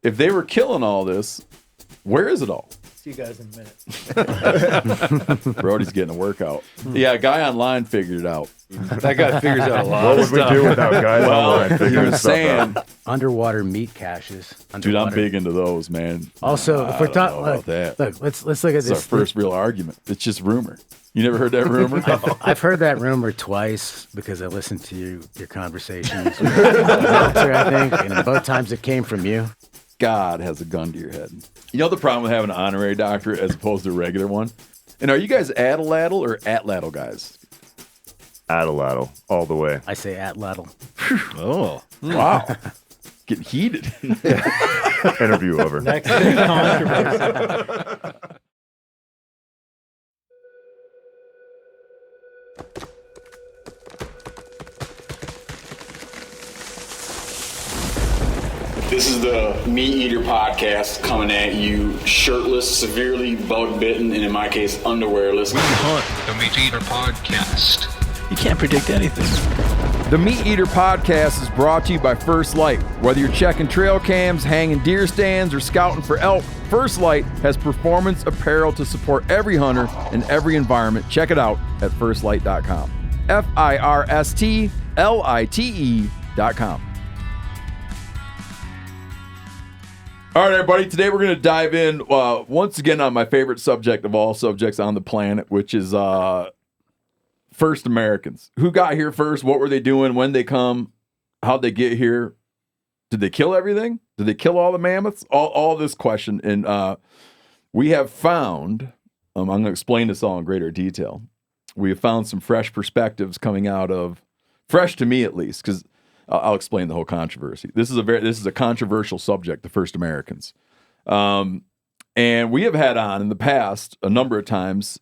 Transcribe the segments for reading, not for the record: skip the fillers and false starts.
if they were killing all this, where is it all? See you guys in a minute. Brody's getting a workout. Yeah, a guy online figured it out. That guy figures out a lot What of would we stuff. do without guys online He figuring was stuff saying, out? Underwater meat caches. dude, I'm big into those, man. Also, if we're I don't know talking, about that. look, let's look at It's our this. first real argument. It's just rumor. You never heard that rumor? I've heard that rumor twice because I listened to your conversations with Meltzer, I think, and both times it came from you. God has a gun to your head. You know the problem with having an honorary doctorate as opposed to a regular one? And are you guys Atladdle or Atladdle guys? Atladdle, all the way. I say Atladdle. Oh. Wow. Getting heated. Interview over. Next big controversy. This is the MeatEater podcast coming at you shirtless, severely bug bitten, and in my case, underwearless. We hunt the MeatEater podcast. You can't predict anything. The MeatEater podcast is brought to you by First Light. Whether you're checking trail cams, hanging deer stands, or scouting for elk, First Light has performance apparel to support every hunter in every environment. Check it out at firstlight.com. FIRSTLITE.com. All right, everybody. Today we're going to dive in once again on my favorite subject of all subjects on the planet, which is first Americans. Who got here first? What were they doing? When they come? How'd they get here? Did they kill everything? Did they kill all the mammoths? All this question. And we have found, I'm going to explain this all in greater detail. We have found some fresh perspectives coming out of, fresh to me at least, because I'll explain the whole controversy. This is a controversial subject, the first Americans. And we have had on in the past a number of times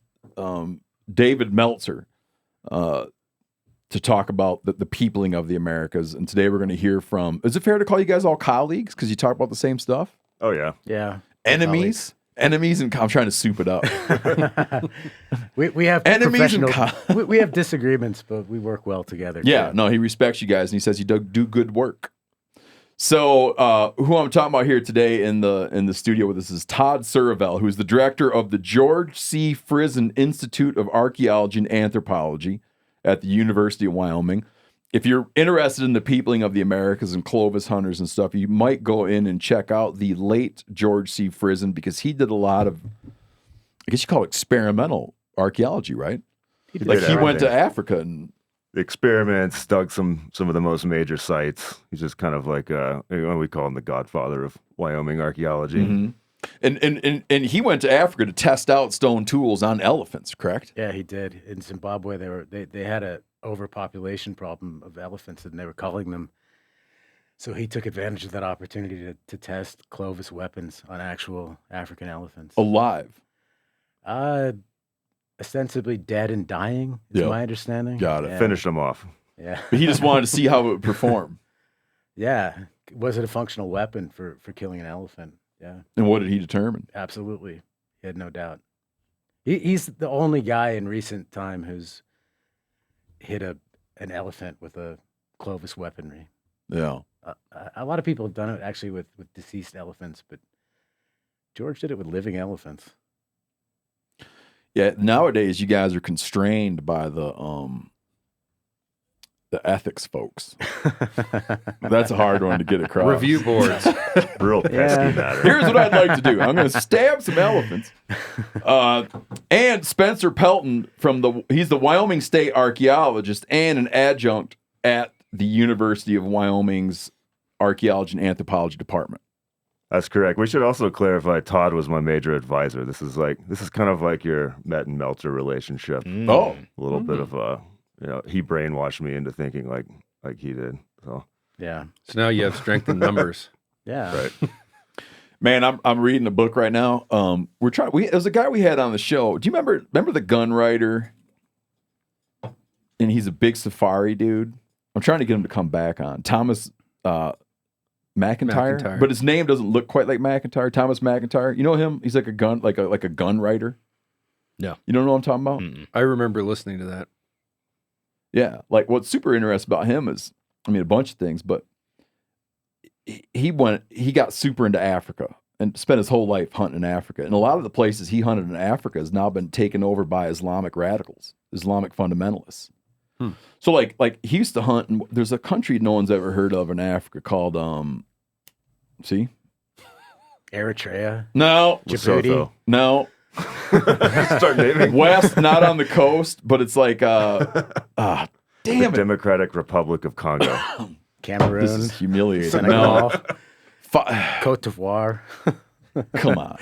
David Meltzer to talk about the peopling of the Americas. And today we're going to hear from, is it fair to call you guys all colleagues because you talk about the same stuff? Oh, yeah. Yeah. Enemies? Enemies, and I'm trying to soup it up. We have Enemies and professional. we have disagreements, but we work well together. Yeah, too. no, he respects you guys, and he says you do good work. So, who I'm talking about here today in the studio with us is Todd Surovell, who's the director of the George C. Friesen Institute of Archaeology and Anthropology at the University of Wyoming. If you're interested in the peopling of the Americas and Clovis hunters and stuff, you might go in and check out the late George C. Friesen because he did a lot of, I guess you call it experimental archaeology, right? He went to Africa and experiments, dug some of the most major sites. He's just kind of like we call him the godfather of Wyoming archaeology. Mm-hmm. And he went to Africa to test out stone tools on elephants, correct? Yeah, he did. In Zimbabwe, they had a overpopulation problem of elephants, and they were culling them. So he took advantage of that opportunity to test Clovis weapons on actual African elephants. Alive. Ostensibly dead and dying, is my understanding. Got it. Yeah. Finished them off. Yeah. But he just wanted to see how it would perform. Yeah. Was it a functional weapon for killing an elephant? Yeah. And what did he determine? Absolutely. He had no doubt. He's the only guy in recent time who's hit an elephant with a Clovis weaponry. Yeah. A lot of people have done it actually with deceased elephants, but George did it with living elephants. Yeah, nowadays you guys are constrained by the ethics folks. That's a hard one to get across. Review boards. Real pesky matter. Here's what I'd like to do. I'm going to stab some elephants. And Spencer Pelton he's the Wyoming State archaeologist and an adjunct at the University of Wyoming's Archaeology and Anthropology Department. That's correct. We should also clarify Todd was my major advisor. This is kind of like your Metin Meltzer relationship. Oh. A little bit of he brainwashed me into thinking like he did. So Yeah. So now you have strength in numbers. Yeah. right. Man, I'm reading a book right now. It was a guy we had on the show. Do you remember the gun writer? And he's a big safari dude. I'm trying to get him to come back on. Thomas McIntyre, but his name doesn't look quite like McIntyre. Thomas McIntyre. You know him? He's like a gun writer. No. You don't know what I'm talking about? Mm-mm. I remember listening to that. Yeah. Like what's super interesting about him is, I mean, a bunch of things, but he got super into Africa and spent his whole life hunting in Africa. And a lot of the places he hunted in Africa has now been taken over by Islamic radicals, Islamic fundamentalists. So like he used to hunt, and there's a country no one's ever heard of in Africa called Eritrea. No. Djibouti. No. Start naming. West, not on the coast, but it's like damn The it. Democratic Republic of Congo. Cameroon. This is humiliating. Senegal. No. Cote d'Ivoire. Come on.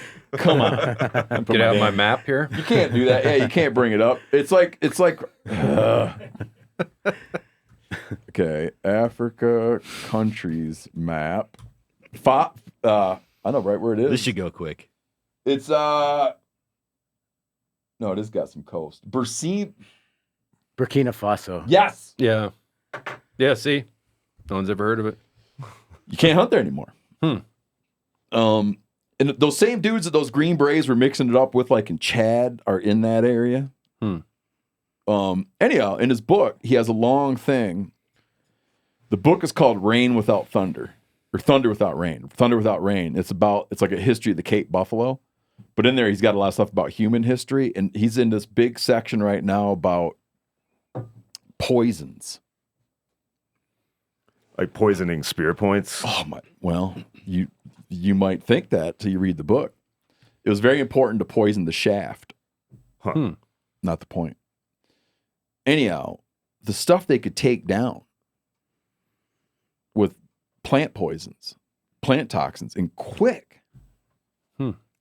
Get out my map here. You can't do that. Yeah, you can't bring it up. It's like okay, Africa countries map. I know right where it is. This should go quick. It's no, it has got some coast. Burkina Faso. Yes. Yeah. Yeah, see? No one's ever heard of it. You can't hunt there anymore. And those same dudes that those Green Berets were mixing it up with, like in Chad, are in that area. Anyhow, in his book, he has a long thing. The book is called Rain Without Thunder, or Thunder Without Rain. Thunder Without Rain. It's like a history of the Cape Buffalo. But in there, he's got a lot of stuff about human history. And he's in this big section right now about poisons. Like poisoning spear points. Oh my! Well, you might think that till you read the book. It was very important to poison the shaft. Not the point. Anyhow, the stuff they could take down with plant poisons, plant toxins, and quick.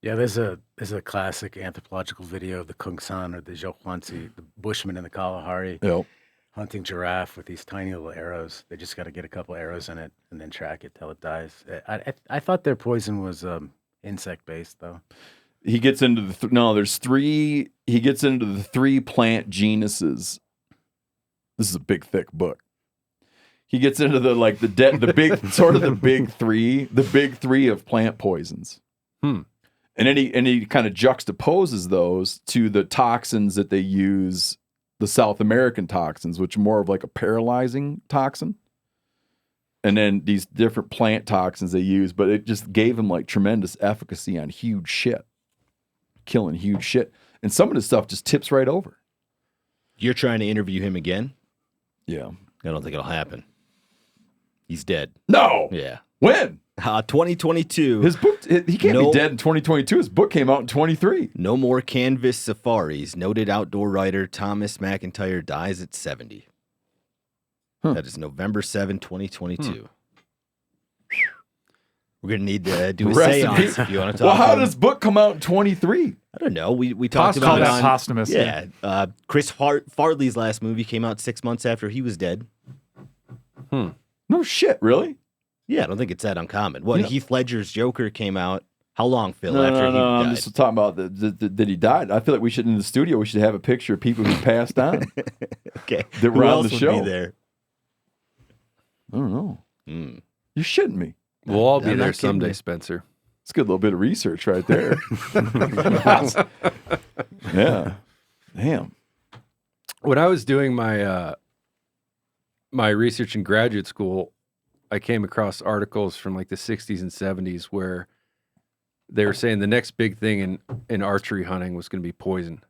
Yeah, there's a classic anthropological video of the Kungsan or the Zhoukwansi, the Bushman in the Kalahari, Yep. hunting giraffe with these tiny little arrows. They just got to get a couple arrows in it and then track it till it dies. I thought their poison was insect based though. He gets into there's three. He gets into the three plant genuses. This is a big, thick book. He gets into the big sort of the big three of plant poisons. And then he kind of juxtaposes those to the toxins that they use, the South American toxins, which are more of like a paralyzing toxin. And then these different plant toxins they use, but it just gave him like tremendous efficacy on huge shit, killing huge shit. And some of the stuff just tips right over. You're trying to interview him again? Yeah. I don't think it'll happen. He's dead. No. Yeah. When? 2022. His book, he can't be dead in 2022. His book came out in 23. No more canvas safaris. Noted outdoor writer Thomas McIntyre dies at 70. That is November 7, 2022. We're going to need to do a seance if you want to talk. Well, how to did his book come out in 23? I don't know. We talked about it on posthumous. Yeah. Chris Farley's last movie came out 6 months after he was dead. No shit, really? Yeah, I don't think it's that uncommon. What, Heath Ledger's Joker came out, how long, Phil, No, after he died? I'm just talking about that he died. I feel like we should, in the studio, we should have a picture of people who passed on. Okay. That were Who on else the would show. be there? I don't know. You're shitting me. We'll all be I'm there not kidding someday, you. Spencer. It's a good little bit of research right there. Yeah. Damn. When I was doing my my research in graduate school, I came across articles from like the 60s and 70s where they were saying the next big thing in archery hunting was going to be poison.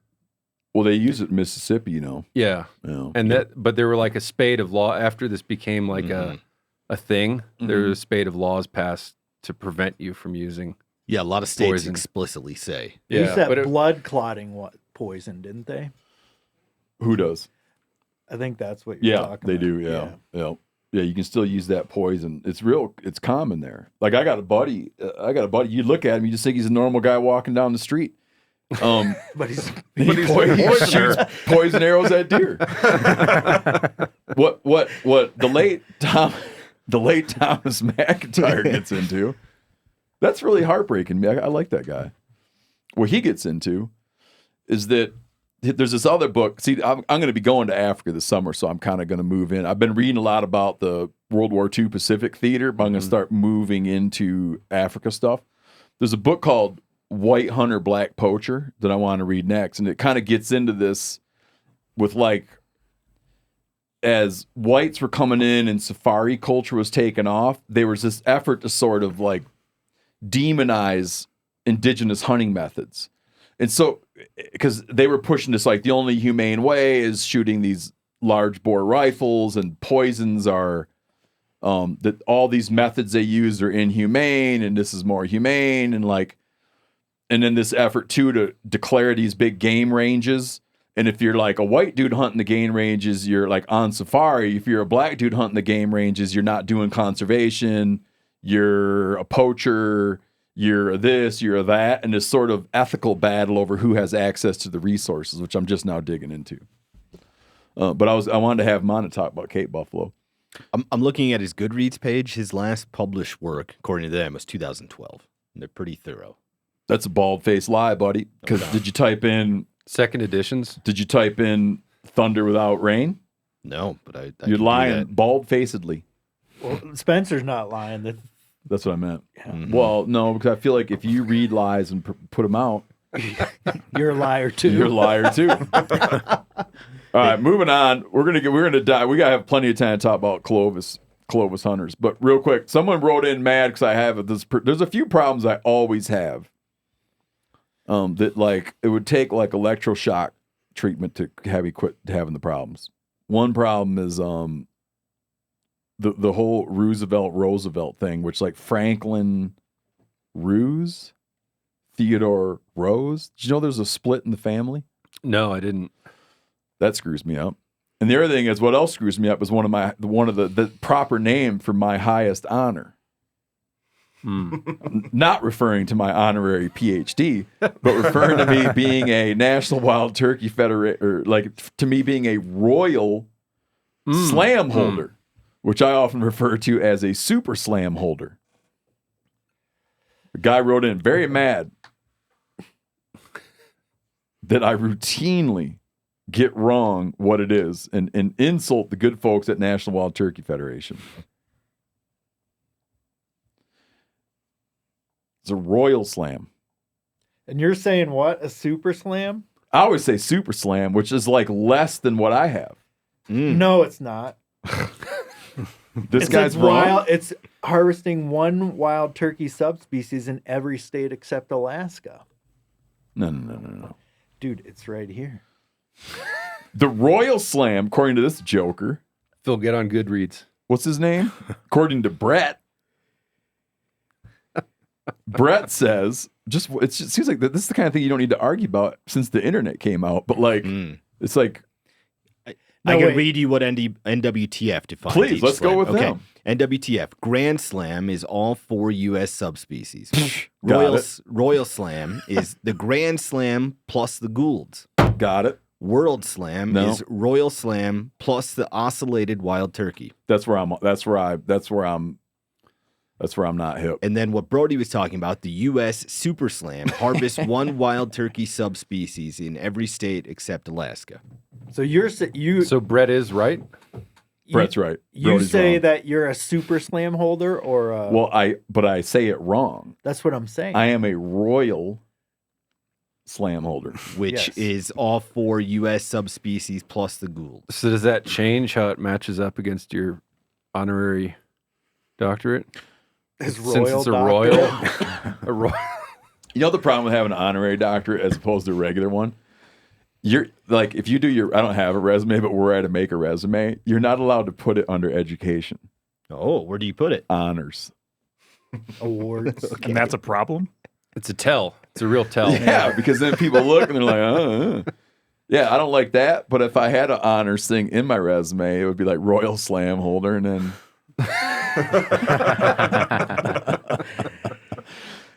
Well, they use it in Mississippi, you know. Yeah. And but there were like a spate of law after this became like a thing. There was a spate of laws passed to prevent you from using. Yeah, a lot of states poison. explicitly say. They used Yeah, that blood clotting poison, didn't they? Who does? I think that's what you're talking they about. do. Yeah. Yeah, you can still use that poison. It's common there. Like I got a buddy. You look at him, you just think he's a normal guy walking down the street. But he's He shoots poison arrows at deer. What the late Thomas McIntyre gets into? That's really heartbreaking. I like that guy. What he gets into is that there's this other book. See, I'm going to be going to Africa this summer, so I'm kind of going to move in. I've been reading a lot about the World War II Pacific theater, but I'm going to start moving into Africa stuff. There's a book called White Hunter, Black Poacher that I want to read next, and it kind of gets into this with like as whites were coming in and safari culture was taking off, there was this effort to sort of like demonize indigenous hunting methods. And so, because they were pushing this, like the only humane way is shooting these large bore rifles, and poisons are, that all these methods they use are inhumane, and this is more humane. And like, and then this effort too to declare these big game ranges. And if you're like a white dude hunting the game ranges, you're like on safari. If you're a black dude hunting the game ranges, you're not doing conservation. You're a poacher. You're this, you're that. And this sort of ethical battle over who has access to the resources, which I'm just now digging into. But I wanted to have him on to talk about Cape Buffalo. I'm looking at his Goodreads page. His last published work, according to them, was 2012. And they're pretty thorough. That's a bald-faced lie, buddy. Because did you type in... Second editions? Did you type in Thunder Without Rain? No, but I You're lying bald-facedly. Well, Spencer's not lying. That's what I meant. Yeah. Mm-hmm. Well, no, because I feel like if you read lies and put them out... You're a liar, too. You're a liar, too. All right, moving on. We're gonna die. We gotta have plenty of time to talk about Clovis hunters. But real quick, someone wrote in mad because I have this. There's a few problems I always have. That like it would take like electroshock treatment to have you quit having the problems. One problem is the whole Roosevelt thing, which like Franklin Roose, Theodore Rose. Did you know there's a split in the family? No, I didn't. That screws me up. And the other thing is, what else screws me up is one of the proper name for my highest honor. Not referring to my honorary PhD, but referring to me being a National Wild Turkey Federation, or like to me being a royal slam holder, which I often refer to as a super slam holder. The guy wrote in very mad that I routinely get wrong what it is and insult the good folks at National Wild Turkey Federation. It's a royal slam. And you're saying what? A super slam? I always say super slam, which is like less than what I have. No, it's not. This guy's wrong. It's harvesting one wild turkey subspecies in every state except Alaska. No. Dude, it's right here. The royal slam, according to this joker. Phil, get on Goodreads. What's his name? According to Brett. Brett says, it seems like this is the kind of thing you don't need to argue about since the internet came out. But like, it's like, I can read you what NWTF defines. Please, each let's slam. go with them. NWTF, Grand Slam is all 4 U.S. subspecies. Got Royal Slam is the Grand Slam plus the Goulds. Got it. World Slam is Royal Slam plus the oscillated wild turkey. That's where I'm not hip. And then what Brody was talking about, the U.S. Super Slam harvests one wild turkey subspecies in every state except Alaska. So So Brett is right? Brett's right. You Brody's say wrong. that you're a super slam holder, or Well, I say it wrong. that's what I'm saying. I am a royal slam holder. Which Yes. is all 4 U.S. subspecies plus the Gould. So does that change how it matches up against your honorary doctorate? His Since royal it's a doctorate. royal, You know the problem with having an honorary doctorate as opposed to a regular one? You're like, if you do I don't have a resume, but were I to make a resume, you're not allowed to put it under education. Oh, where do you put it? Honors. Awards. And that's a problem? it's a tell. It's a real tell. Yeah, because then people look and they're like, yeah, I don't like that. But if I had an honors thing in my resume, it would be like royal slam holder, and then.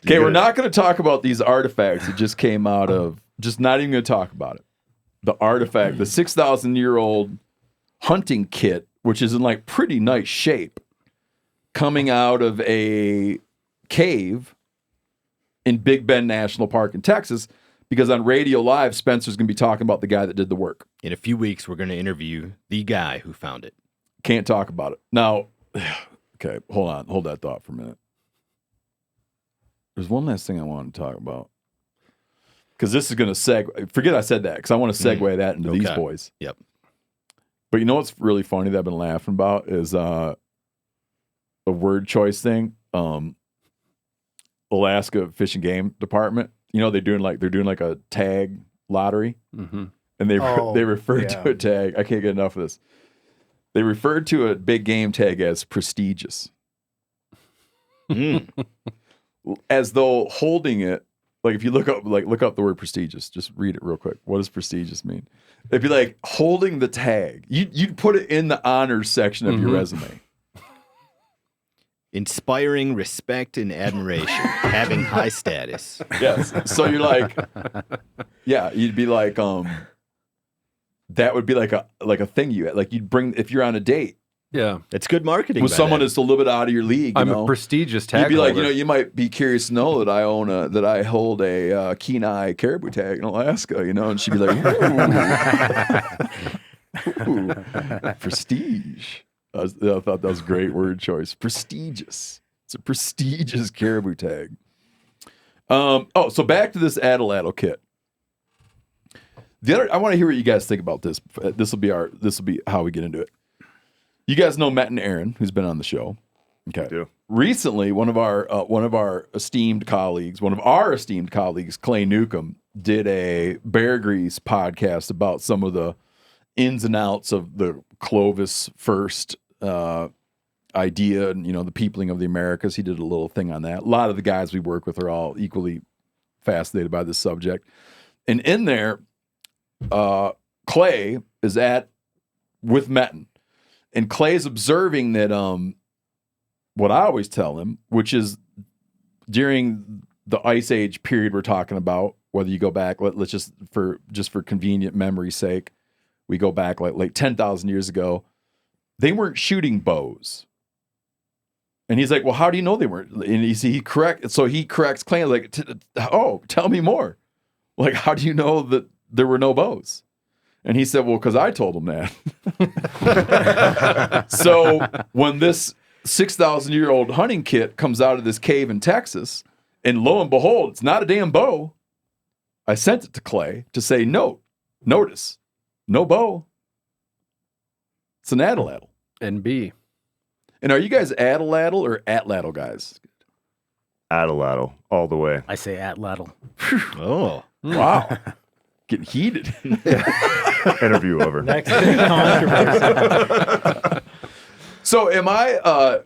Okay, we're not going to talk about these artifacts that just came out of. Just not even going to talk about it. The artifact, the 6,000-year-old hunting kit, which is in like pretty nice shape, coming out of a cave in Big Bend National Park in Texas, because on Radio Live, Spencer's going to be talking about the guy that did the work. In a few weeks, we're going to interview the guy who found it. Can't talk about it. Now, okay, hold that thought for a minute. There's one last thing I want to talk about. Because this is going to forget I said that, because I want to segue that into these boys. Yep. But you know what's really funny that I've been laughing about is a word choice thing. Alaska Fish and Game Department. You know, they're doing like a tag lottery, and they refer to a tag. I can't get enough of this. They referred to a big game tag as prestigious, as though holding it. Like if you look up the word prestigious, just read it real quick. What does prestigious mean? It'd be like holding the tag. You'd put it in the honors section of your resume. Inspiring respect and admiration, having high status. Yes. So you're like, yeah, you'd be like, that would be like a thing you'd bring if you're on a date. Yeah, it's good marketing with someone that's a little bit out of your league. I'm a prestigious tag. You'd be like, holder. you might be curious to know that I hold a Kenai caribou tag in Alaska. And she'd be like, ooh, prestige. I thought that was a great word choice. Prestigious. It's a prestigious caribou tag. So back to this Addle kit. I want to hear what you guys think about this. This will be how we get into it. You guys know Metin Eren, who's been on the show. Okay. Recently, one of our esteemed colleagues, Clay Newcomb, did a Bear Grease podcast about some of the ins and outs of the Clovis first idea and the peopling of the Americas. He did a little thing on that. A lot of the guys we work with are all equally fascinated by this subject. And in there, Clay is with Metin. And Clay's observing that what I always tell him, which is during the Ice Age period we're talking about, whether you go back, let's just for convenient memory's sake, we go back like 10,000 years ago, they weren't shooting bows. And he's like, well, how do you know they weren't? And he corrects Clay, like, tell me more. Like, how do you know that there were no bows? And he said, well, because I told him that. So when this 6,000-year-old hunting kit comes out of this cave in Texas, and lo and behold, it's not a damn bow, I sent it to Clay to say, notice, no bow. It's an Addle. NB. And are you guys Addle or Atlatl guys? Addle, all the way. I say Atlatl. Oh. Wow. Getting heated. Interview over. Next big controversy. So am I,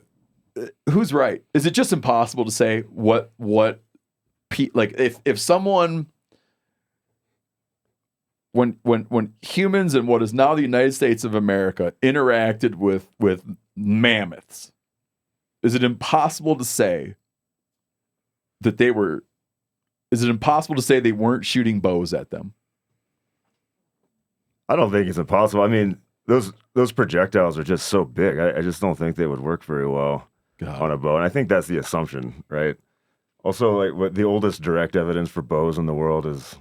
who's right? Is it just impossible to say if someone, when humans in what is now the United States of America interacted with mammoths, is it impossible to say that they weren't shooting bows at them? I don't think it's impossible. I mean, those projectiles are just so big. I just don't think they would work very well on a bow. And I think that's the assumption, right? Also, like what the oldest direct evidence for bows in the world is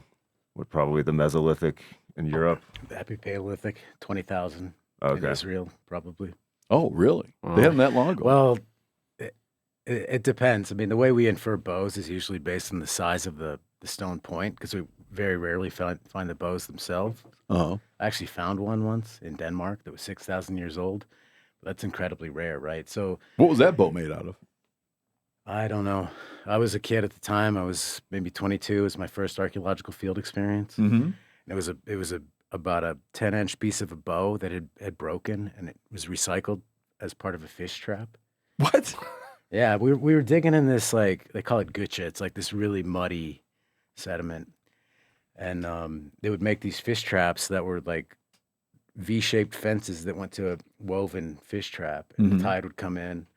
probably the Mesolithic in Europe. The Epipaleolithic, 20,000 in Okay. Israel, probably. Oh, really? They haven't that long ago. Well, it depends. I mean, the way we infer bows is usually based on the size of the stone point, because we very rarely find the bows themselves. Uh-huh. I actually found one once in Denmark that was 6,000 years old. That's incredibly rare, right? So What was that bow made out of? I don't know. I was a kid at the time. I was maybe 22. It was my first archaeological field experience. Mm-hmm. And it was about a 10-inch piece of a bow that had broken, and it was recycled as part of a fish trap. What? Yeah, we were digging in this, like, they call it gutsche. It's like this really muddy sediment. And they would make these fish traps that were like V-shaped fences that went to a woven fish trap. And the tide would come in,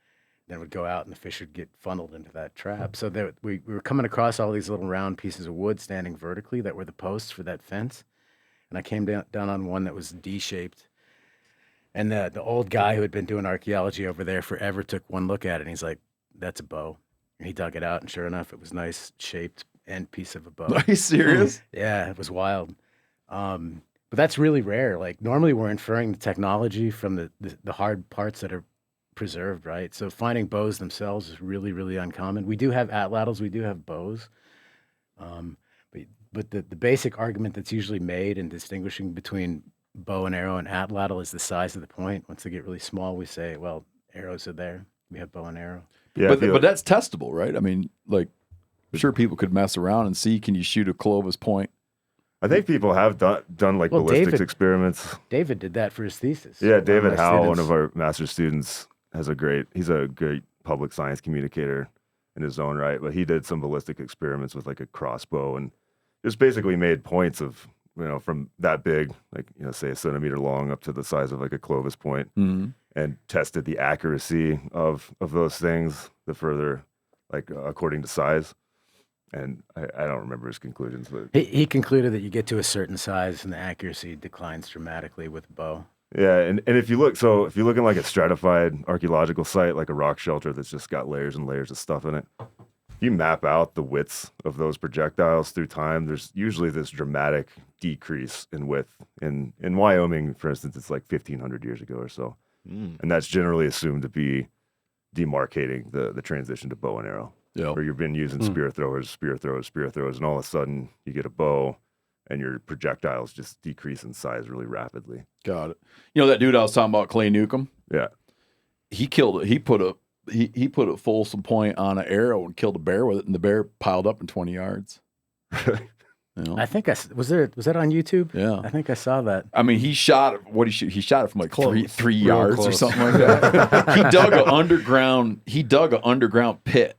then it would go out, and the fish would get funneled into that trap. So we were coming across all these little round pieces of wood standing vertically that were the posts for that fence. And I came down on one that was D-shaped. And the old guy who had been doing archaeology over there forever took one look at it, and he's like, that's a bow. And he dug it out, and sure enough, it was nice shaped end piece of a bow. Are you serious? Yeah, it was wild. But that's really rare. Like, normally we're inferring the technology from the hard parts that are preserved, right? So finding bows themselves is really, really uncommon. We do have atlatls, we do have bows. But the basic argument that's usually made in distinguishing between bow and arrow and atlatl is the size of the point. Once they get really small, we say, well, arrows are there. We have bow and arrow. Yeah, but that's testable, right? I mean, like, I'm sure people could mess around and see, can you shoot a Clovis point? I think people have done like ballistics experiments. David did that for his thesis. Yeah, David Howe, one of our master students, he's a great public science communicator in his own right, but he did some ballistic experiments with like a crossbow and just basically made points of, from that big, like, say a centimeter long up to the size of like a Clovis point, and tested the accuracy of those things, the further, like according to size. And I don't remember his conclusions, but he concluded that you get to a certain size and the accuracy declines dramatically with bow. Yeah, and if you're looking like a stratified archaeological site, like a rock shelter that's just got layers and layers of stuff in it, if you map out the widths of those projectiles through time, there's usually this dramatic decrease in width. In Wyoming, for instance, it's like 1,500 years ago or so. And that's generally assumed to be demarcating the transition to bow and arrow. Yeah. Where you've been using spear throwers, and all of a sudden you get a bow and your projectiles just decrease in size really rapidly. Got it. You know that dude I was talking about, Clay Newcomb? Yeah. He killed it. He put a Folsom point on an arrow and killed a bear with it, and the bear piled up in 20 yards. I think was that on YouTube? Yeah. I think I saw that. I mean, he shot it. What he shot it from like three yards close. or something like that. He dug an underground pit,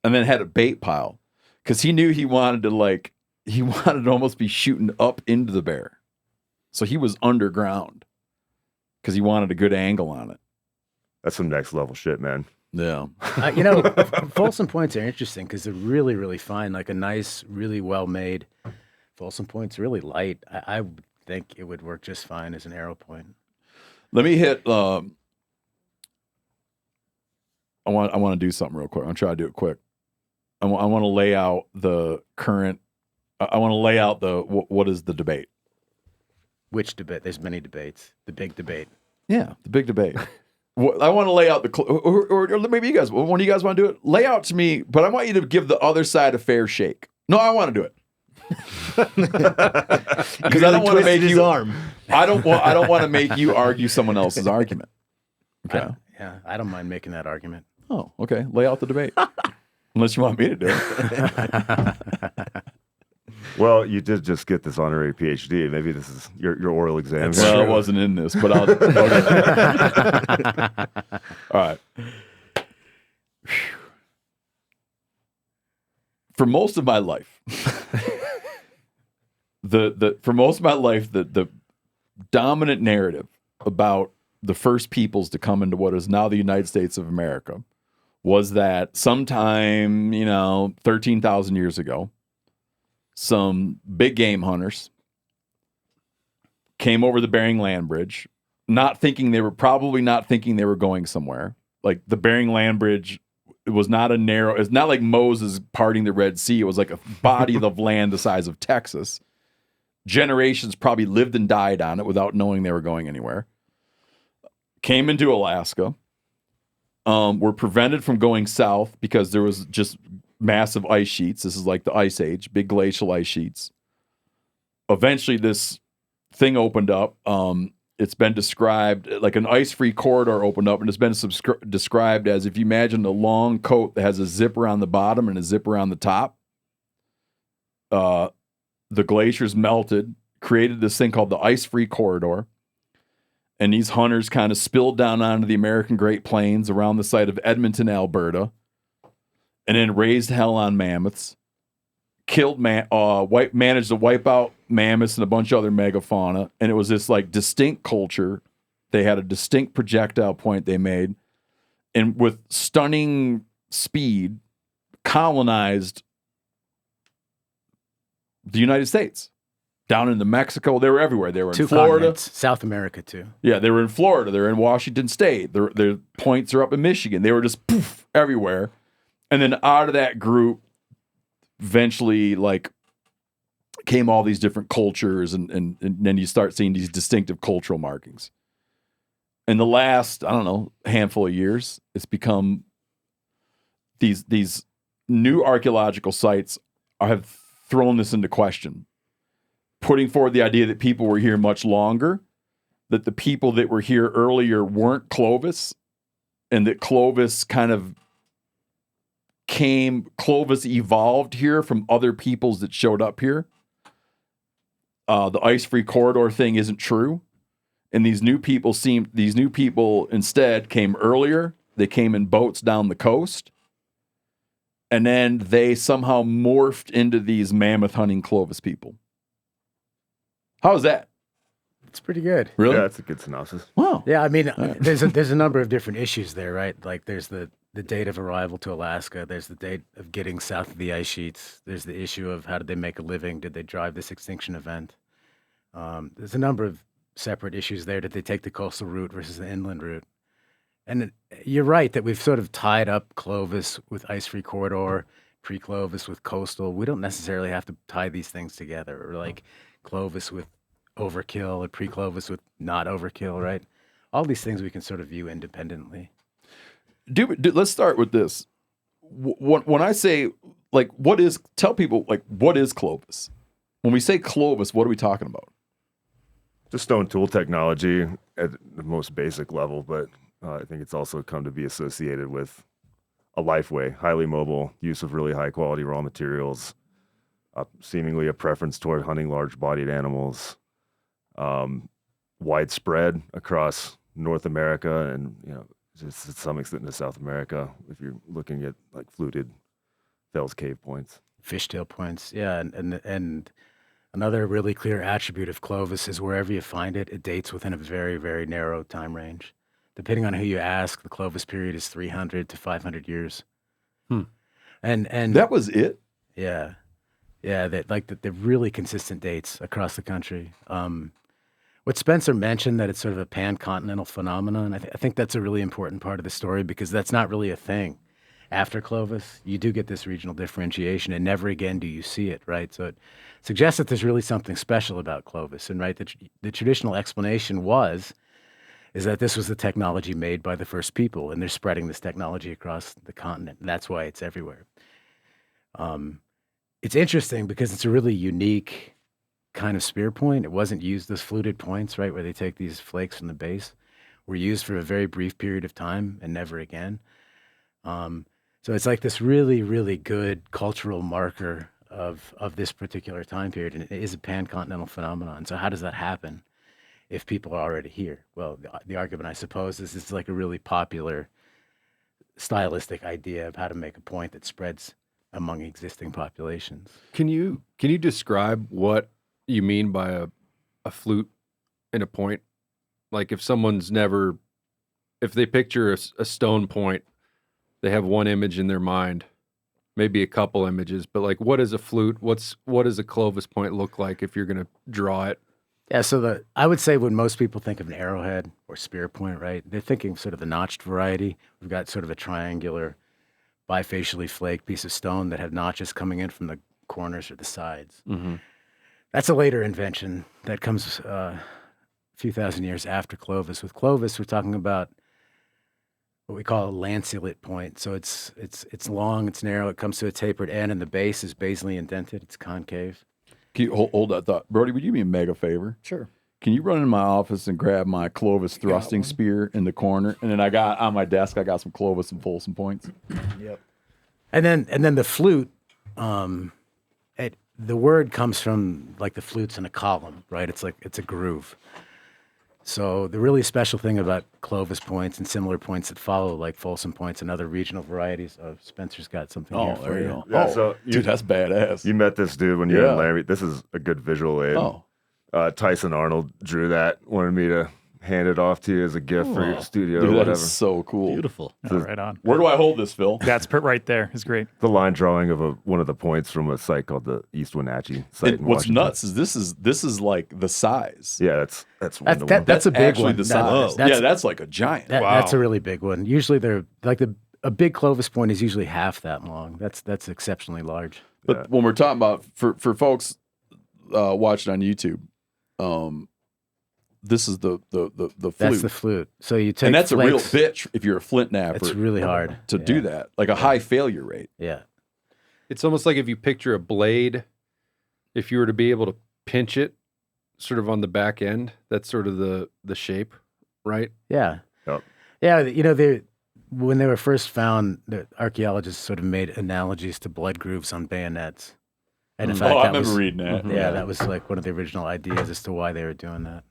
and then had a bait pile because he knew he wanted to almost be shooting up into the bear. So he was underground because he wanted a good angle on it. That's some next level shit, man. Yeah. Folsom points are interesting because they're really, really fine. Like a nice, really well-made Folsom point's really light. I would think it would work just fine as an arrow point. Let me hit. I want to do something real quick. I'm gonna try to do it quick. I want to lay out the current. I want to lay out what is the debate. Which debate? There's many debates. The big debate. Yeah, the big debate. I want to lay out or maybe you guys. One of you guys want to do it? Lay out to me, but I want you to give the other side a fair shake. No, I want to do it. Because I don't want to make you. I don't want to make you argue someone else's argument. Okay. I don't mind making that argument. Oh, okay. Lay out the debate. Unless you want me to do it. Well, you did just get this honorary PhD. Maybe this is your oral exam. Well, it wasn't in this, but I'll. Okay. All right. For most of my life, the dominant narrative about the first peoples to come into what is now the United States of America was that sometime, 13,000 years ago, some big game hunters came over the Bering Land Bridge, not thinking they were going somewhere. Like the Bering Land Bridge, it was not a narrow, it's not like Moses parting the Red Sea. It was like a body of land the size of Texas. Generations probably lived and died on it without knowing they were going anywhere. Came into Alaska. Were prevented from going south because there was just massive ice sheets. This is like the Ice Age, big glacial ice sheets. Eventually, this thing opened up. It's been described like an ice-free corridor opened up, and it's been described as if you imagine a long coat that has a zipper on the bottom and a zipper on the top. The glaciers melted, created this thing called the ice-free corridor. And these hunters kind of spilled down onto the American Great Plains around the site of Edmonton, Alberta, and then raised hell on mammoths, managed to wipe out mammoths and a bunch of other megafauna. And it was this like distinct culture. They had a distinct projectile point they made, and with stunning speed, colonized the United States. Down into Mexico, they were everywhere. They were in Florida, continents, South America too. Yeah, they were in Florida. They're in Washington State. Their points are up in Michigan. They were just poof everywhere. And then out of that group, eventually, like, came all these different cultures, and then you start seeing these distinctive cultural markings. In the last, handful of years, it's become these new archaeological sites have thrown this into question. putting forward the idea that people were here much longer, that the people that were here earlier weren't Clovis, and that Clovis evolved here from other peoples that showed up here. The ice-free corridor thing isn't true. And these new people instead came earlier. They came in boats down the coast. And then they somehow morphed into these mammoth hunting Clovis people. How is that? It's pretty good. Really? Yeah, that's a good synopsis. Wow. Yeah, I mean, there's a number of different issues there, right? Like there's the date of arrival to Alaska. There's the date of getting south of the ice sheets. There's the issue of how did they make a living? Did they drive this extinction event? There's a number of separate issues there. Did they take the coastal route versus the inland route? And you're right that we've sort of tied up Clovis with ice-free corridor, pre-Clovis with coastal. We don't necessarily have to tie these things together, or like Clovis with overkill and pre-Clovis with not overkill, right? All these things we can sort of view independently. Let's start with this. When I say, like, tell people, like, what is Clovis? When we say Clovis, what are we talking about? Just stone tool technology at the most basic level, but I think it's also come to be associated with a lifeway, highly mobile, use of really high quality raw materials, seemingly a preference toward hunting large-bodied animals, widespread across North America and just to some extent into South America. If you're looking at like fluted Fells Cave points, fishtail points, yeah, and another really clear attribute of Clovis is wherever you find it, it dates within a very, very narrow time range. Depending on who you ask, the Clovis period is 300 to 500 years. And that was it. Yeah, they're really consistent dates across the country. What Spencer mentioned, that it's sort of a pan-continental phenomenon, I think that's a really important part of the story, because that's not really a thing. After Clovis, you do get this regional differentiation, and never again do you see it, right? So it suggests that there's really something special about Clovis, and right, the traditional explanation is that this was the technology made by the first people, and they're spreading this technology across the continent, and that's why it's everywhere. It's interesting because it's a really unique kind of spear point. It wasn't used as fluted points, right, where they take these flakes from the base. Were used for a very brief period of time and never again. So it's like this really, really good cultural marker of this particular time period, and it is a pan-continental phenomenon. So how does that happen if people are already here? Well, the argument, I suppose, is it's like a really popular stylistic idea of how to make a point that spreads among existing populations. Can you describe what you mean by a flute and a point? Like if they picture a stone point, they have one image in their mind, maybe a couple images, but like what is a flute? What does a Clovis point look like if you're going to draw it? Yeah, so I would say when most people think of an arrowhead or spear point, right, they're thinking sort of the notched variety. We've got sort of a triangular, bifacially flaked piece of stone that have notches coming in from the corners or the sides. Mm-hmm. That's a later invention that comes a few thousand years after Clovis. With Clovis, we're talking about what we call a lanceolate point. So it's long, it's narrow, it comes to a tapered end, and the base is basally indented. It's concave. Can you hold that thought? Brody, would you do me a mega favor? Sure. Can you run in my office and grab my Clovis thrusting spear in the corner? And then I got on my desk, I got some Clovis and Folsom points. Yep. And then the flute, the word comes from like the flutes in a column, right? It's a groove. So the really special thing about Clovis points and similar points that follow, like Folsom points and other regional varieties of Spencer's got something here for there you you. go. Yeah, so dude, that's badass. You met this dude when you were in Laramie. This is a good visual aid. Tyson Arnold drew that, wanted me to hand it off to you as a gift for your studio Dude, or that whatever. is so cool. Beautiful. Oh, right on. Where do I hold this, Phil? That's right there. It's great. The line drawing of one of the points from a site called the East Wenatchee site. And what's nuts is this is like the size. Yeah, that's That's a big actually one. the size. That's like a giant. That's a really big one. Usually they're like a big Clovis point is usually half that long. That's exceptionally large. But when we're talking about for folks watching on YouTube, this is the flute. That's the flute. So you take and that's flakes, a real bitch if you're a flint napper. It's really hard to do that. Like a high failure rate. Yeah. It's almost like if you picture a blade, if you were to be able to pinch it sort of on the back end. That's sort of the shape, right? Yeah. Yep. Yeah, when they were first found, the archaeologists sort of made analogies to blood grooves on bayonets. And in fact, I that remember was, reading that. yeah, that was like one of the original ideas as to why they were doing that.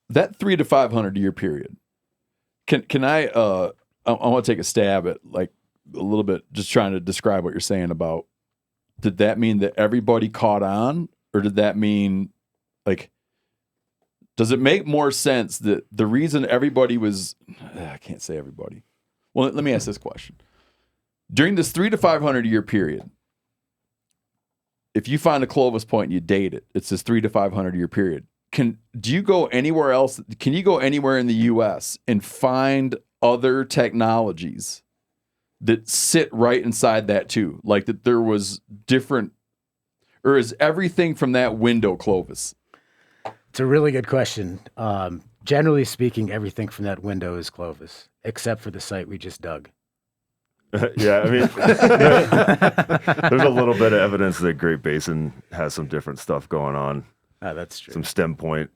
That 300 to 500 year period. Can I want to take a stab at like a little bit, just trying to describe what you're saying about. Did that mean that everybody caught on, or did that mean like? Does it make more sense that the reason everybody was, I can't say everybody. Well, let me ask this question. During this 300 to 500 year period, if you find a Clovis point and you date it, it's this 300 to 500 year period. Do you go anywhere else? Can you go anywhere in the U.S. and find other technologies that sit right inside that too? Like that there was different, or is everything from that window Clovis? It's a really good question. Generally speaking, everything from that window is Clovis, except for the site we just dug. Yeah, I mean, there's a little bit of evidence that Great Basin has some different stuff going on. That's true. Some stem point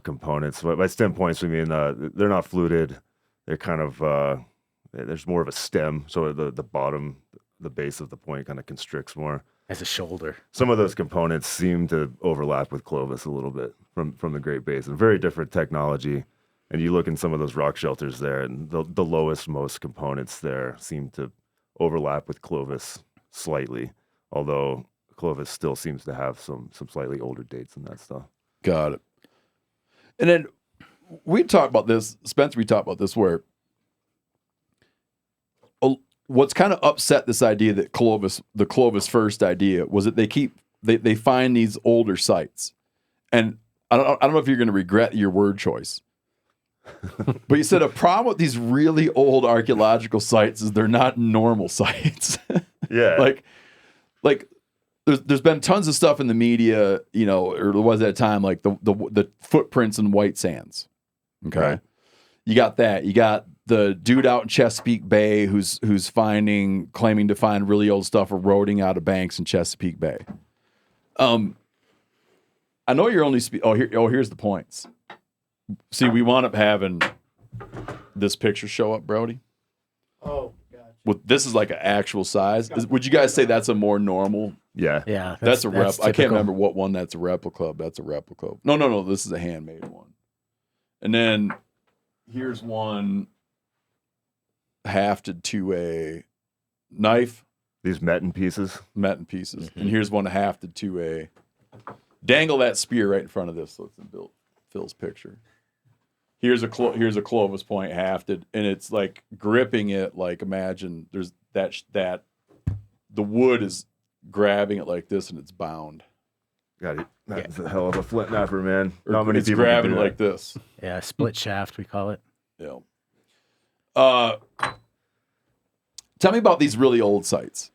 components. By stem points, we mean they're not fluted. They're kind of, there's more of a stem. So the bottom, the base of the point kind of constricts more. As a shoulder. Some of those components seem to overlap with Clovis a little bit from the Great Basin. Very different technology. And you look in some of those rock shelters there, and the lowest most components there seem to overlap with Clovis slightly, although Clovis still seems to have some slightly older dates and that stuff. Got it. And then we talked about this, Spencer, we talked about this where what's kind of upset this idea that the Clovis first idea was that they find these older sites. And I don't know if you're going to regret your word choice. But you said a problem with these really old archaeological sites is they're not normal sites. Yeah. like there's been tons of stuff in the media, you know, or there was at a time like the footprints in white sands. Okay. Right. You got that. You got the dude out in Chesapeake Bay who's claiming to find really old stuff eroding out of banks in Chesapeake Bay. I know you're only here's the points. See, we wound up having this picture show up, Brody. Oh, gotcha. This is like an actual size. Would you guys say that's a more normal? Yeah. Yeah. That's a rep. I can't typical. remember what one that's a replica. That's a replica. No. This is a handmade one. And then here's one hafted to a knife. These Metin pieces. Metin pieces. And here's one hafted to a dangle that spear right in front of this. So it's in Phil's picture. Here's a Clovis point hafted, and it's like gripping it. Like imagine there's that the wood is grabbing it like this, and it's bound. Got it. That's a hell of a flint knapper, man. Or Not many it's people grabbing can it do like this. Yeah, split shaft, we call it. Yeah. Tell me about these really old sites.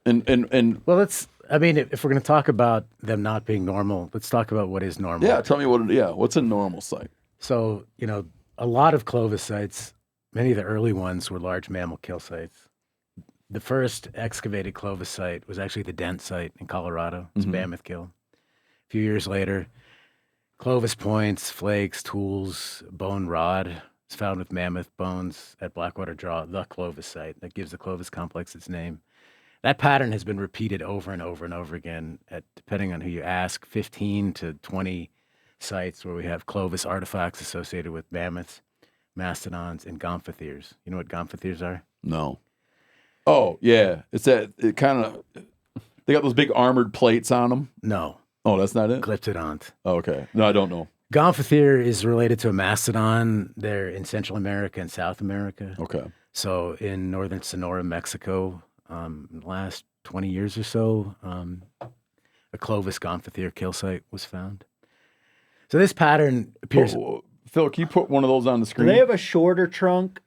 And Well, if we're going to talk about them not being normal, let's talk about what is normal. yeah, tell me what's a normal site? So, a lot of Clovis sites, many of the early ones were large mammal kill sites. The first excavated Clovis site was actually the Dent site in Colorado. It's Mammoth Kill. A few years later, Clovis points, flakes, tools, bone rod is found with mammoth bones at Blackwater Draw, the Clovis site that gives the Clovis complex its name. That pattern has been repeated over and over and over again at, depending on who you ask, 15 to 20 sites where we have Clovis artifacts associated with mammoths, mastodons, and gomphotheres. You know what gomphotheres are? No. Oh, yeah. They got those big armored plates on them. No. Oh, that's not it? Glyptodont. Oh, okay. No, I don't know. Gomphothere is related to a mastodon. They're in Central America and South America. Okay. So in northern Sonora, Mexico, in the last 20 years or so, a Clovis Gomphothere kill site was found. So this pattern appears... Phil, can you put one of those on the Do screen? they have a shorter trunk?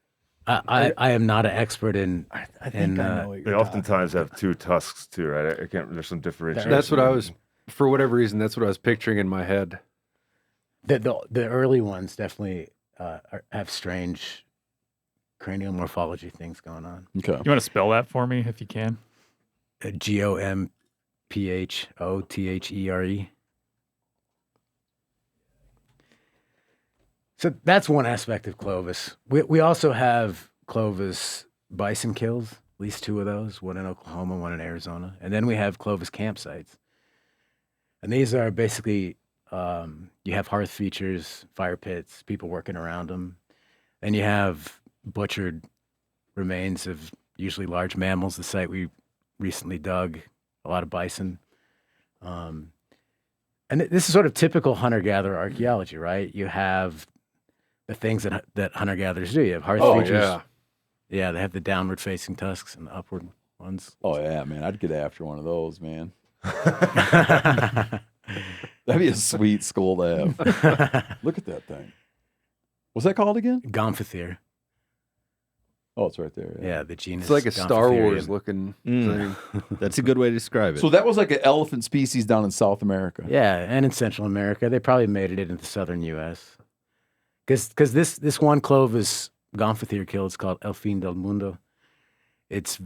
I am not an expert in... I think I know what They you're oftentimes have two tusks too, right? I can't. There's some differentiation. That's what I was, for whatever reason, that's what I was picturing in my head. The early ones definitely have strange cranial morphology things going on. Okay. You want to spell that for me if you can? Gomphothere. So that's one aspect of Clovis. We also have Clovis bison kills, at least 2 of those, one in Oklahoma, one in Arizona. And then we have Clovis campsites. And these are basically, you have hearth features, fire pits, people working around them. And you have butchered remains of usually large mammals, the site we recently dug, a lot of bison. And this is sort of typical hunter-gatherer archaeology, right? You have the things that hunter-gatherers do. You have hearth features. yeah. Yeah, they have the downward-facing tusks and the upward ones. Oh yeah, man, I'd get after one of those, man. That'd be a sweet skull to have. Look at that thing. What's that called again? Gomphotheria. Oh, it's right there. Yeah, the genus. It's like a Star Gomphotherium. Wars looking thing. That's a good way to describe it. So that was like an elephant species down in South America. Yeah, and in Central America. They probably made it into southern U.S. Because this one Clovis Gomphotheria kill is called El Fin del Mundo. It's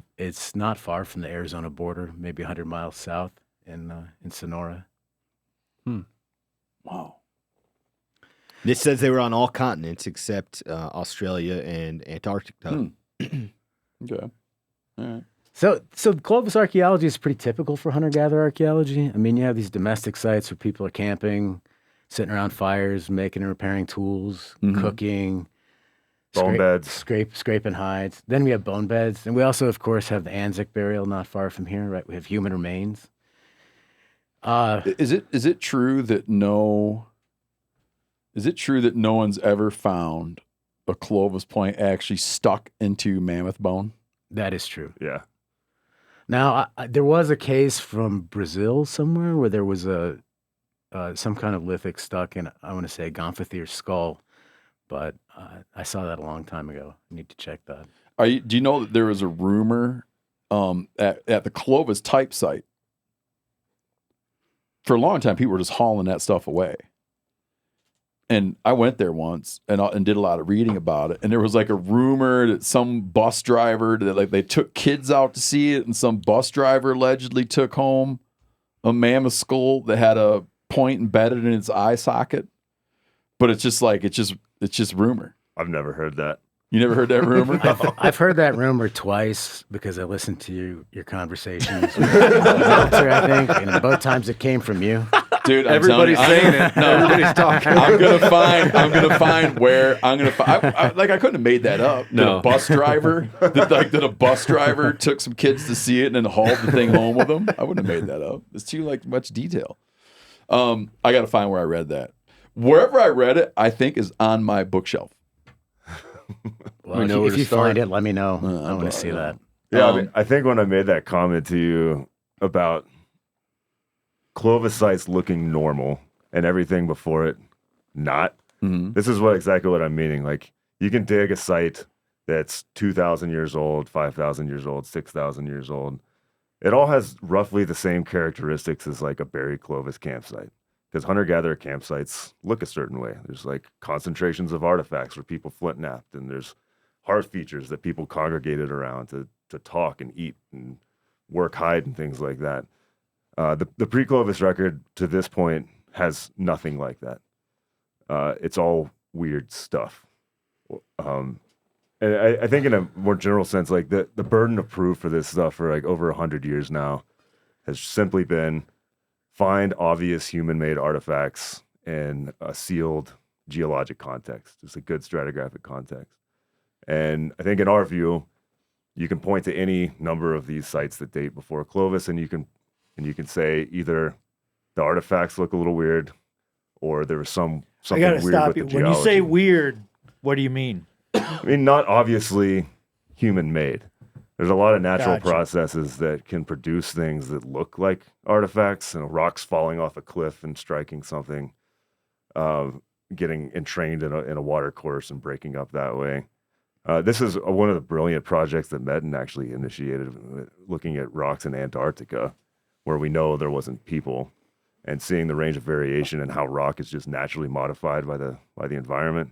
not far from the Arizona border, maybe 100 miles south in Sonora. Wow. This says they were on all continents except Australia and Antarctica. Okay. All right. So Clovis archaeology is pretty typical for hunter-gatherer archaeology. I mean, you have these domestic sites where people are camping, sitting around fires, making and repairing tools, cooking, Bone beds. scraping hides. Then we have bone beds, and we also, of course, have the Anzac burial not far from here. Right, we have human remains. Is it true that no one's ever found a Clovis point actually stuck into mammoth bone? That is true. Yeah. Now, there was a case from Brazil somewhere where there was some kind of lithic stuck in, I want to say, a Gomphotheria skull, but I saw that a long time ago. I need to check that. Do you know that there was a rumor at the Clovis type site? For a long time, people were just hauling that stuff away. And I went there once and did a lot of reading about it. And there was like a rumor that some bus driver, that like they took kids out to see it, and some bus driver allegedly took home a mammoth skull that had a point embedded in its eye socket. But it's just rumor. I've never heard that. You never heard that rumor? I've heard that rumor twice because I listened to your conversations with Meltzer, I think, and both times it came from you. Dude, Everybody's saying it. No, everybody's talking. I'm gonna find where I couldn't have made that up. No. That a bus driver took some kids to see it and then hauled the thing home with them. I wouldn't have made that up. It's too much detail. I gotta find where I read that. Wherever I read it, I think is on my bookshelf. Well, if you find it, let me know. I want to see that. Yeah, I think when I made that comment to you about Clovis sites looking normal and everything before it not, this is exactly what I'm meaning. Like, you can dig a site that's 2,000 years old, 5,000 years old, 6,000 years old. It all has roughly the same characteristics as like a buried Clovis campsite. Because hunter-gatherer campsites look a certain way. There's like concentrations of artifacts where people flint napped, and there's hearth features that people congregated around to talk and eat and work hide and things like that. The pre-Clovis record to this point has nothing like that. It's all weird stuff. And I think in a more general sense, like the burden of proof for this stuff for like over 100 years now has simply been find obvious human-made artifacts in a sealed geologic context, just a good stratigraphic context. And I think in our view, you can point to any number of these sites that date before Clovis, and you can say either the artifacts look a little weird, or there was something I gotta weird stop with you. the When you say geology. weird, what do you mean? I mean, not obviously human-made. There's a lot of natural Gotcha. processes that can produce things that look like artifacts, rocks falling off a cliff and striking something, getting entrained in a water course and breaking up that way. This is one of the brilliant projects that Metin actually initiated, looking at rocks in Antarctica, where we know there wasn't people, and seeing the range of variation and how rock is just naturally modified by the environment.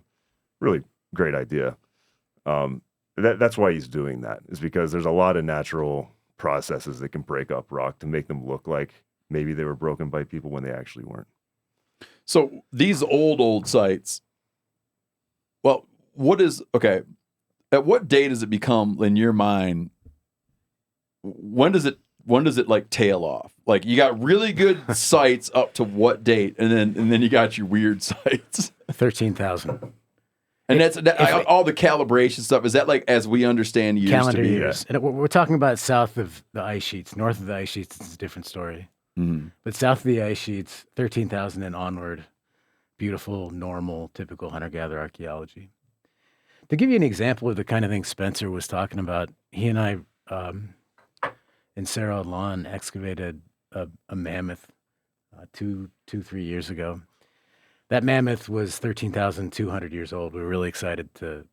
Really great idea. That's why he's doing that, is because there's a lot of natural processes that can break up rock to make them look like maybe they were broken by people when they actually weren't. So these old sites, well, at what date does it become, in your mind, when does it like tail off? Like, you got really good sites up to what date, and then you got your weird sites. 13,000. And all the calibration stuff, is that like, as we understand years calendar to be? years. And we're talking about south of the ice sheets. North of the ice sheets, it's a different story. Mm-hmm. But south of the ice sheets, 13,000 and onward, beautiful, normal, typical hunter-gatherer archaeology. To give you an example of the kind of thing Spencer was talking about, he and I, in Sarah Lawn, excavated a mammoth 3 years ago. That mammoth was 13,200 years old. We were really excited to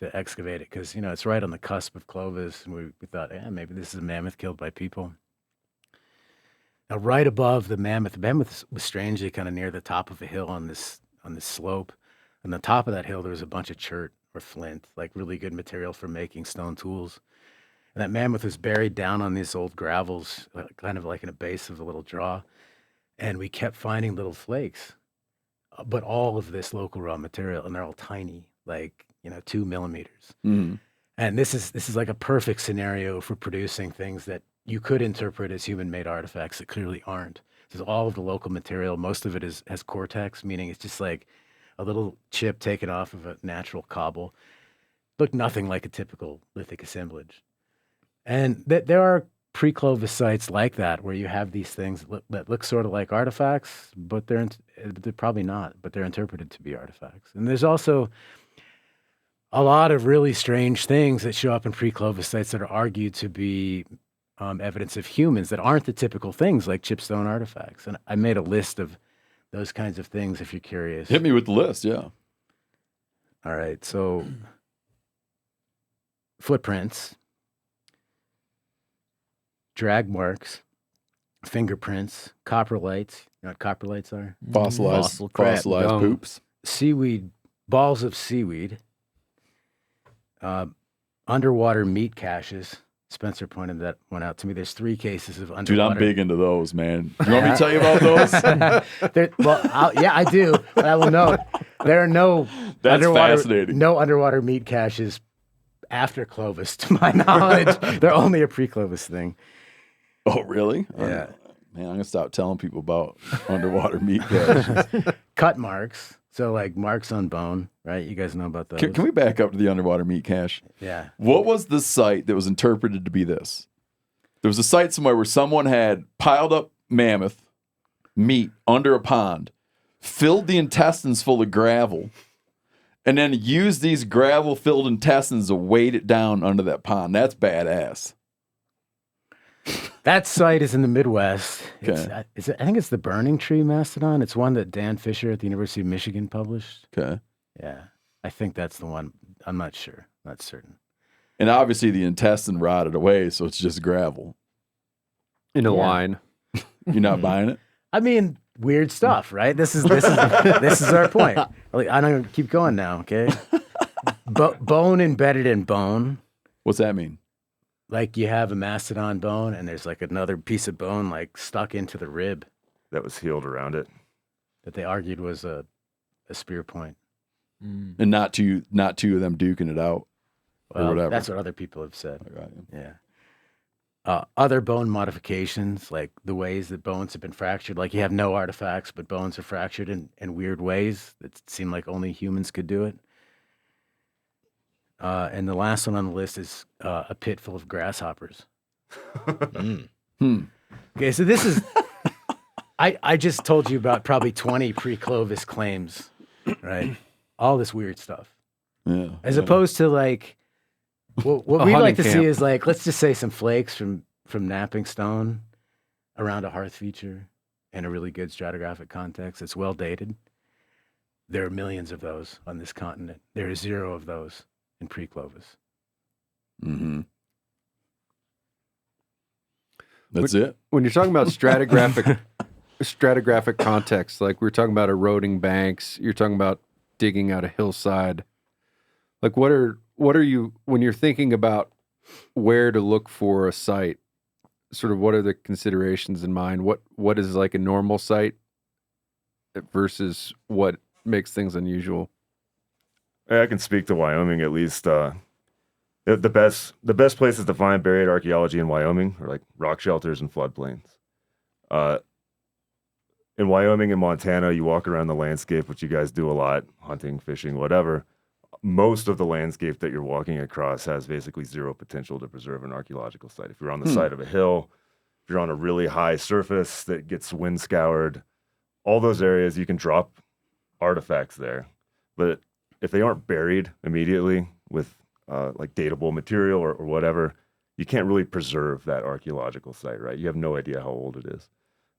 excavate it because, it's right on the cusp of Clovis. And we thought, maybe this is a mammoth killed by people. Now, right above the mammoth was strangely kind of near the top of a hill on this slope. On the top of that hill, there was a bunch of chert or flint, like really good material for making stone tools. And that mammoth was buried down on these old gravels, kind of like in a base of a little draw. And we kept finding little flakes. But all of this local raw material, and they're all tiny, like 2 millimeters. Mm-hmm. And this is like a perfect scenario for producing things that you could interpret as human-made artifacts that clearly aren't. This is all of the local material. Most of it has cortex, meaning it's just like a little chip taken off of a natural cobble. Looked nothing like a typical lithic assemblage. And there are pre-Clovis sites like that where you have these things that look sort of like artifacts, but they're probably not, but they're interpreted to be artifacts. And there's also a lot of really strange things that show up in pre-Clovis sites that are argued to be evidence of humans that aren't the typical things like chipstone artifacts. And I made a list of those kinds of things if you're curious. Hit me with the list, yeah. All right, so footprints, drag marks, fingerprints, coprolites. You know what coprolites are? Fossilized poops. Seaweed, balls of seaweed, underwater meat caches. Spencer pointed that one out to me. There's 3 cases of underwater. Dude, I'm big into those, man. You want me to tell you about those? Yeah, I do. But I will note there are no fascinating. No underwater meat caches after Clovis, to my knowledge. They're only a pre-Clovis thing. Oh, really? Yeah. Man, I'm going to stop telling people about underwater meat caches. Cut marks. So like marks on bone, right? You guys know about those. Can we back up to the underwater meat cache? Yeah. What was the site that was interpreted to be this? There was a site somewhere where someone had piled up mammoth meat under a pond, filled the intestines full of gravel, and then used these gravel-filled intestines to weight it down under that pond. That's badass. That site is in the Midwest. Okay. I think it's the Burning Tree Mastodon. It's one that Dan Fisher at the University of Michigan published. Okay. Yeah. I think that's the one. I'm not sure. Not certain. And obviously the intestine rotted away, so it's just gravel. In a line. You're not buying it? I mean, weird stuff, right? This is this is our point. Like, I'm gonna keep going now, okay? Bone embedded in bone. What's that mean? Like you have a mastodon bone and there's like another piece of bone like stuck into the rib that was healed around it. That they argued was a spear point. And not two of them duking it out or whatever. That's what other people have said. Right. Yeah. Other bone modifications, like the ways that bones have been fractured, like you have no artifacts, but bones are fractured in weird ways that seem like only humans could do it. And the last one on the list is a pit full of grasshoppers. Okay, so this is... I just told you about probably 20 pre-Clovis claims, right? All this weird stuff. Yeah. As opposed to like... what we'd like to see is like, let's just say some flakes from napping stone around a hearth feature in a really good stratigraphic context. It's well dated. There are millions of those on this continent. There are 0 of those in pre-Clovis. Mm-hmm. That's it. When you're talking about stratigraphic context, like we're talking about eroding banks, you're talking about digging out a hillside. Like what are what are you, when you're thinking about where to look for a site, sort of what are the considerations in mind? What is like a normal site versus what makes things unusual? I can speak to Wyoming at least. The best places to find buried archaeology in Wyoming are like rock shelters and floodplains. In Wyoming and Montana, you walk around the landscape, which you guys do a lot, hunting, fishing, whatever. Most of the landscape that you're walking across has basically zero potential to preserve an archaeological site. If you're on the side of a hill, if you're on a really high surface that gets wind scoured, all those areas you can drop artifacts there. But if they aren't buried immediately with like datable material or whatever, you can't really preserve that archaeological site, right? You have no idea how old it is.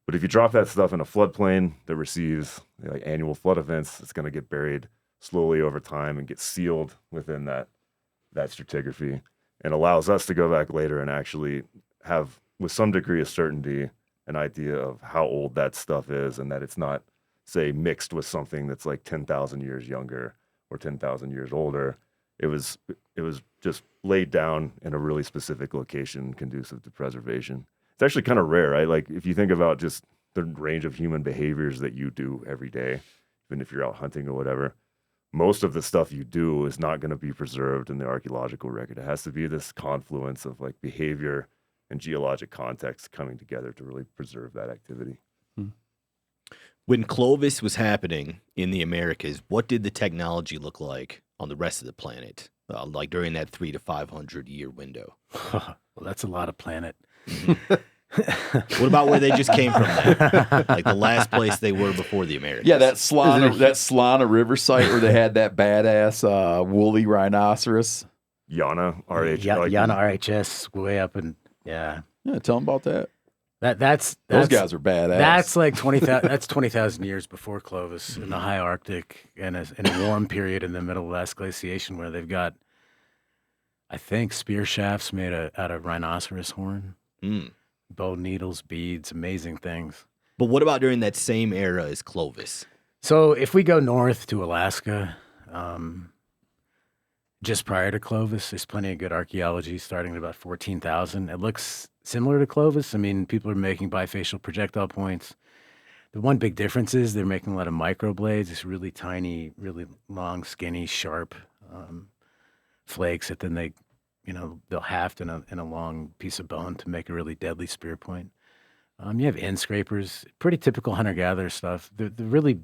But if you drop that stuff in a floodplain that receives like annual flood events, it's going to get buried slowly over time and get sealed within that stratigraphy, and allows us to go back later and actually have, with some degree of certainty, an idea of how old that stuff is, and that it's not, say, mixed with something that's like 10,000 years younger or 10,000 years older. It was just laid down in a really specific location conducive to preservation. It's actually kind of rare, right? Like if you think about just the range of human behaviors that you do every day, even if you're out hunting or whatever, most of the stuff you do is not going to be preserved in the archaeological record. It has to be this confluence of like behavior and geologic context coming together to really preserve that activity. When Clovis was happening in the Americas, what did the technology look like on the rest of the planet, like during that 300 to 500 year window? Well, that's a lot of planet. What about where they just came from then? Like the last place they were before the Americans? Yeah, that Slana River site where they had that badass woolly rhinoceros. Yana RHS. Yana RHS way up in, yeah. Yeah, tell them about that. That's Those guys are badass. That's like 20,000 years before Clovis in the high Arctic and in a warm period in the middle of last glaciation where they've got, I think, spear shafts made out of rhinoceros horn. Bow needles, beads, amazing things. But what about during that same era as Clovis? So if we go north to Alaska, just prior to Clovis, there's plenty of good archaeology starting at about 14,000. It looks similar to Clovis. I mean, people are making bifacial projectile points. The one big difference is they're making a lot of microblades, this really tiny, really long, skinny, sharp flakes that then they'll haft in a long piece of bone to make a really deadly spear point. You have end scrapers, pretty typical hunter-gatherer stuff. The really,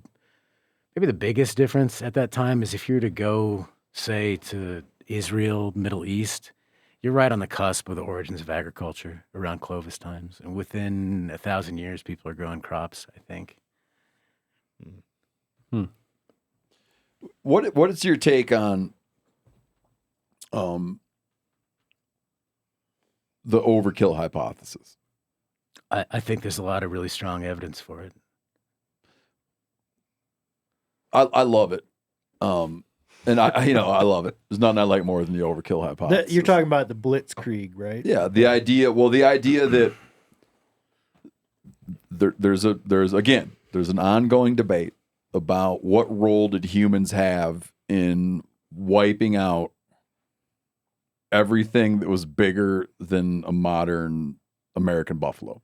maybe the biggest difference at that time is if you were to go, say, to Israel, Middle East, you're right on the cusp of the origins of agriculture around Clovis times. And within 1,000 years, people are growing crops, I think. What is your take on the overkill hypothesis? I think there's a lot of really strong evidence for it. I love it. And I love it. There's nothing I like more than the overkill hypothesis. You're talking about the Blitzkrieg, right? Yeah, the idea that there's an ongoing debate about what role did humans have in wiping out everything that was bigger than a modern American buffalo.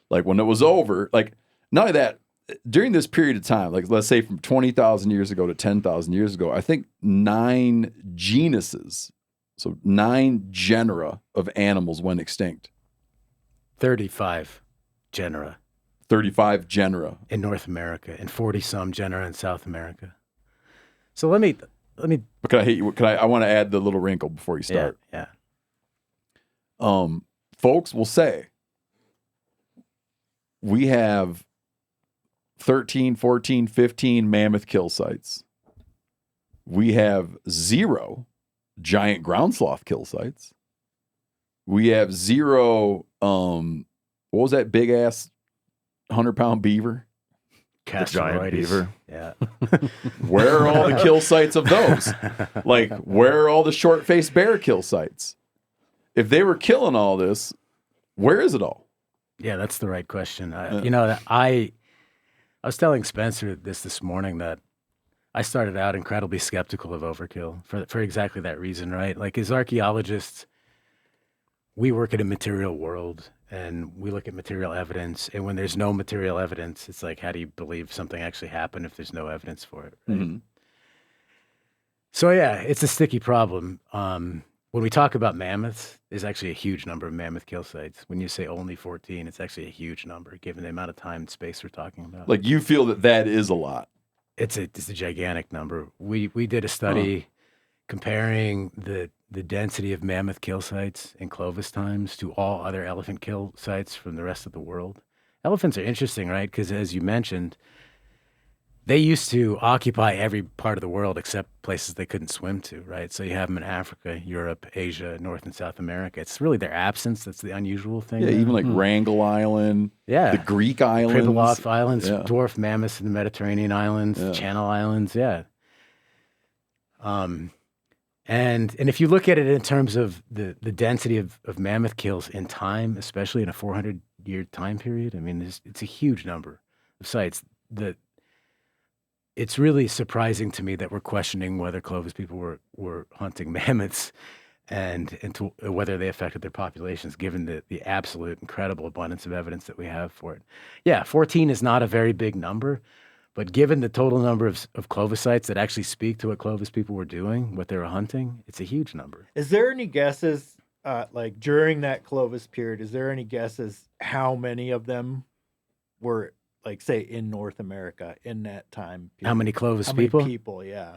Like when it was over, like not only that, during this period of time, like let's say from 20,000 years ago to 10,000 years ago, I think 9 genuses, so 9 genera of animals went extinct. 35 genera. 35 genera. In North America and 40-some genera in South America. So let me. But I want to add the little wrinkle before you start. Yeah. Folks will say we have 13, 14, 15 mammoth kill sites. We have 0 giant ground sloth kill sites. We have 0, what was that big ass 100-pound beaver? The giant beaver. Yeah. Where are all the kill sites of those? Like, where are all the short-faced bear kill sites? If they were killing all this, where is it all? Yeah, that's the right question. I was telling Spencer this morning that I started out incredibly skeptical of overkill for exactly that reason, right? Like as archaeologists, we work in a material world and we look at material evidence. And when there's no material evidence, it's like, how do you believe something actually happened if there's no evidence for it? Right? Mm-hmm. So yeah, it's a sticky problem. When we talk about mammoths, there's actually a huge number of mammoth kill sites. When you say only 14, it's actually a huge number given the amount of time and space we're talking about. Like you feel that is a lot. It's a gigantic number. We did a study comparing the density of mammoth kill sites in Clovis times to all other elephant kill sites from the rest of the world. Elephants are interesting, right? Because as you mentioned, they used to occupy every part of the world except places they couldn't swim to, right? So you have them in Africa, Europe, Asia, North and South America. It's really their absence that's the unusual thing. Yeah, even like Randall Island, the Greek islands. Pribilof Islands, dwarf mammoths in the Mediterranean islands, Channel Islands, And if you look at it in terms of the density of mammoth kills in time, especially in a 400-year time period, I mean, it's a huge number of sites. It's really surprising to me that we're questioning whether Clovis people were hunting mammoths and whether they affected their populations, given the absolute incredible abundance of evidence that we have for it. Yeah, 14 is not a very big number, but given the total number of Clovis sites that actually speak to what Clovis people were doing, what they were hunting, it's a huge number. Is there any guesses, like during that Clovis period, is there any guesses how many of them were, like, say, in North America in that time period? How many Clovis How people? Many people, yeah.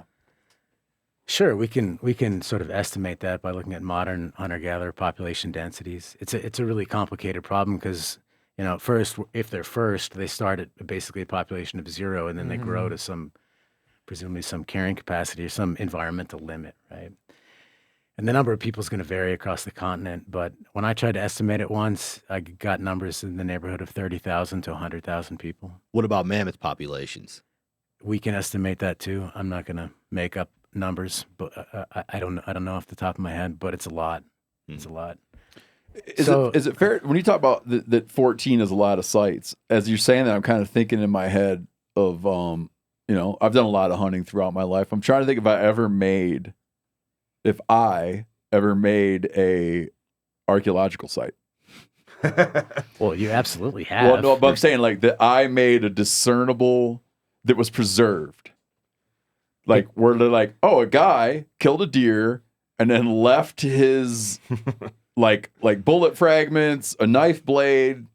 Sure, we can sort of estimate that by looking at modern hunter-gatherer population densities. It's a really complicated problem because, you know, if they're first, they start at basically a population of 0, and then they grow to presumably some carrying capacity or some environmental limit, right? And the number of people is going to vary across the continent. But when I tried to estimate it once, I got numbers in the neighborhood of 30,000 to 100,000 people. What about mammoth populations? We can estimate that too. I'm not going to make up numbers, but I don't know off the top of my head, but it's a lot. It's a lot. Is it fair when you talk about that 14 is a lot of sites? As you're saying that, I'm kind of thinking in my head of you know, I've done a lot of hunting throughout my life. I'm trying to think if I ever made a archaeological site. Well, you absolutely have. Well, no, but I'm saying like that I made a discernible that was preserved. Like where they're like, oh, a guy killed a deer and then left his like bullet fragments, a knife blade,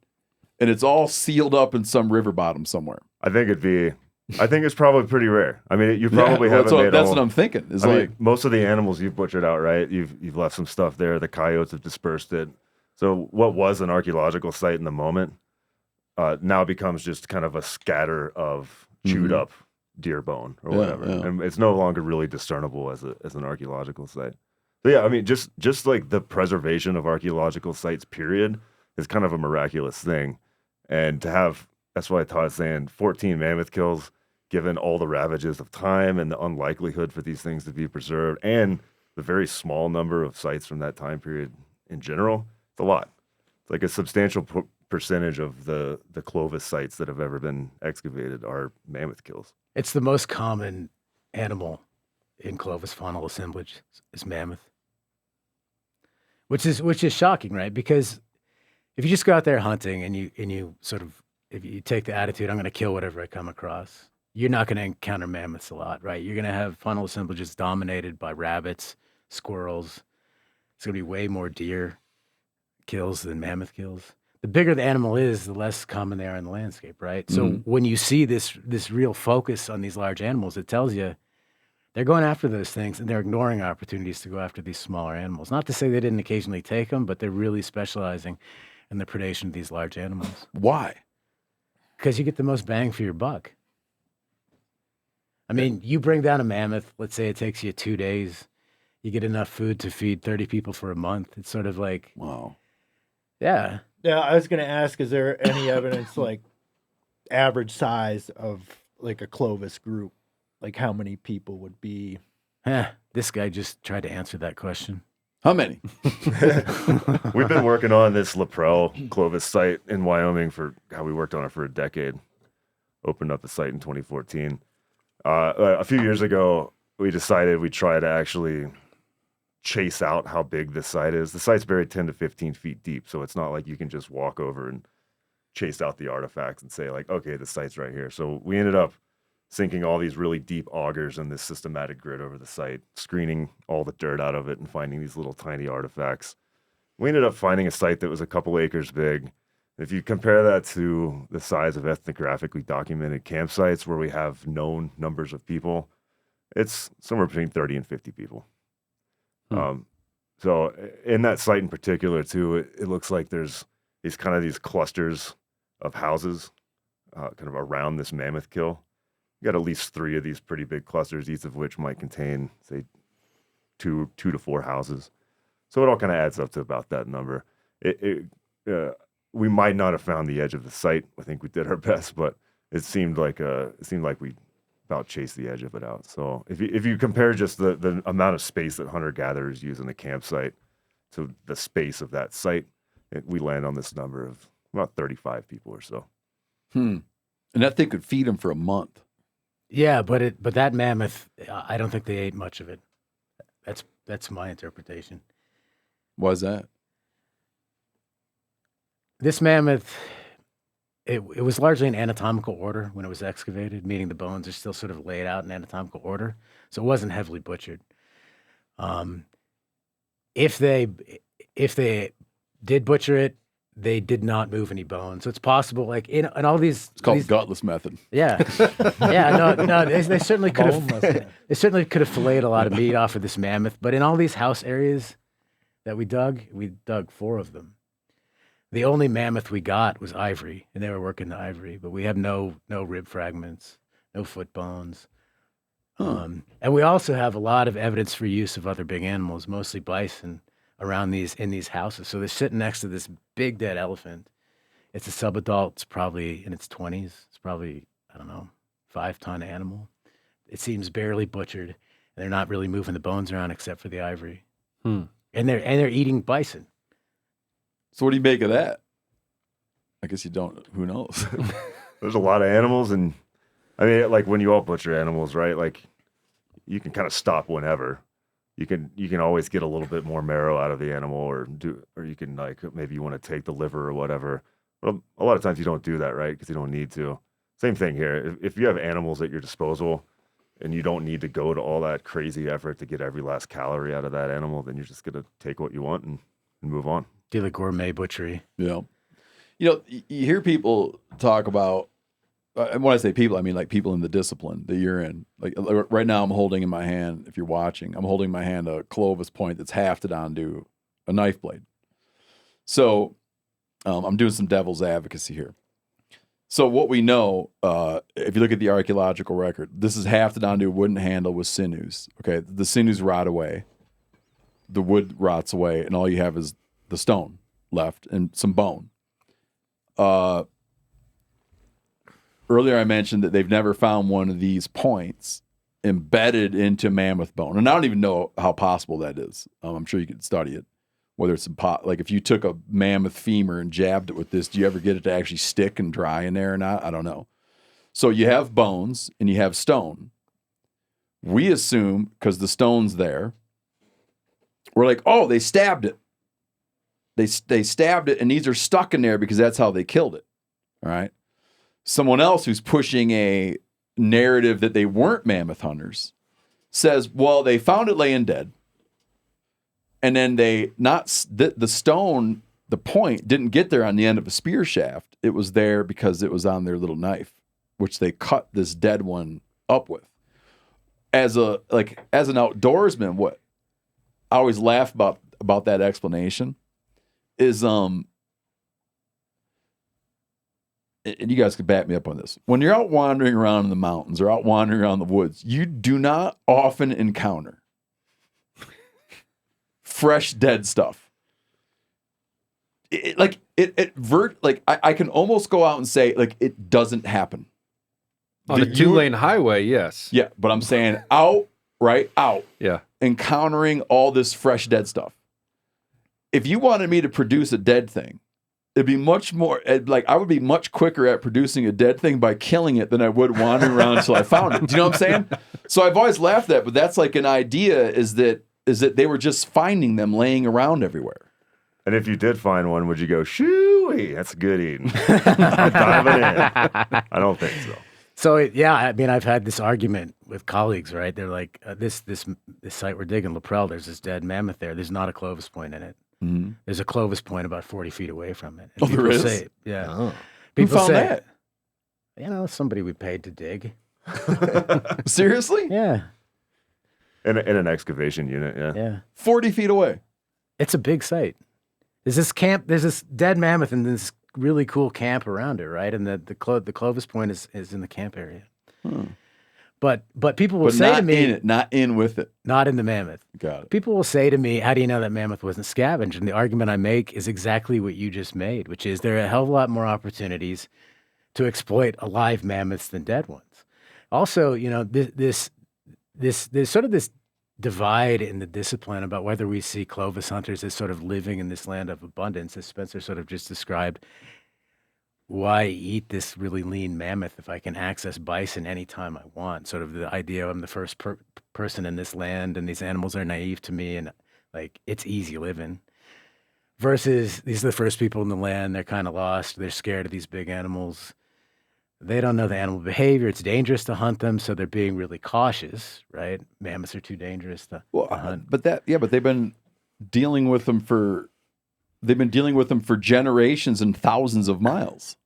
and it's all sealed up in some river bottom somewhere. I think it's probably pretty rare. I mean, you probably haven't made. That's what I'm thinking. Is like most of the animals you've butchered out, right? You've left some stuff there. The coyotes have dispersed it. So what was an archaeological site in the moment now becomes just kind of a scatter of chewed up deer bone or whatever, and it's no longer really discernible as an archaeological site. So yeah, I mean, just like the preservation of archaeological sites, period, is kind of a miraculous thing, and to have. That's why Todd's saying 14 mammoth kills, given all the ravages of time and the unlikelihood for these things to be preserved, and the very small number of sites from that time period in general. It's a lot. It's like a substantial percentage of the Clovis sites that have ever been excavated are mammoth kills. It's the most common animal in Clovis faunal assemblage is mammoth, which is shocking, right? Because if you just go out there hunting and you sort of, if you take the attitude, I'm going to kill whatever I come across, you're not going to encounter mammoths a lot, right? You're going to have faunal assemblages dominated by rabbits, squirrels. It's going to be way more deer kills than mammoth kills. The bigger the animal is, the less common they are in the landscape, right? So when you see this real focus on these large animals, it tells you they're going after those things and they're ignoring opportunities to go after these smaller animals. Not to say they didn't occasionally take them, but they're really specializing in the predation of these large animals. Why? Because you get the most bang for your buck. I mean, you bring down a mammoth, let's say it takes you 2 days, you get enough food to feed 30 people for a month. It's sort of like, wow. Yeah. Yeah, I was going to ask, is there any evidence, like, average size of, like, a Clovis group? Like, how many people would be? This guy just tried to answer that question. How many? We've been working on this Laprelle Clovis site in Wyoming we worked on it for a decade. Opened up the site in 2014. A few years ago, we decided we'd try to actually chase out how big this site is. The site's buried 10 to 15 feet deep, so it's not like you can just walk over and chase out the artifacts and say like, okay, the site's right here. So we ended up sinking all these really deep augers in this systematic grid over the site, screening all the dirt out of it and finding these little tiny artifacts. We ended up finding a site that was a couple acres big. If you compare that to the size of ethnographically documented campsites where we have known numbers of people, it's somewhere between 30 and 50 people. So in that site in particular too, it looks like there's these clusters of houses kind of around this mammoth kill. You got at least 3 of these pretty big clusters, each of which might contain, say, two to 4 houses. So it all kind of adds up to about that number. We might not have found the edge of the site. I think we did our best, but it seemed like we about chased the edge of it out. So if you compare just the amount of space that hunter-gatherers use in a campsite to the space of that site, we land on this number of about 35 people or so. And that thing could feed them for a month. Yeah, but that mammoth, I don't think they ate much of it. That's my interpretation. Why is that? This mammoth, it was largely in anatomical order when it was excavated, meaning the bones are still sort of laid out in anatomical order, so it wasn't heavily butchered. If they did butcher it, they did not move any bones. So it's possible, like in all these, it's called the gutless method. Yeah, yeah. No, they certainly could have. They certainly could have filleted a lot of meat off of this mammoth. But in all these house areas that we dug 4 of them. The only mammoth we got was ivory, and they were working the ivory. But we have no rib fragments, no foot bones. And we also have a lot of evidence for use of other big animals, mostly bison, around in these houses. So they're sitting next to this big dead elephant. It's a subadult. It's probably in its 20s. It's probably, I don't know, 5-ton animal. It seems barely butchered. And they're not really moving the bones around except for the ivory. And they're eating bison. So what do you make of that? I guess you don't. Who knows? There's a lot of animals, and I mean, like when you all butcher animals, right? Like you can kind of stop whenever. You can always get a little bit more marrow out of the animal, or you can like maybe you want to take the liver or whatever. But a lot of times you don't do that, right? Because you don't need to. Same thing here. If you have animals at your disposal and you don't need to go to all that crazy effort to get every last calorie out of that animal, then you're just gonna take what you want and move on. Do the gourmet butchery. Yeah. You know, you hear people talk about, and when I say people, I mean like people in the discipline that you're in. Like right now I'm holding in my hand, if you're watching, I'm holding in my hand a Clovis point that's hafted onto a knife blade. So I'm doing some devil's advocacy here. So what we know, if you look at the archaeological record, this is hafted onto a wooden handle with sinews. Okay, the sinews rot away, the wood rots away, and all you have is the stone left and some bone. Earlier I mentioned that they've never found one of these points embedded into mammoth bone. And I don't even know how possible that is. I'm sure you could study it. Whether it's like if you took a mammoth femur and jabbed it with this, do you ever get it to actually stick and dry in there or not? I don't know. So you have bones and you have stone. We assume, because the stone's there, we're like, oh, they stabbed it. They stabbed it, and these are stuck in there because that's how they killed it. All right. Someone else who's pushing a narrative that they weren't mammoth hunters says, well, they found it laying dead. And then the stone, the point, didn't get there on the end of a spear shaft. It was there because it was on their little knife, which they cut this dead one up with. As an outdoorsman, what I always laugh about that explanation is and you guys could back me up on this. When you're out wandering around in the mountains or out wandering around the woods, you do not often encounter fresh dead stuff. I can almost go out and say like it doesn't happen. On a 2-lane highway, yes. Yeah, but I'm saying out. Yeah. Encountering all this fresh dead stuff. If you wanted me to produce a dead thing, it'd be much more like I would be much quicker at producing a dead thing by killing it than I would wandering around until I found it. Do you know what I'm saying? So I've always laughed at, but that's like an idea is that they were just finding them laying around everywhere. And if you did find one, would you go, shoo-wee, that's good eating? Dive it in. I don't think so. So yeah, I mean, I've had this argument with colleagues, right? They're like, this site we're digging, Laprelle, there's this dead mammoth there. There's not a Clovis point in it. Mm-hmm. There's a Clovis point about 40 feet away from it. And people there is? Say, yeah. Oh. Who found that? You know, somebody we paid to dig. Seriously? Yeah. In an excavation unit, yeah. Yeah. 40 feet away. It's a big site. There's this dead mammoth and this really cool camp around it, right? And the Clovis point is in the camp area. But people will say to me, not in with it. Not in the mammoth. Got it. People will say to me, how do you know that mammoth wasn't scavenged? And the argument I make is exactly what you just made, which is there are a hell of a lot more opportunities to exploit alive mammoths than dead ones. Also, you know, there's sort of this divide in the discipline about whether we see Clovis hunters as sort of living in this land of abundance, as Spencer sort of just described. Why eat this really lean mammoth if I can access bison anytime I want? Sort of the idea I'm the first person in this land and these animals are naive to me and like it's easy living. Versus these are the first people in the land. They're kind of lost. They're scared of these big animals. They don't know the animal behavior. It's dangerous to hunt them, so they're being really cautious, right? Mammoths are too dangerous to hunt. But they've been dealing with them for generations and thousands of miles.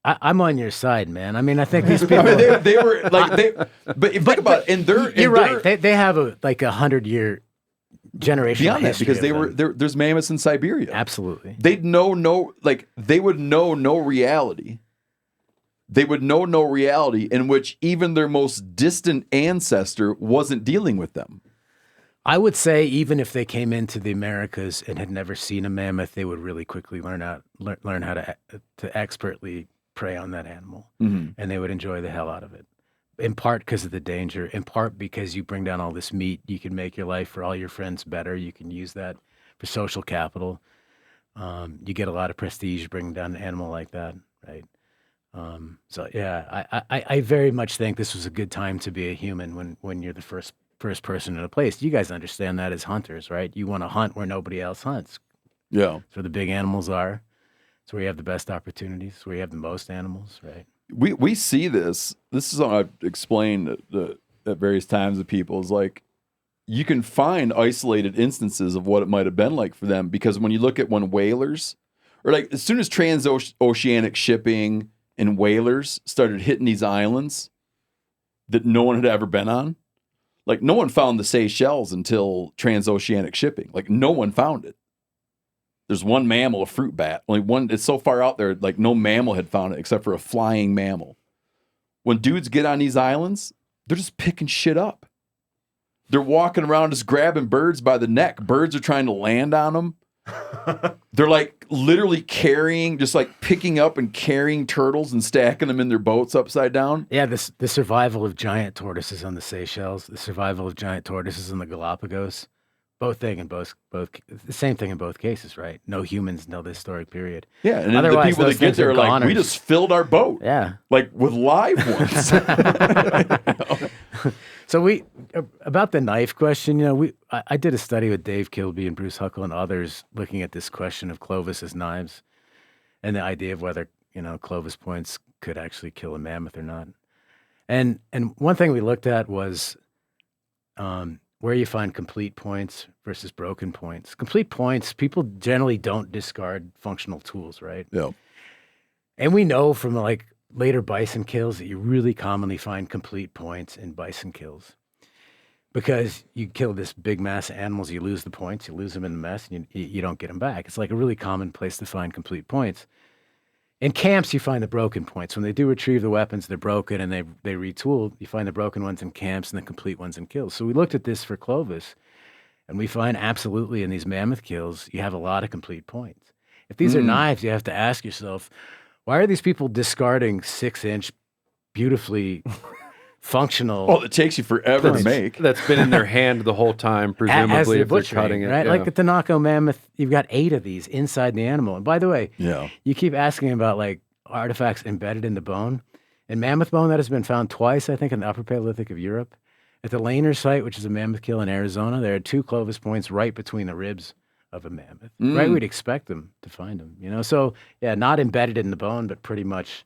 I'm on your side, man. I mean, I think these people. I mean, they were like but think about it, and you're right. They have a 100-year generational beyond that history because they of were them. there's mammoths in Siberia. Absolutely. They would know no reality. They would know no reality in which even their most distant ancestor wasn't dealing with them. I would say even if they came into the Americas and had never seen a mammoth, they would really quickly learn how to expertly prey on that animal, and they would enjoy the hell out of it. In part because of the danger, in part because you bring down all this meat, you can make your life for all your friends better. You can use that for social capital. You get a lot of prestige bringing down an animal like that, right? So yeah, I very much think this was a good time to be a human when you're the first person in a place. You guys understand that as hunters, right? You want to hunt where nobody else hunts. Yeah. That's where the big animals are. It's where you have the best opportunities. It's where you have the most animals, right? We see this. This is something I've explained at various times to people is like you can find isolated instances of what it might have been like for them because when you look at when whalers or like as soon as transoceanic shipping and whalers started hitting these islands that no one had ever been on, like no one found the Seychelles until transoceanic shipping. Like no one found it. There's one mammal, a fruit bat. Only one. It's so far out there, like no mammal had found it except for a flying mammal. When dudes get on these islands, they're just picking shit up. They're walking around just grabbing birds by the neck. Birds are trying to land on them. They're like literally carrying, just like picking up and carrying turtles and stacking them in their boats upside down. Yeah, the survival of giant tortoises on the Seychelles, the survival of giant tortoises in the Galapagos, the same thing in both cases, right? No humans know the historic period. Yeah, and the people that get there are like, goners. we just filled our boat. Yeah. Like with live ones. So about the knife question, I did a study with Dave Kilby and Bruce Huckle and others looking at this question of Clovis as knives and the idea of whether, Clovis points could actually kill a mammoth or not. And one thing we looked at was where you find complete points versus broken points. Complete points, people generally don't discard functional tools, right? Yeah. And we know from later bison kills that you really commonly find complete points in bison kills. Because you kill this big mass of animals, you lose the points, you lose them in the mess, and you don't get them back. It's like a really common place to find complete points. In camps, you find the broken points. When they do retrieve the weapons, they're broken and they retool. You find the broken ones in camps and the complete ones in kills. So we looked at this for Clovis, and we find absolutely in these mammoth kills, you have a lot of complete points. If these are knives, you have to ask yourself, why are these people discarding 6-inch, beautifully functional. Oh, it takes you forever to make. That's been in their hand the whole time, presumably, if they're butchering, cutting it. right? Yeah. Like at the Naco Mammoth, you've got 8 of these inside the animal. And by the way, Yeah. you keep asking about like artifacts embedded in the bone. And mammoth bone that has been found twice, I think, in the Upper Paleolithic of Europe. At the Laner site, which is a mammoth kill in Arizona, there are 2 Clovis points right between the ribs of a mammoth. Right? We'd expect them to find them, you know? So, yeah, not embedded in the bone, but pretty much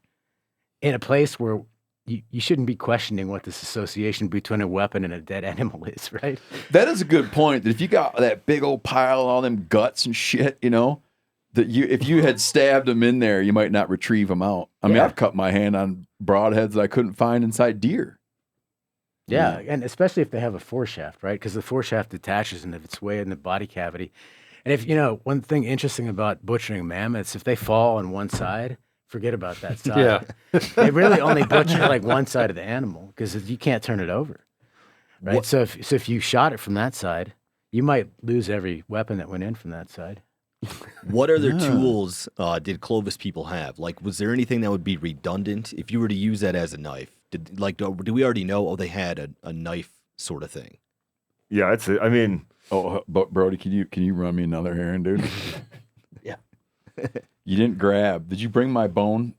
in a place where you shouldn't be questioning what this association between a weapon and a dead animal is, right? That is a good point. That if you got that big old pile of all them guts and shit, you know, that if you had stabbed them in there, you might not retrieve them out. I mean, I've cut my hand on broadheads that I couldn't find inside deer. Yeah, and especially if they have a foreshaft, right? Because the foreshaft detaches and if it's way in the body cavity. And if, you know, one thing interesting about butchering mammoths, if they fall on one side, forget about that side. Yeah. They really only butcher like one side of the animal because you can't turn it over, right? So if you shot it from that side, you might lose every weapon that went in from that side. What other tools did Clovis people have? Like, was there anything that would be redundant if you were to use that as a knife? Do we already know? Oh, they had a knife sort of thing. Yeah, I'd say. I mean, but Brody, can you run me another errand, dude? Yeah. You didn't grab. Did you bring my bone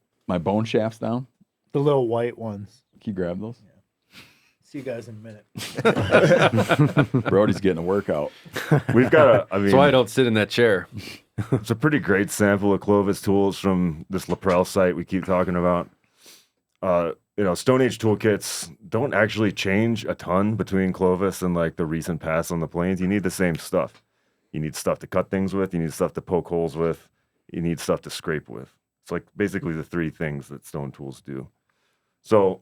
shafts down? The little white ones. Can you grab those? See you guys in a minute. Brody's getting a workout. we've got I mean, That's why I don't sit in that chair. it's a pretty great sample of Clovis tools from this Laprelle site we keep talking about. You know, Stone Age toolkits don't actually change a ton between Clovis and like the recent past on the plains. You need the same stuff. You need stuff to cut things with. You need stuff to poke holes with. You need stuff to scrape with. It's like basically the 3 things that stone tools do. So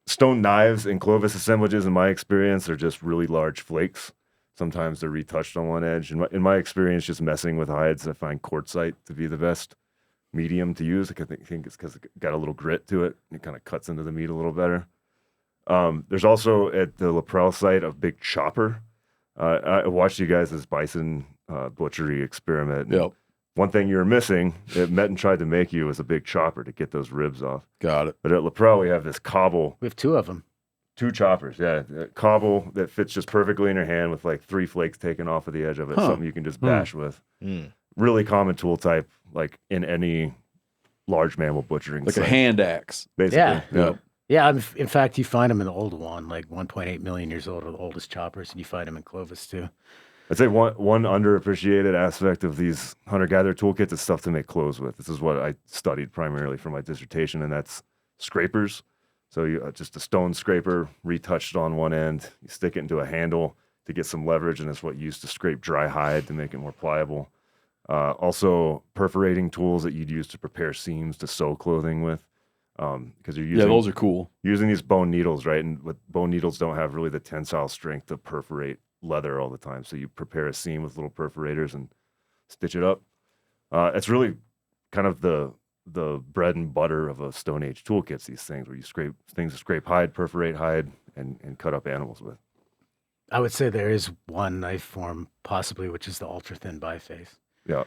stone knives and Clovis assemblages, in my experience, are just really large flakes. Sometimes they're retouched on one edge. In my experience, just messing with hides, I find quartzite to be the best medium to use. I think it's because it got a little grit to it. It kind of cuts into the meat a little better. There's also at the Laprelle site a big chopper. I watched you guys' bison butchery experiment. Yep. One thing you were missing that Metin tried to make you was a big chopper to get those ribs off. Got it. But at Laprelle, we have this cobble. We have 2 of them. 2 choppers, yeah. A cobble that fits just perfectly in your hand with like 3 flakes taken off of the edge of it. Something you can just bash with. Really common tool type, like in any large mammal butchering Like site. a hand axe. Basically. Yeah. Yep. Yeah, in fact, you find them in the old one, like 1.8 million years old, are the oldest choppers, and you find them in Clovis too. I'd say one underappreciated aspect of these hunter-gatherer toolkits is stuff to make clothes with. This is what I studied primarily for my dissertation, and that's scrapers. So you just a stone scraper retouched on one end. You stick it into a handle to get some leverage, and it's what you use to scrape dry hide to make it more pliable. Also, perforating tools that you'd use to prepare seams to sew clothing with. Because you're using those are cool. Using these bone needles, right? And bone needles don't have really the tensile strength to perforate leather all the time. So you prepare a seam with little perforators and stitch it up. It's really kind of the bread and butter of a Stone Age toolkits, these things where you scrape things to scrape hide, perforate hide, and cut up animals with. I would say there is one knife form, possibly, which is the ultra thin biface. Yeah.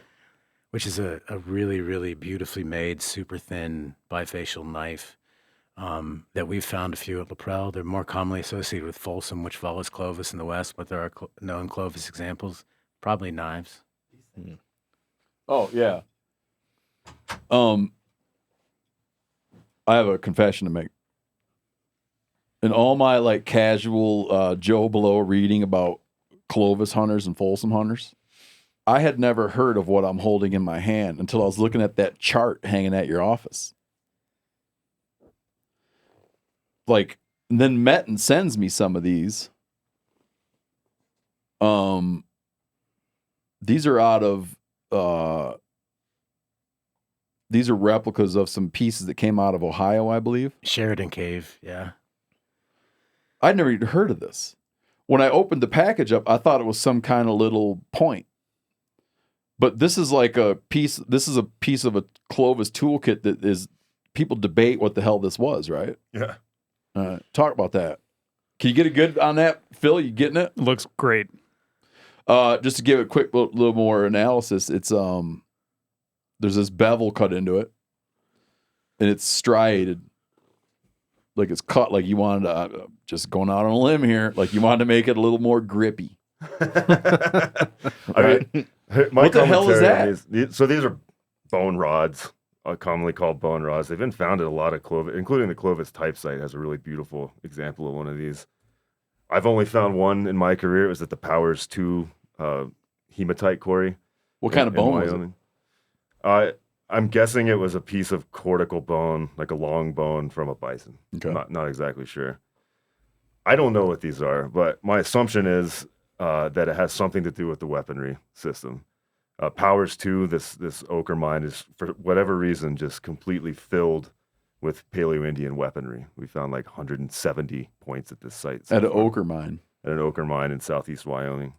Which is a really, really beautifully made, super thin bifacial knife that we've found a few at Laprelle. They're more commonly associated with Folsom, which follows Clovis in the West, but there are known Clovis examples, probably knives. Oh, yeah. I have a confession to make. In all my like casual Joe Blow reading about Clovis hunters and Folsom hunters, I had never heard of what I'm holding in my hand until I was looking at that chart hanging at your office. Like, and then Metin sends me some of these. These are out of these are replicas of some pieces that came out of Ohio, I believe. Sheridan Cave, yeah. I'd never even heard of this. When I opened the package up, I thought it was some kind of little point. But this is like a piece. This is a piece of a Clovis toolkit that is. People debate what the hell this was, right? Yeah. Talk about that. Can you get a good on that, Phil? You getting it? Looks great. Just to give a quick little more analysis, it's there's this bevel cut into it, and it's striated. like it's cut, like you wanted to, just going out on a limb here, like you wanted to make it a little more grippy. I mean, What the hell is that? So these are bone rods, commonly called bone rods. They've been found at a lot of Clovis, including the Clovis type site has a really beautiful example of one of these. I've only found one in my career. It was at the Powers 2 hematite quarry. What kind of bone was it? I'm guessing it was a piece of cortical bone, like a long bone from a bison. Okay. Not exactly sure. I don't know what these are, but my assumption is that it has something to do with the weaponry system. Powers 2, this ochre mine is, for whatever reason, just completely filled with Paleo-Indian weaponry. We found like 170 points at this site. At an ochre mine. At an ochre mine in southeast Wyoming.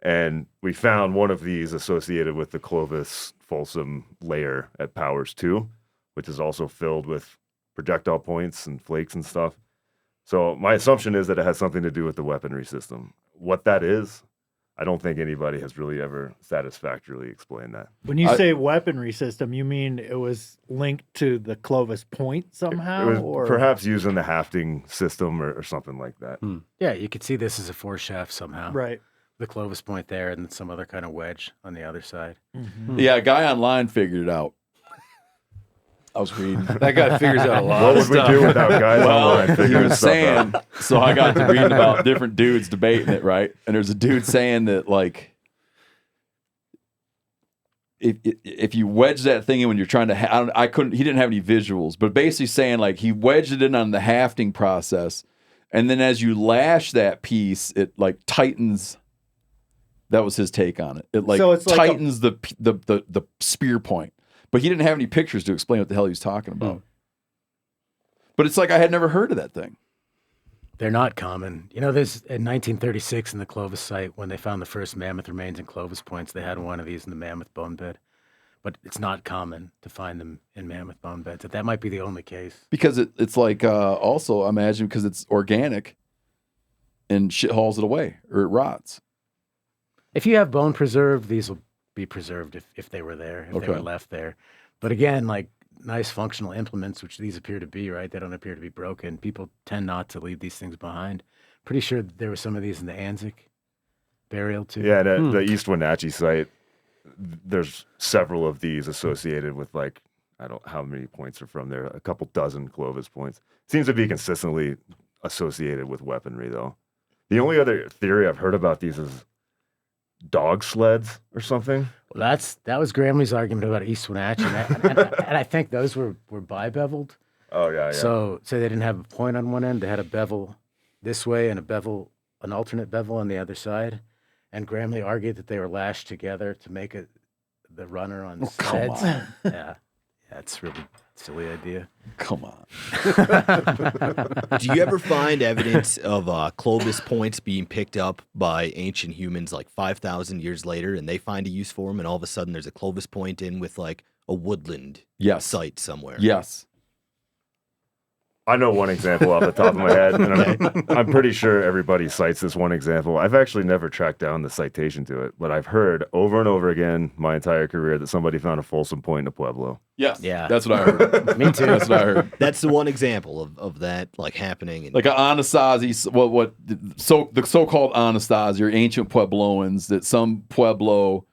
And we found one of these associated with the Clovis Folsom layer at Powers 2, which is also filled with projectile points and flakes and stuff. So my assumption is that it has something to do with the weaponry system. What that is, I don't think anybody has really ever satisfactorily explained that. When you say weaponry system, you mean it was linked to the Clovis point somehow? It was perhaps using the hafting system or something like that. Yeah, you could see this as a foreshaft somehow. Right. The Clovis point there and then some other kind of wedge on the other side. Mm-hmm. Yeah, a guy online figured it out. I was reading. That guy figures out a lot What of would stuff. we do without guys online He figuring was stuff saying, out? so I got to reading about different dudes debating it, right? And there's a dude saying that, like, if you wedge that thing in when you're trying to, he didn't have any visuals, but basically saying, like, he wedged it in on the hafting process, and then as you lash that piece, it, like, tightens. That was his take on it. It, like, So it's like tightens the spear point. But he didn't have any pictures to explain what the hell he was talking about. But it's like I had never heard of that thing. They're not common. You know, there's in 1936 in the Clovis site, when they found the first mammoth remains in Clovis points, they had one of these in the mammoth bone bed. But it's not common to find them in mammoth bone beds. That might be the only case. Because it's like, also, I imagine, because it's organic and shit hauls it away or it rots. If you have bone preserved, these will be preserved if they were there, if they were left there. But again, like nice functional implements, which these appear to be, right? They don't appear to be broken. People tend not to leave these things behind. Pretty sure there were some of these in the Anzac burial too. Yeah, the East Wenatchee site, there's several of these associated with, like, I don't know how many points are from there, a couple dozen Clovis points. Seems to be consistently associated with weaponry, though. The only other theory I've heard about these is dog sleds or something. Well, that was Gramley's argument about East Wenatchee, and I think those were bibeveled. Oh yeah. So they didn't have a point on one end; they had a bevel this way and an alternate bevel on the other side. And Gramley argued that they were lashed together to make the runner on the sleds. Come on. Yeah, it's really silly idea. Come on. Do you ever find evidence of Clovis points being picked up by ancient humans like 5,000 years later, and they find a use for them, and all of a sudden there's a Clovis point in with like a woodland site somewhere? Yes. I know one example off the top of my head, and I'm pretty sure everybody cites this one example. I've actually never tracked down the citation to it, but I've heard over and over again my entire career that somebody found a Folsom point in a Pueblo. Yes. Yeah. That's what I heard. Me too. That's what I heard. That's the one example of that like happening. Like an Anasazi, the so-called Anasazi or ancient Puebloans, that some Pueblo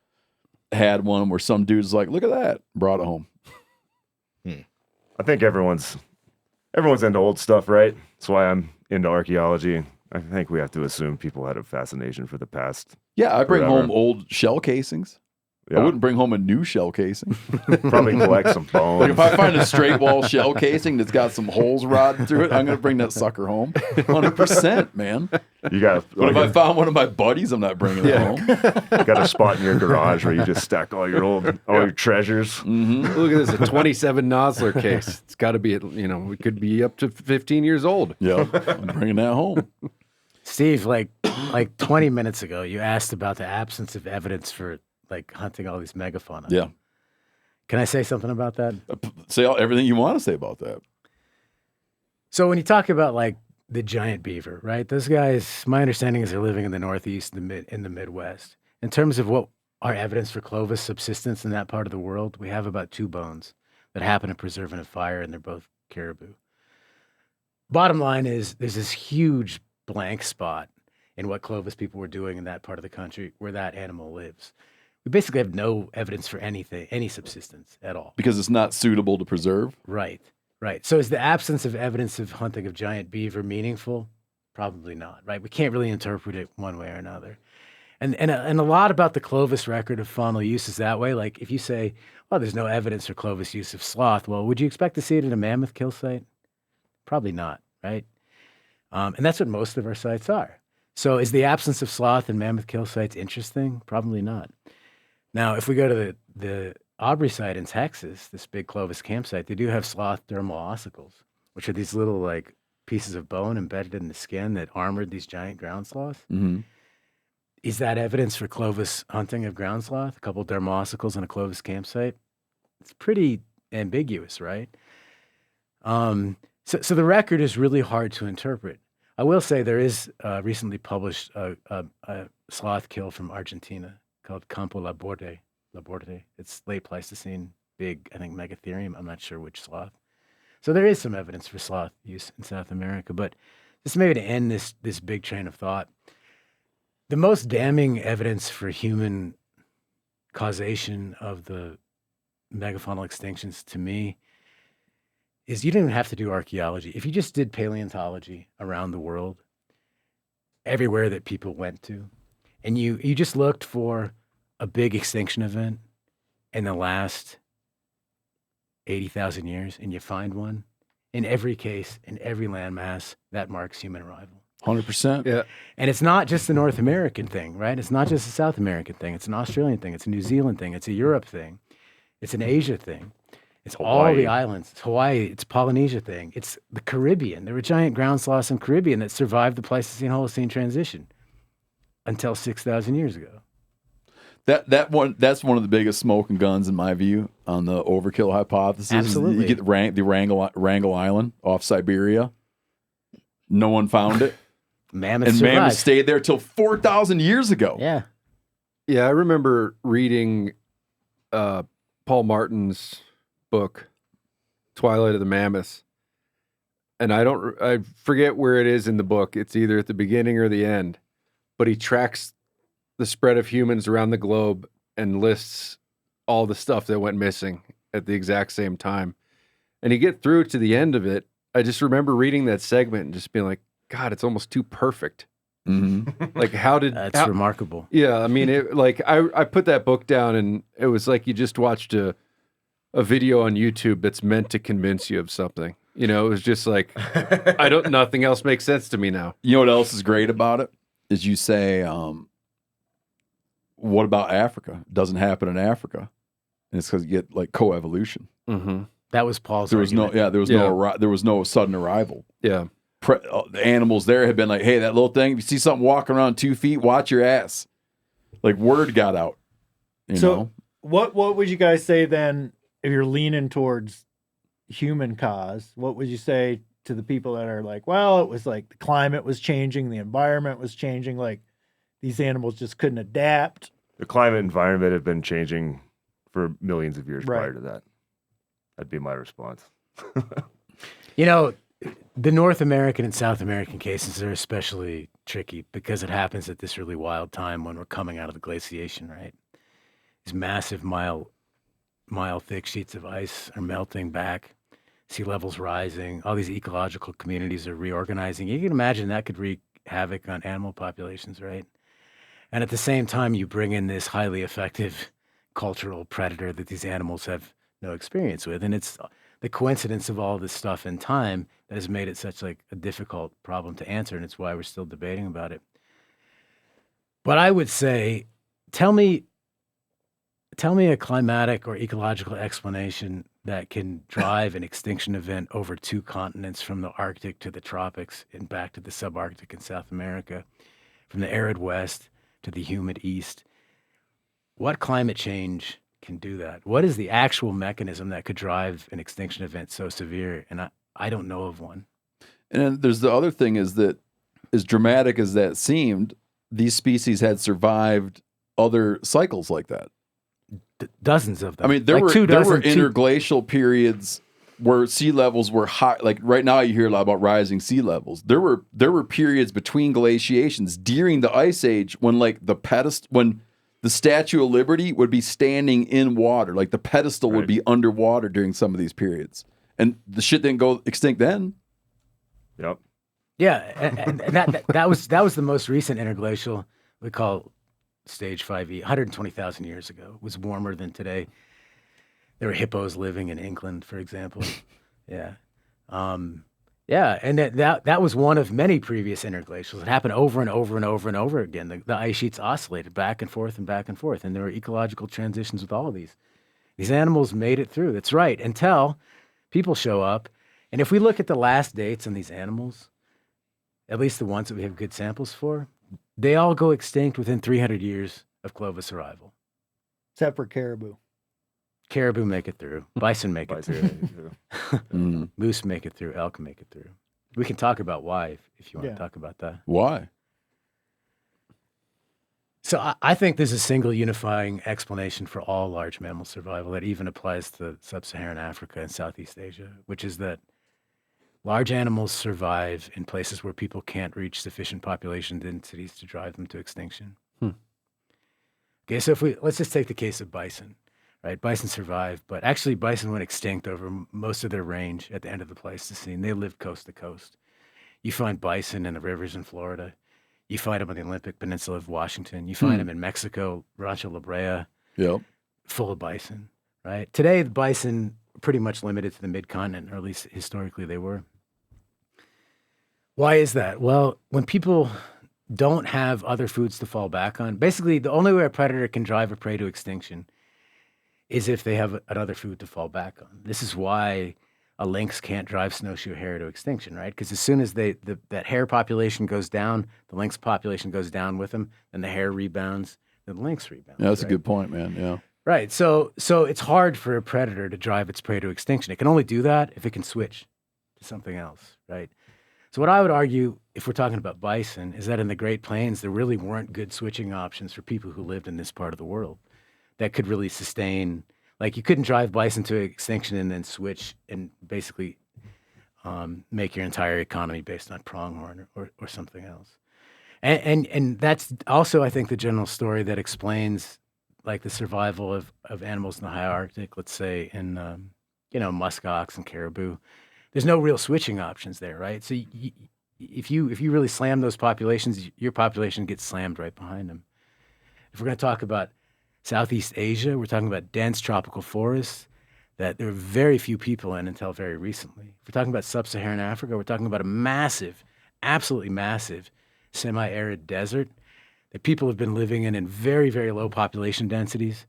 had one where some dude's like, look at that, brought it home. I think everyone's into old stuff, right? That's why I'm into archaeology. I think we have to assume people had a fascination for the past. Yeah, I bring Forever. home old shell casings. Yeah. I wouldn't bring home a new shell casing. Probably collect some bones. Like if I find a straight wall shell casing that's got some holes rotting through it, I'm going to bring that sucker home. 100%, man. You got. But if I found one of my buddies, I'm not bringing it home. Got a spot in your garage where you just stack all your treasures. Mm-hmm. Look at this, a 27 Nosler case. It's got to be, it could be up to 15 years old. Yeah, I'm bringing that home. Steve, like 20 minutes ago, you asked about the absence of evidence for like hunting all these megafauna. Yeah. Can I say something about that? Say everything you want to say about that. So when you talk about like the giant beaver, right? Those guys, my understanding is they're living in the Northeast, in the Midwest. In terms of what our evidence for Clovis subsistence in that part of the world, we have about 2 bones that happen to preserve in a fire, and they're both caribou. bottom line is there's this huge blank spot in what Clovis people were doing in that part of the country where that animal lives. We basically have no evidence for anything, any subsistence at all. Because it's not suitable to preserve? Right. So is the absence of evidence of hunting of giant beaver meaningful? Probably not, right? We can't really interpret it one way or another. And a lot about the Clovis record of faunal use is that way. Like if you say, well, there's no evidence for Clovis use of sloth, well, would you expect to see it at a mammoth kill site? Probably not, right? And that's what most of our sites are. So is the absence of sloth in mammoth kill sites interesting? Probably not. Now, if we go to the Aubrey site in Texas, this big Clovis campsite, they do have sloth dermal ossicles, which are these little like pieces of bone embedded in the skin that armored these giant ground sloths. Mm-hmm. Is that evidence for Clovis hunting of ground sloth? A couple dermal ossicles in a Clovis campsite? It's pretty ambiguous, right? So the record is really hard to interpret. I will say there is recently published a sloth kill from Argentina called Campo Laborde. It's late Pleistocene, big, I think, Megatherium. I'm not sure which sloth. So there is some evidence for sloth use in South America. But just maybe to end this big train of thought, the most damning evidence for human causation of the megafaunal extinctions to me is you don't even have to do archaeology. If you just did paleontology around the world, everywhere that people went to, and you just looked for a big extinction event in the last 80,000 years, and you find one, in every case, in every landmass, that marks human arrival. 100%. Yeah. And it's not just a North American thing, right? It's not just a South American thing. It's an Australian thing. It's a New Zealand thing. It's a Europe thing. It's an Asia thing. It's all the islands. It's Hawaii. It's Polynesia thing. It's the Caribbean. There were giant ground sloths in the Caribbean that survived the Pleistocene-Holocene transition until 6,000 years ago. That's one of the biggest smoking guns in my view on the overkill hypothesis. Absolutely. You get the Wrangell Island off Siberia. No one found it. Mammoths Mammoths stayed there till 4,000 years ago. Yeah. Yeah, I remember reading Paul Martin's book, Twilight of the Mammoths. And I forget where it is in the book. It's either at the beginning or the end. But he tracks the spread of humans around the globe and lists all the stuff that went missing at the exact same time. And you get through to the end of it. I just remember reading that segment and just being like, God, it's almost too perfect. Mm-hmm. Like, That's remarkable. Yeah, I mean, I put that book down and it was like you just watched a video on YouTube that's meant to convince you of something. You know, it was just like, nothing else makes sense to me now. You know what else is great about it? Is you say, what about Africa? It doesn't happen in Africa. And it's because you get like coevolution. Mm-hmm. That was Paul's There was argument. there was no sudden arrival. Yeah. The animals there had been like, hey, that little thing, if you see something walking around 2 feet, watch your ass. Like word got out. You know? What would you guys say then if you're leaning towards human cause? What would you say to the people that are like, well, it was like the climate was changing, the environment was changing, like these animals just couldn't adapt? The climate environment had been changing for millions of years Right. prior to that. That'd be my response. You know, the North American and South American cases are especially tricky because it happens at this really wild time when we're coming out of the glaciation, right? These massive mile thick sheets of ice are melting back, sea levels rising, all these ecological communities are reorganizing. You can imagine that could wreak havoc on animal populations, right? And at the same time, you bring in this highly effective cultural predator that these animals have no experience with. And it's the coincidence of all this stuff in time that has made it such like a difficult problem to answer. And it's why we're still debating about it. But I would say, tell me a climatic or ecological explanation that can drive an extinction event over 2 continents from the Arctic to the tropics and back to the subarctic in South America, from the arid west to the humid east. What climate change can do that? What is the actual mechanism that could drive an extinction event so severe? And I don't know of one. And then there's the other thing is that as dramatic as that seemed, these species had survived other cycles like that. Dozens of them. I mean, there were interglacial periods where sea levels were high. Like right now, you hear a lot about rising sea levels. There were periods between glaciations during the Ice Age when like when the Statue of Liberty would be standing in water, like the pedestal would be underwater during some of these periods, and the shit didn't go extinct then. Yep. Yeah, and that was the most recent interglacial we call stage 5e. 120,000 years ago. It was warmer than today. There were hippos living in England, for example. Yeah. Yeah, and that was one of many previous interglacials. It happened over and over and over and over again. The ice sheets oscillated back and forth and back and forth, and there were ecological transitions with all of these. These animals made it through. That's right, until people show up. And if we look at the last dates on these animals, at least the ones that we have good samples for, they all go extinct within 300 years of Clovis arrival. Except for caribou. Caribou make it through. Bison make it through. Moose make it through. Elk make it through. We can talk about why if you want to talk about that. Why? So I think there's a single unifying explanation for all large mammal survival that even applies to sub-Saharan Africa and Southeast Asia, which is that large animals survive in places where people can't reach sufficient population densities to drive them to extinction. Okay, so let's just take the case of bison, right? Bison survived, but actually bison went extinct over most of their range at the end of the Pleistocene. They lived coast to coast. You find bison in the rivers in Florida. You find them on the Olympic Peninsula of Washington. You find them in Mexico, Rancho La Brea, full of bison, right? Today, the bison are pretty much limited to the mid-continent, or at least historically they were. Why is that? Well, when people don't have other foods to fall back on, basically the only way a predator can drive a prey to extinction is if they have another food to fall back on. This is why a lynx can't drive snowshoe hare to extinction, right? Because as soon as that hare population goes down, the lynx population goes down with them, then the hare rebounds, then the lynx rebounds. Yeah, that's a good point, man. Yeah. Right. So it's hard for a predator to drive its prey to extinction. It can only do that if it can switch to something else, right? So what I would argue, if we're talking about bison, is that in the Great Plains, there really weren't good switching options for people who lived in this part of the world that could really sustain. Like you couldn't drive bison to extinction and then switch and basically make your entire economy based on pronghorn or something else. And that's also, I think, the general story that explains like the survival of animals in the high Arctic, let's say in, muskox and caribou. There's no real switching options there, right? So if you really slam those populations, your population gets slammed right behind them. If we're going to talk about Southeast Asia, we're talking about dense tropical forests that there are very few people in until very recently. If we're talking about sub-Saharan Africa, we're talking about a massive, absolutely massive semi-arid desert that people have been living in very, very low population densities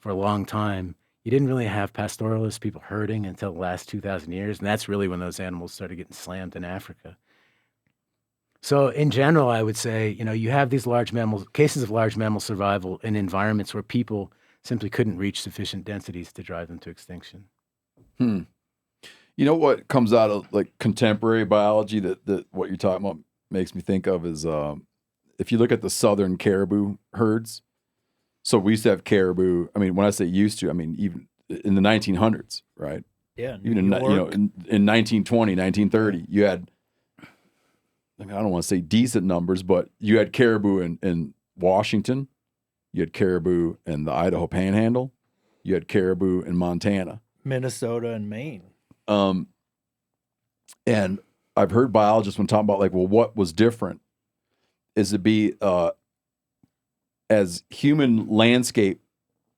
for a long time. You didn't really have pastoralists, people herding until the last 2,000 years, and that's really when those animals started getting slammed in Africa. So in general, I would say, you have these cases of large mammal survival in environments where people simply couldn't reach sufficient densities to drive them to extinction. You know what comes out of like contemporary biology that what you're talking about makes me think of is if you look at the southern caribou herds. So we used to have caribou. I mean, when I say used to, I mean even in the 1900s, right? Yeah. Even in 1920, 1930, you had, I don't want to say decent numbers, but you had caribou in Washington, you had caribou in the Idaho Panhandle, you had caribou in Montana, Minnesota, and Maine. And I've heard biologists when talking about like, well, what was different is to be as human landscape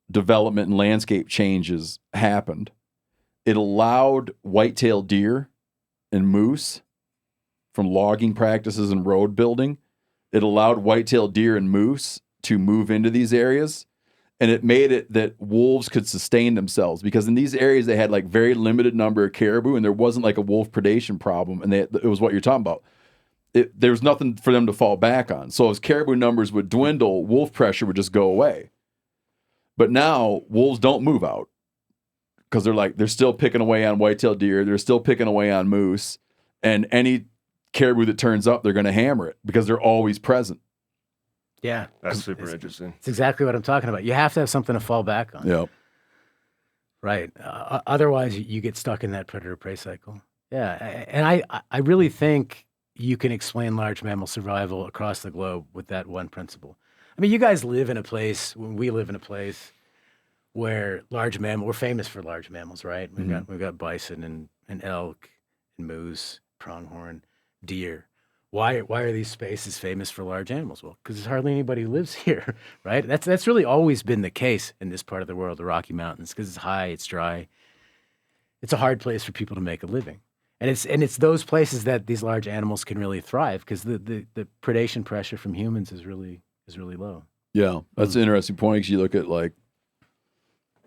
development and landscape changes happened, it allowed white-tailed deer and moose from logging practices and road building. It allowed white-tailed deer and moose to move into these areas, and it made it that wolves could sustain themselves because in these areas they had like very limited number of caribou and there wasn't like a wolf predation problem, and it was what you're talking about. There was nothing for them to fall back on. So as caribou numbers would dwindle, wolf pressure would just go away. But now wolves don't move out because they're still picking away on white-tailed deer. They're still picking away on moose. And any caribou that turns up, they're going to hammer it because they're always present. Yeah. That's super interesting. It's exactly what I'm talking about. You have to have something to fall back on. Yep. Right. Otherwise, you get stuck in that predator-prey cycle. Yeah, and I really think you can explain large mammal survival across the globe with that one principle. I mean, you guys live in a place, we live in a place where we're famous for large mammals, right? We've got bison and elk and moose, pronghorn, deer. Why are these spaces famous for large animals? Well, because there's hardly anybody who lives here, right? That's really always been the case in this part of the world, the Rocky Mountains, because it's high, it's dry. It's a hard place for people to make a living. And it's those places that these large animals can really thrive because the predation pressure from humans is really low. Yeah, that's an interesting point because you look at like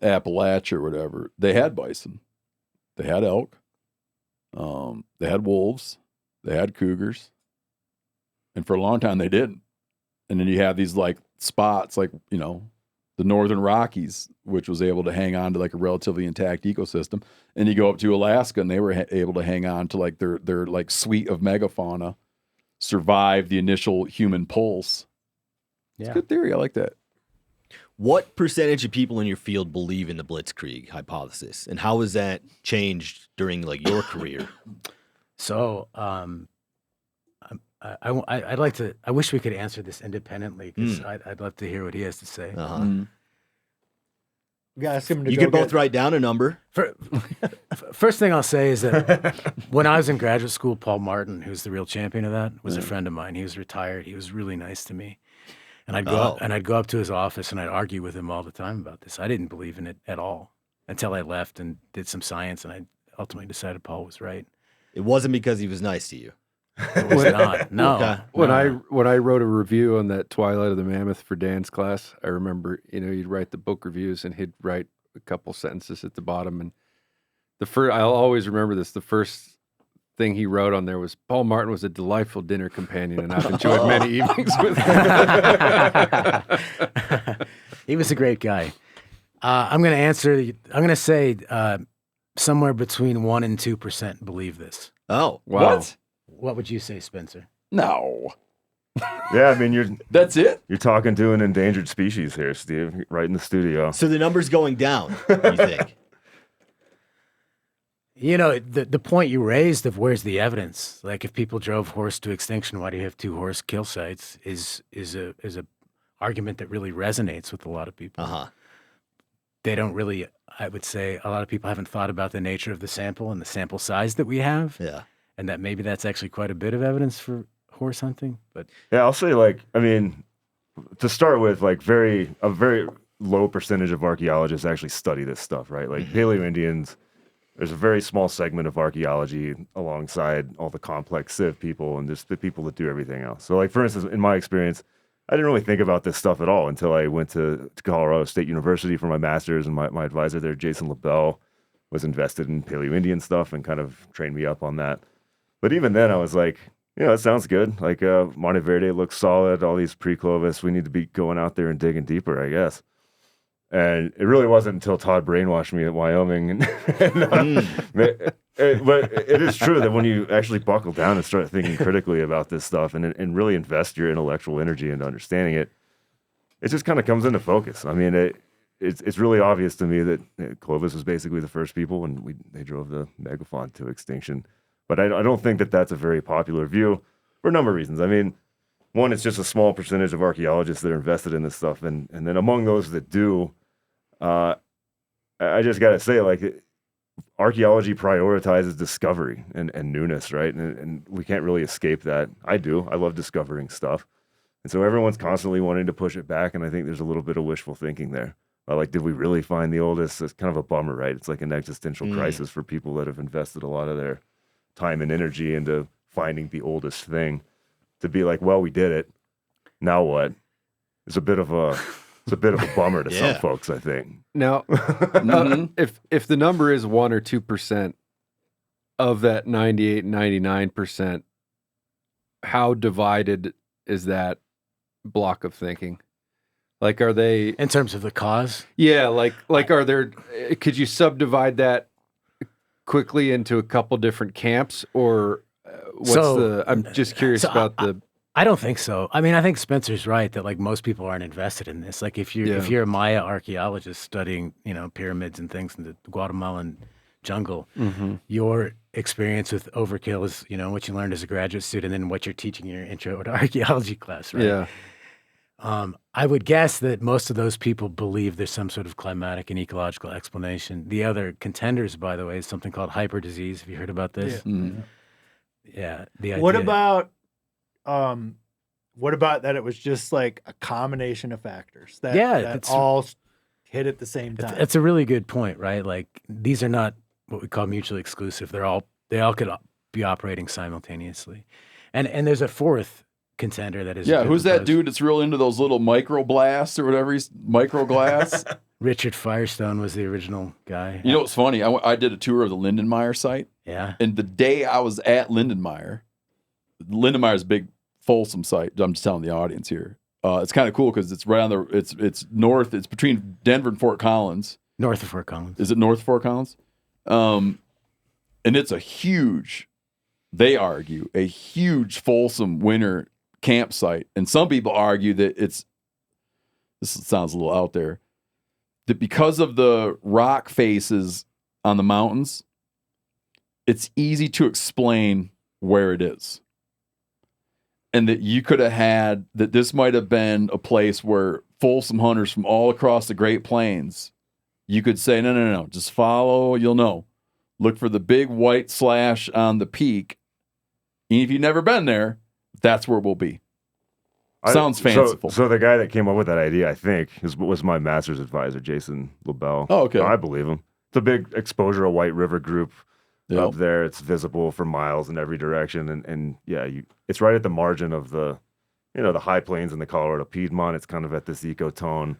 Appalachia or whatever. They had bison, they had elk, they had wolves, they had cougars, and for a long time they didn't. And then you have these like spots like, you know, the Northern Rockies, which was able to hang on to like a relatively intact ecosystem. And you go up to Alaska and they were able to hang on to like their like suite of megafauna, survive the initial human pulse. It's a good theory. I like that. What percentage of people in your field believe in the Blitzkrieg hypothesis, and how has that changed during like your career? So, I'd like to. I wish we could answer this independently because I'd love to hear what he has to say. You ask him to You go can both get- write down a number. First thing I'll say is that when I was in graduate school, Paul Martin, who's the real champion of that, was a friend of mine. He was retired. He was really nice to me, and I'd go up to his office and I'd argue with him all the time about this. I didn't believe in it at all until I left and did some science, and I ultimately decided Paul was right. It wasn't because he was nice to you. It was not. No. Okay. When I wrote a review on that Twilight of the Mammoth for Dan's class, I remember, you know, you'd write the book reviews and he'd write a couple sentences at the bottom. And I'll always remember this. The first thing he wrote on there was, Paul Martin was a delightful dinner companion, and I've enjoyed many evenings with him. He was a great guy. I'm going to answer. I'm going to say somewhere between 1% and 2% believe this. Oh, Wow. What? What would you say, Spencer? No. Yeah, I mean, That's it? you're talking to an endangered species here, Steve, right in the studio. so the number's going down, you think? You know, the point you raised of where's the evidence? Like, if people drove horse to extinction, why do you have 2 horse kill sites? Is a argument that really resonates with a lot of people. They don't really. I would say a lot of people haven't thought about the nature of the sample and the sample size that we have. Yeah. And that maybe that's actually quite a bit of evidence for horse hunting. But Yeah, I'll say, like, I mean, to start with, like, a very low percentage of archaeologists actually study this stuff, right? Like, Paleo Indians, there's a very small segment of archaeology alongside all the complex civ people and just the people that do everything else. So, like, for instance, in my experience, I didn't really think about this stuff at all until I went to Colorado State University for my master's, and my advisor there, Jason LaBelle, was invested in Paleo Indian stuff and kind of trained me up on that. But even then, I was like, you know, that sounds good. Like, Monteverde looks solid. All these Pre-Clovis, we need to be going out there and digging deeper, I guess. And it really wasn't until Todd brainwashed me at Wyoming. But it is true that when you actually buckle down and start thinking critically about this stuff and really invest your intellectual energy into understanding it, it just kind of comes into focus. I mean, it's really obvious to me that Clovis was basically the first people, and they drove the Megafaunal to extinction. But I don't think that that's a very popular view for a number of reasons. I mean, one, it's just a small percentage of archaeologists that are invested in this stuff. And then among those that do, I just got to say, like, archaeology prioritizes discovery and newness, right? And we can't really escape that. I do. I love discovering stuff. And so everyone's constantly wanting to push it back. And I think there's a little bit of wishful thinking there. Like, did we really find the oldest? It's kind of a bummer, right? It's like an existential crisis for people that have invested a lot of their time and energy into finding the oldest thing, to be like, well, we did it. Now what? It's a bit of a bummer to some folks, I think. Now, if the number is 1 or 2% of that 98, 99%, how divided is that block of thinking? Like, are they in terms of the cause? Yeah, like are there? Could you subdivide that quickly into a couple different camps, or what's I'm just curious about the. I don't think so. I mean, I think Spencer's right that like most people aren't invested in this. Like if you're a Maya archaeologist studying, pyramids and things in the Guatemalan jungle, your experience with overkill is, what you learned as a graduate student and then what you're teaching in your intro to archaeology class, right? Yeah. I would guess that most of those people believe there's some sort of climatic and ecological explanation. The other contenders, by the way, is something called hyperdisease. Have you heard about this? Yeah. The idea. What about that it was just like a combination of factors that all hit at the same time? That's a really good point, right? Like these are not what we call mutually exclusive. They all could be operating simultaneously. And there's a fourth contender that is who's that dude that's real into those little microblasts or whatever he's microglass? Richard Firestone was the original guy. You know what's funny? I did a tour of the Lindenmeyer site. Yeah. And the day I was at Lindenmeyer's a big Folsom site. I'm just telling the audience here. It's kind of cool because it's right on it's north. It's between Denver and Fort Collins. North of Fort Collins. Is it north of Fort Collins? And it's they argue, a huge Folsom winter campsite. And some people argue that this sounds a little out there, that because of the rock faces on the mountains, it's easy to explain where it is. And that you could have had, that this might have been a place where Folsom hunters from all across the Great Plains, you could say, no, just follow, you'll know. Look for the big white slash on the peak. And if you've never been there, that's where we'll be. Sounds fanciful. So the guy that came up with that idea, I think, was my master's advisor, Jason LaBelle. Oh, okay. I believe him. It's a big exposure, a White River group up there. It's visible for miles in every direction. And it's right at the margin of the high plains in the Colorado Piedmont. It's kind of at this ecotone.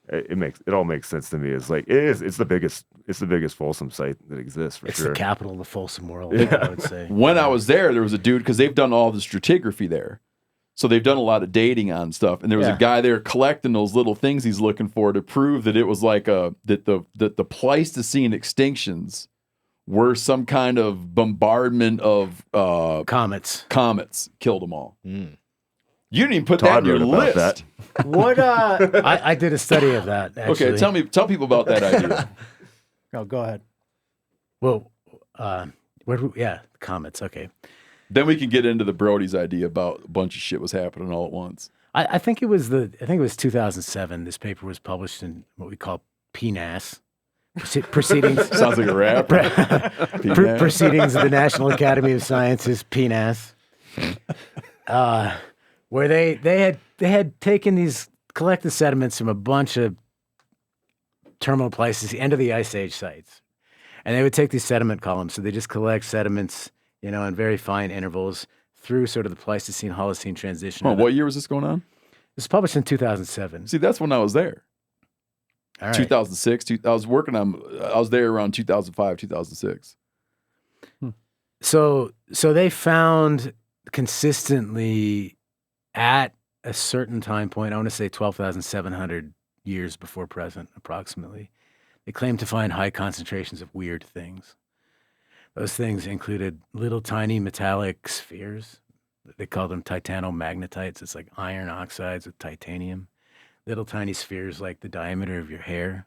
It all makes sense to me. It's the biggest Folsom site that exists for sure. It's the capital of the Folsom world, I would say. When I was there was a dude, because they've done all the stratigraphy there. So they've done a lot of dating on stuff. And there was a guy there collecting those little things he's looking for to prove that it was like that the Pleistocene extinctions were some kind of bombardment of comets. Comets killed them all. You didn't even put Todd that in your list. That. What? I did a study of that. Actually. Okay, tell people about that idea. Oh, go ahead. Well, comets. Okay. Then we can get into the Brody's idea about a bunch of shit was happening all at once. I think it was 2007. This paper was published in what we call PNAS. Proceedings. Sounds like a rap. Proceedings of the National Academy of Sciences, PNAS. Where they had taken these collected sediments from a bunch of terminal Pleistocene, end of the Ice Age sites. And they would take these sediment columns. So they just collect sediments, in very fine intervals through sort of the Pleistocene Holocene transition. Oh, what year was this going on? It was published in 2007. See, that's when I was there. All right. 2006. I was there around 2005, 2006. So they found consistently at a certain time point, I want to say 12,700 years before present, approximately, they claimed to find high concentrations of weird things. Those things included little tiny metallic spheres. They called them titanomagnetites. It's like iron oxides with titanium. Little tiny spheres like the diameter of your hair.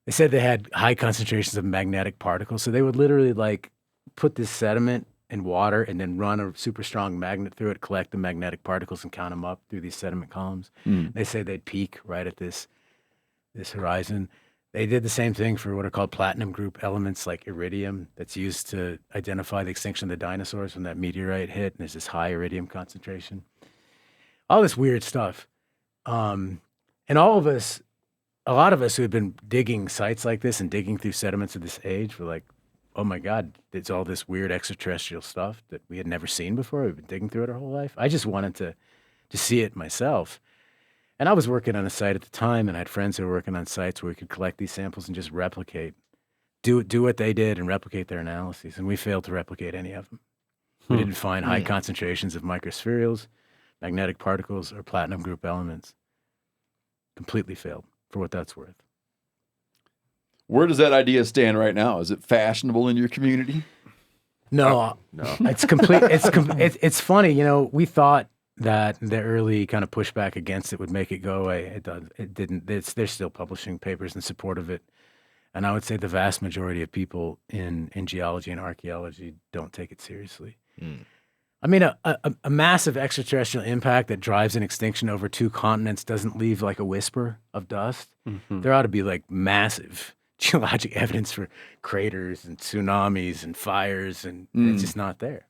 They said they had high concentrations of magnetic particles. So they would literally like put this sediment in water and then run a super strong magnet through it, collect the magnetic particles and count them up through these sediment columns. They say they'd peak right at this horizon. They did the same thing for what are called platinum group elements like iridium that's used to identify the extinction of the dinosaurs when that meteorite hit, and there's this high iridium concentration. All this weird stuff. And a lot of us who had been digging sites like this and digging through sediments of this age were like, oh my God, it's all this weird extraterrestrial stuff that we had never seen before. We've been digging through it our whole life. I just wanted to see it myself. And I was working on a site at the time, and I had friends who were working on sites where we could collect these samples and just replicate, do what they did and replicate their analyses. And we failed to replicate any of them. We didn't find high concentrations of microspherules, magnetic particles, or platinum group elements. Completely failed, for what that's worth. Where does that idea stand right now? Is it fashionable in your community? No, No. it's complete. It's funny. You know, we thought that the early kind of pushback against it would make it go away. It does. It didn't. They're still publishing papers in support of it. And I would say the vast majority of people in geology and archaeology don't take it seriously. I mean, a massive extraterrestrial impact that drives an extinction over 2 continents doesn't leave like a whisper of dust. There ought to be like massive geologic evidence for craters and tsunamis and fires, and it's just not there.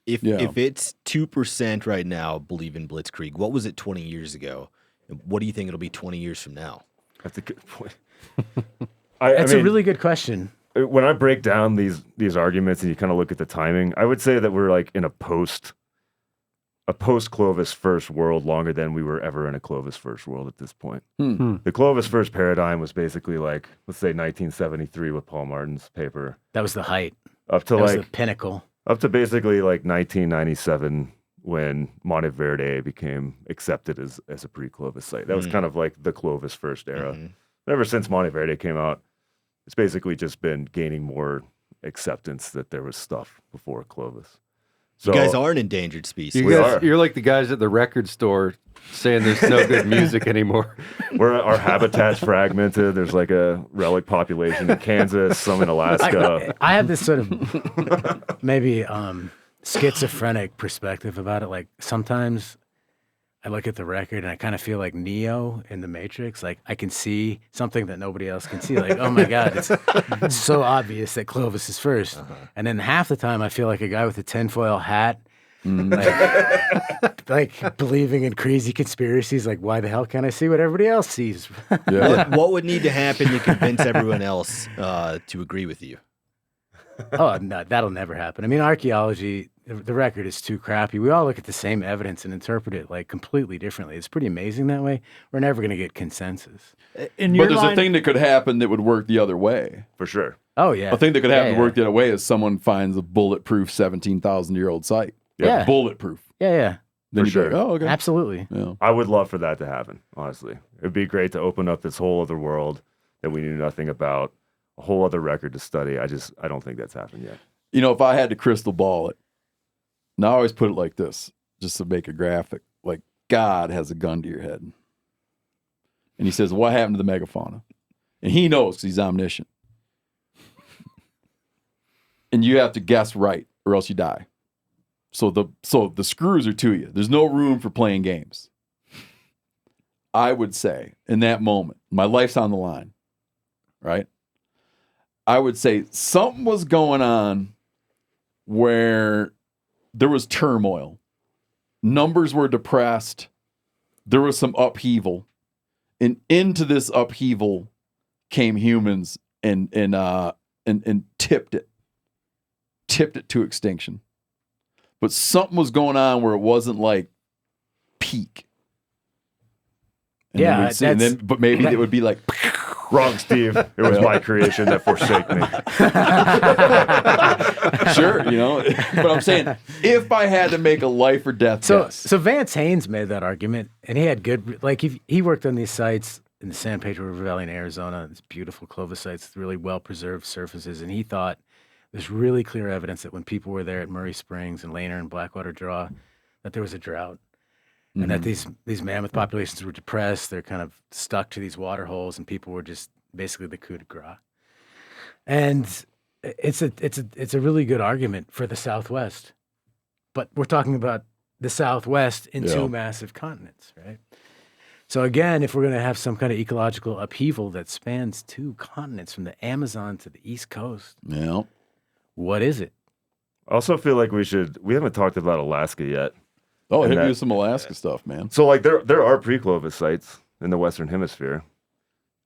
If it's 2% right now believe in Blitzkrieg, what was it 20 years ago? And what do you think it'll be 20 years from now? That's a good point. That's a really good question. When I break down these arguments and you kind of look at the timing, I would say that we're like in a post-Clovis first world longer than we were ever in a Clovis first world at this point. The Clovis first paradigm was basically like, let's say 1973 with Paul Martin's paper. That was the height. Up to that like was the pinnacle. Up to basically like 1997 when Monteverde became accepted as a pre-Clovis site. That was kind of like the Clovis first era. Ever since Monteverde came out, it's basically just been gaining more acceptance that there was stuff before Clovis. So, you guys are an endangered species. You're like the guys at the record store saying there's no good music anymore. Our habitat's fragmented. There's like a relic population in Kansas, some in Alaska. I have this sort of maybe schizophrenic perspective about it. Like sometimes I look at the record and I kind of feel like Neo in the Matrix. Like I can see something that nobody else can see. Like, oh my God, it's so obvious that Clovis is first. And then half the time I feel like a guy with a tinfoil hat, like believing in crazy conspiracies. Like, why the hell can't I see what everybody else sees? What would need to happen to convince everyone else to agree with you? Oh, no, that'll never happen. I mean, archaeology, the record is too crappy. We all look at the same evidence and interpret it like completely differently. It's pretty amazing that way. We're never going to get consensus. But there's a thing that could happen that would work the other way. For sure. Oh, yeah. A thing that could happen to work the other way is someone finds a bulletproof 17,000-year-old site. Yeah. Bulletproof. Yeah. Then For you'd be sure. like, oh, okay. Absolutely. Yeah. I would love for that to happen, honestly. It'd be great to open up this whole other world that we knew nothing about, a whole other record to study. I don't think that's happened yet. You know, if I had to crystal ball it, and I always put it like this, just to make a graphic, like God has a gun to your head. And he says, what happened to the megafauna? And he knows because he's omniscient. And you have to guess right or else you die. So the screws are to you. There's no room for playing games. I would say in that moment, my life's on the line, right? I would say something was going on where there was turmoil. Numbers were depressed. There was some upheaval. And into this upheaval came humans and tipped it to extinction. But something was going on where it wasn't like peak. And but maybe it would be like wrong, Steve. It was my creation that forsake me. Sure, you know. But I'm saying, if I had to make a life or death guess. So Vance Haynes made that argument, and he had good, like he worked on these sites in the San Pedro River Valley in Arizona, these beautiful Clovis sites with really well-preserved surfaces, and he thought there's really clear evidence that when people were there at Murray Springs and Laner and Blackwater Draw, that there was a drought. And that these mammoth populations were depressed. They're kind of stuck to these water holes, and people were just basically the coup de grace. And it's a really good argument for the Southwest, but we're talking about the Southwest in two massive continents, right? So again, if we're going to have some kind of ecological upheaval that spans 2 continents from the Amazon to the East Coast, what is it? I also feel like we haven't talked about Alaska yet. Oh, hit me with some Alaska stuff, man. So, like, there are pre-Clovis sites in the Western Hemisphere.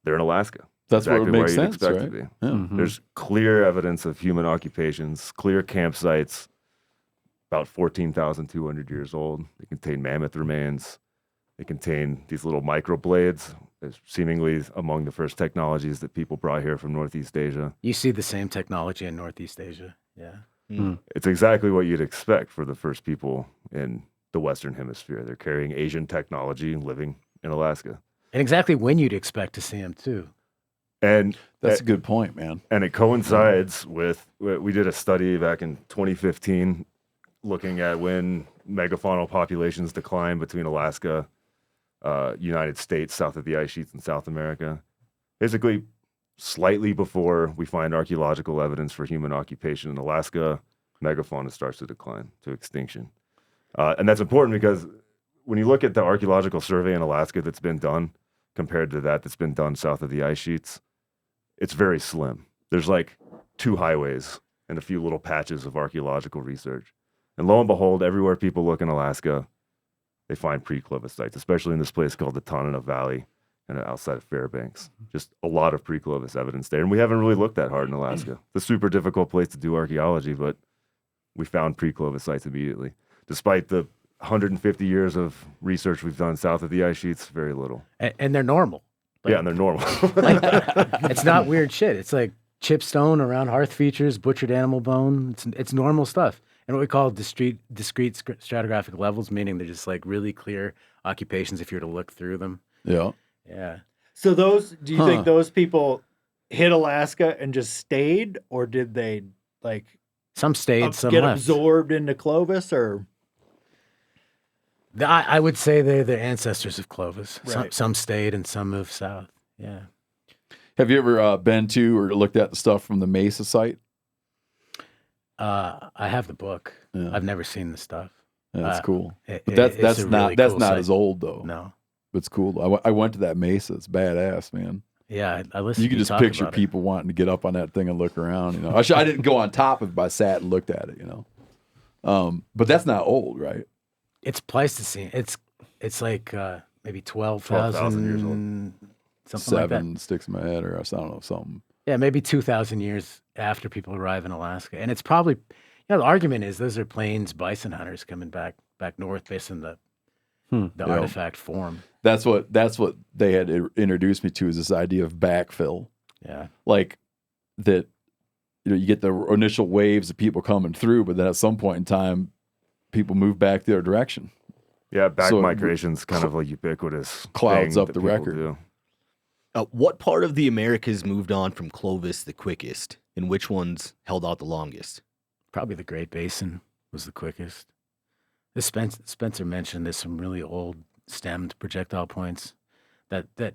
They're in Alaska. That's exactly where it makes where you'd sense, expect right? to be. Yeah. Mm-hmm. There's clear evidence of human occupations, clear campsites, about 14,200 years old. They contain mammoth remains. They contain these little microblades, seemingly among the first technologies that people brought here from Northeast Asia. You see the same technology in Northeast Asia, It's exactly what you'd expect for the first people in the Western Hemisphere. They're carrying Asian technology and living in Alaska. And exactly when you'd expect to see them, too. And That's a good point, man. And it coincides with, we did a study back in 2015 looking at when megafaunal populations decline between Alaska, United States, south of the ice sheets, and South America. Basically, slightly before we find archaeological evidence for human occupation in Alaska, megafauna starts to decline to extinction. And that's important because when you look at the archaeological survey in Alaska that's been done compared to that's been done south of the ice sheets, it's very slim. There's like 2 highways and a few little patches of archaeological research. And lo and behold, everywhere people look in Alaska, they find pre-Clovis sites, especially in this place called the Tanana Valley and outside of Fairbanks. Just a lot of pre-Clovis evidence there. And we haven't really looked that hard in Alaska. It's a super difficult place to do archaeology, but we found pre-Clovis sites immediately. Despite the 150 years of research we've done south of the ice sheets, very little. And they're normal. Yeah, and they're normal. It's not weird shit. It's like chip stone around hearth features, butchered animal bone. It's normal stuff. And what we call discrete stratigraphic levels, meaning they're just like really clear occupations if you were to look through them. Yeah. Yeah. So do you think those people hit Alaska and just stayed, or did they like some stayed, some get left. absorbed into Clovis, or? I would say they're the ancestors of Clovis. Right. Some stayed and some moved south. Yeah. Have you ever been to or looked at the stuff from the Mesa site? I have the book. Yeah. I've never seen the stuff. Yeah, that's cool. It's That's a not really that's cool not site. as old though. No. It's cool. I went to that Mesa. It's badass, man. Yeah, I listened. You can to just talk picture about it. people wanting to get up on that thing and look around. You know, I didn't go on top of it, but I sat and looked at it. You know, but that's not old, right? It's Pleistocene. It's like maybe 12,000 years old. Something like that. 7 sticks in my head, or I don't know, something. Yeah, maybe 2,000 years after people arrive in Alaska, and it's probably, the argument is those are plains bison hunters coming back north based on the artifact form. That's what they had introduced me to, is this idea of backfill. Yeah, Like that, you get the initial waves of people coming through, but then at some point in time, people move back the other direction. Yeah, back So migration's kind of a ubiquitous clouds thing up that the people record. do. What part of the Americas moved on from Clovis the quickest, and which ones held out the longest? probably the Great Basin was the quickest. As Spencer mentioned, there's some really old stemmed projectile points that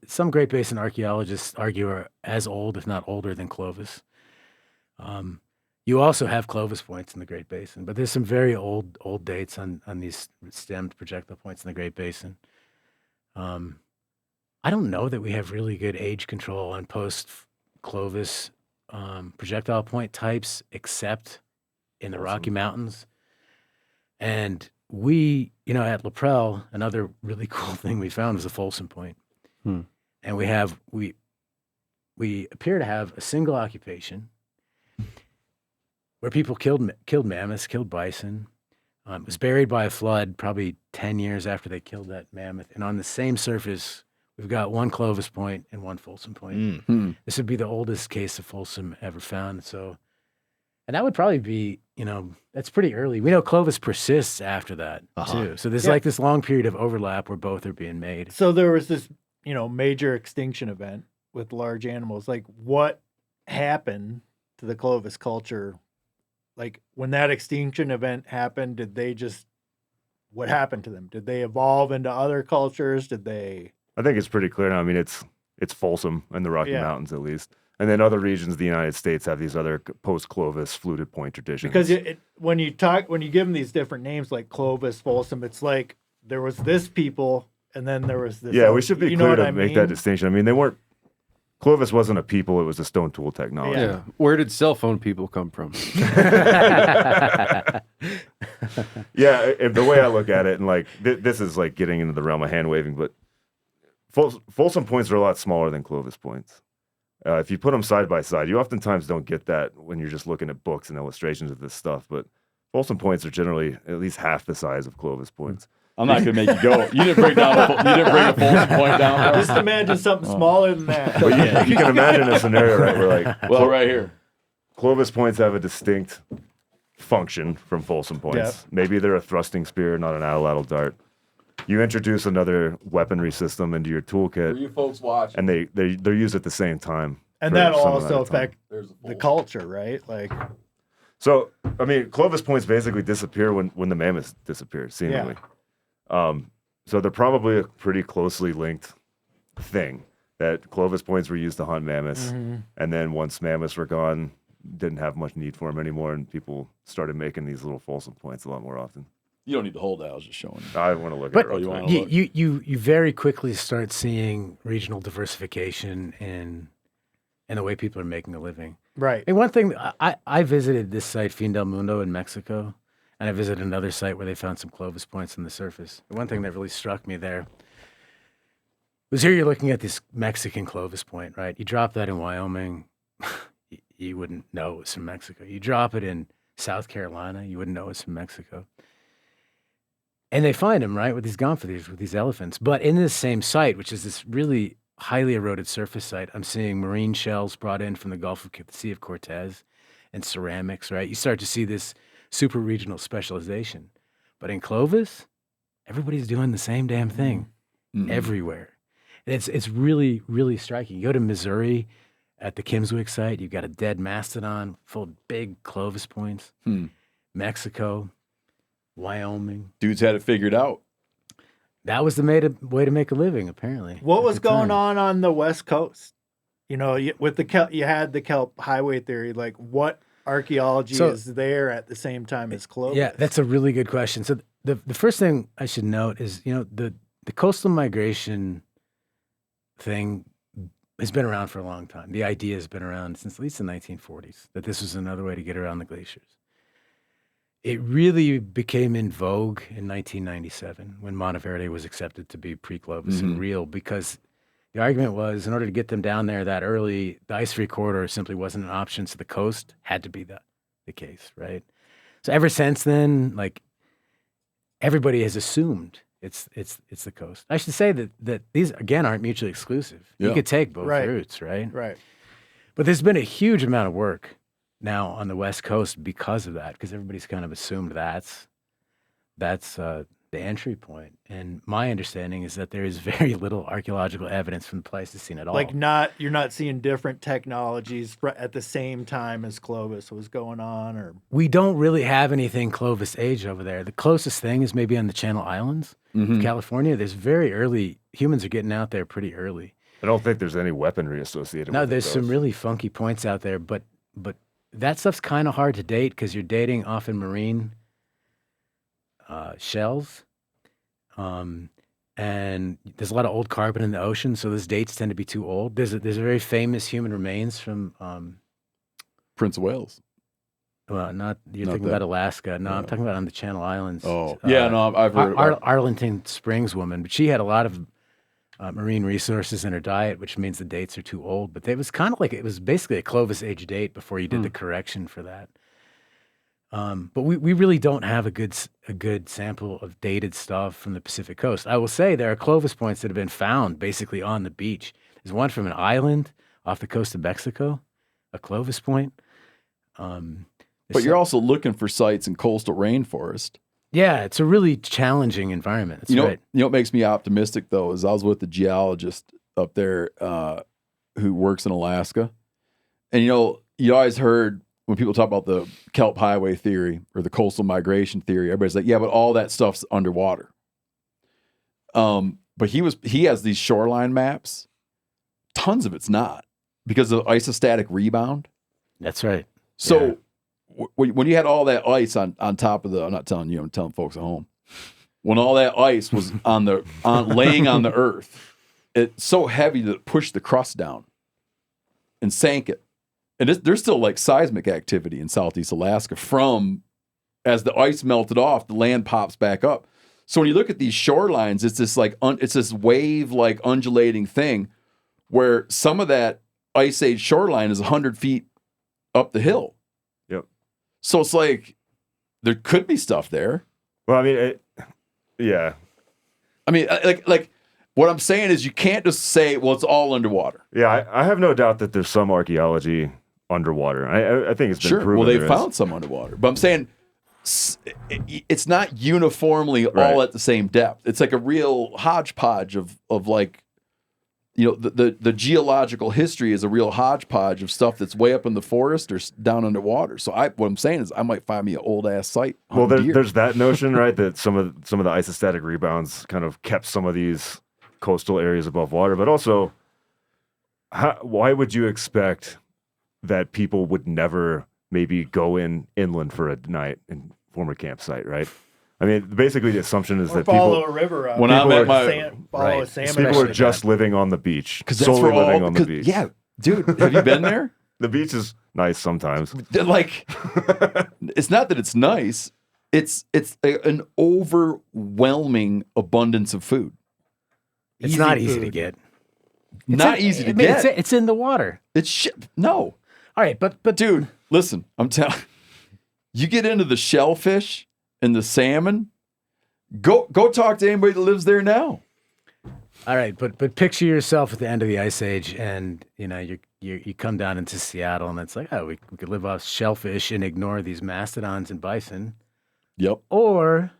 some Great Basin archaeologists argue are as old, if not older, than Clovis. You also have Clovis points in the Great Basin, but there's some very old dates on these stemmed projectile points in the Great Basin. I don't know that we have really good age control on post-Clovis projectile point types, except in the Rocky Mountains. And we, at Laprelle, another really cool thing we found was a Folsom point. And we appear to have a single occupation where people killed mammoths, killed bison. It was buried by a flood probably 10 years after they killed that mammoth. And on the same surface, we've got one Clovis point and one Folsom point. This would be the oldest case of Folsom ever found. So, and that would probably be, that's pretty early. We know Clovis persists after that too. So there's like this long period of overlap where both are being made. So there was this, major extinction event with large animals. Like, what happened to the Clovis culture? Like, when that extinction event happened, what happened to them? Did they evolve into other cultures? Did they? I think it's pretty clear now. I mean, it's Folsom and the Rocky Mountains at least. And then other regions of the United States have these other post-Clovis fluted point traditions. Because when you give them these different names like Clovis, Folsom, it's like there was this people and then there was this. Yeah, we should be clear to make that mean? distinction. I mean, Clovis wasn't a people, it was a stone tool technology. Yeah. Where did cell phone people come from? Yeah, and the way I look at it, and like this is like getting into the realm of hand waving, but Folsom points are a lot smaller than Clovis points. If you put them side by side, you oftentimes don't get that when you're just looking at books and illustrations of this stuff. But Folsom points are generally at least half the size of Clovis points. I'm not going to make you go. You didn't bring a Folsom point down. Bro. Just imagine something smaller than that. But you can imagine a scenario, right, where like right here, Clovis points have a distinct function from Folsom points. Yep. Maybe they're a thrusting spear, not an atlatl dart. you introduce another weaponry system into your For toolkit, you folks watching, and they're used at the same time. And for that'll some amount also of time. affect the culture, right? Like, So, I mean, Clovis points basically disappear when the mammoths disappeared, seemingly. So they're probably a pretty closely linked thing, that Clovis points were used to hunt mammoths. And then once mammoths were gone, didn't have much need for them anymore, and people started making these little Folsom points a lot more often. you don't need to hold that. I was just showing you. I want to look But at it. you real wanna quick. look? you very quickly start seeing regional diversification in the way people are making a living. right. And one thing, I visited this site, Fin del Mundo in Mexico, and I visited another site where they found some Clovis points on the surface. And one thing that really struck me there was here you're looking at this Mexican Clovis point, right? You drop that in Wyoming, you wouldn't know it was from Mexico. You drop it in South Carolina, you wouldn't know it was from Mexico. And they find them, right, with these gomphithers, with these elephants. But in this same site, which is this really highly eroded surface site, I'm seeing marine shells brought in from the Gulf of the Sea of Cortez and ceramics, right? You start to see this super regional specialization. But in Clovis, everybody's doing the same damn thing everywhere. And it's really, really striking. You go to Missouri at the Kimswick site, you've got a dead mastodon full of big Clovis points. Mexico, Wyoming. Dudes had it figured out. That was the way to make a living, apparently. What at was the going time. on the West Coast? You know, with the Kelp, you had the Kelp highway theory. Like, what archaeology is there at the same time as Clovis? Yeah, that's a really good question. So the first thing I should note is, you know, the coastal migration thing has been around for a long time. The idea has been around since at least the 1940s, that this was another way to get around the glaciers. It really became in vogue in 1997 when Monteverde was accepted to be pre-Clovis and real, because the argument was, in order to get them down there that early, the ice-free corridor simply wasn't an option, so the coast had to be the case, right? So ever since then, like, everybody has assumed it's the coast. I should say that these, again, aren't mutually exclusive. Yeah. You could take both Right. routes, right? Right. But there's been a huge amount of work now on the West Coast because of that, because everybody's kind of assumed that's the entry point. And my understanding is that there is very little archaeological evidence from the Pleistocene at all. Like, you're not seeing different technologies at the same time as Clovis was going on, or We don't really have anything Clovis age over there. The closest thing is maybe on the Channel Islands of California. There's very early, humans are getting out there pretty early. I don't think there's any weaponry associated No, with it. there's some though. really funky points out there, but that stuff's kind of hard to date because you're dating often marine shells. And there's a lot of old carbon in the ocean, so those dates tend to be too old. There's a very famous human remains from, Prince of Wales. well, not, you're Not thinking that. about Alaska. No, I'm talking about on the Channel Islands. Oh, yeah, no, I've heard about Arlington Springs woman, but she had a lot of marine resources in her diet, which means the dates are too old. But it was kind of like, it was basically a Clovis age date before you did the correction for that. But we really don't have a good sample of dated stuff from the Pacific coast. I will say there are Clovis points that have been found basically on the beach. There's one from an island off the coast of Mexico, a Clovis point. But you're also looking for sites in coastal rainforest. Yeah, it's a really challenging environment. That's You know, right. you know what makes me optimistic though is I was with the geologist up there who works in Alaska, and you know you always heard when people talk about the kelp highway theory or the coastal migration theory, everybody's like, yeah, but all that stuff's underwater. But he has these shoreline maps. Tons of it's not because of isostatic rebound. That's right. So when you had all that ice on top of I'm not telling you, I'm telling folks at home. When all that ice was laying on the earth, it's so heavy that it pushed the crust down and sank it. And there's still like seismic activity in Southeast Alaska from as the ice melted off, the land pops back up. So when you look at these shorelines, it's this like it's this wave like undulating thing where some of that ice age shoreline is 100 feet up the hill. Yep. So it's like there could be stuff there. Well, I mean, yeah. I mean, like what I'm saying is you can't just say, well, it's all underwater. Yeah, I have no doubt that there's some archaeology underwater. I think it's been proven. Well, they there is. found some underwater, but I'm saying it's not uniformly all at the same depth. It's like a real hodgepodge of like, you know, the geological history is a real hodgepodge of stuff that's way up in the forest or down underwater. So what I'm saying is I might find me an old ass site. Well, there's that notion, right, that some of the isostatic rebounds kind of kept some of these coastal areas above water, but also why would you expect that people would never maybe go inland for a night and form a campsite, right? I mean, basically the assumption is that follow people a river out. When I'm at my a salmon. people are just living on the beach, because that's solely for all. living on the beach. Yeah, dude, have you been there? The beach is nice sometimes. Like, it's not that it's nice. It's an overwhelming abundance of food. It's not easy to get. Easy to get. It's in the water. It's shit. No. All right, but Dude, listen, I'm telling you, get into the shellfish and the salmon. Go talk to anybody that lives there now. All right, but picture yourself at the end of the ice age, and you know you come down into Seattle, and it's like, oh, we could live off shellfish and ignore these mastodons and bison. Yep. Or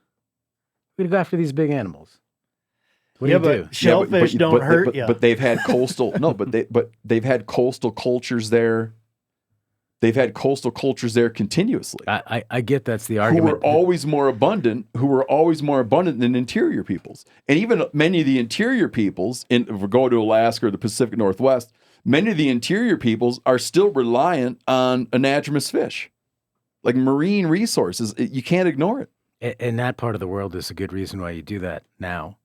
we'd go after these big animals. What do you do? Shellfish don't hurt you. But they've had coastal they've had coastal cultures there. They've had coastal cultures there continuously. I get that's the who argument. were always more abundant than interior peoples. And even many of the interior peoples, if we go to Alaska or the Pacific Northwest, many of the interior peoples are still reliant on anadromous fish, like marine resources. You can't ignore it. And that part of the world is a good reason why you do that now.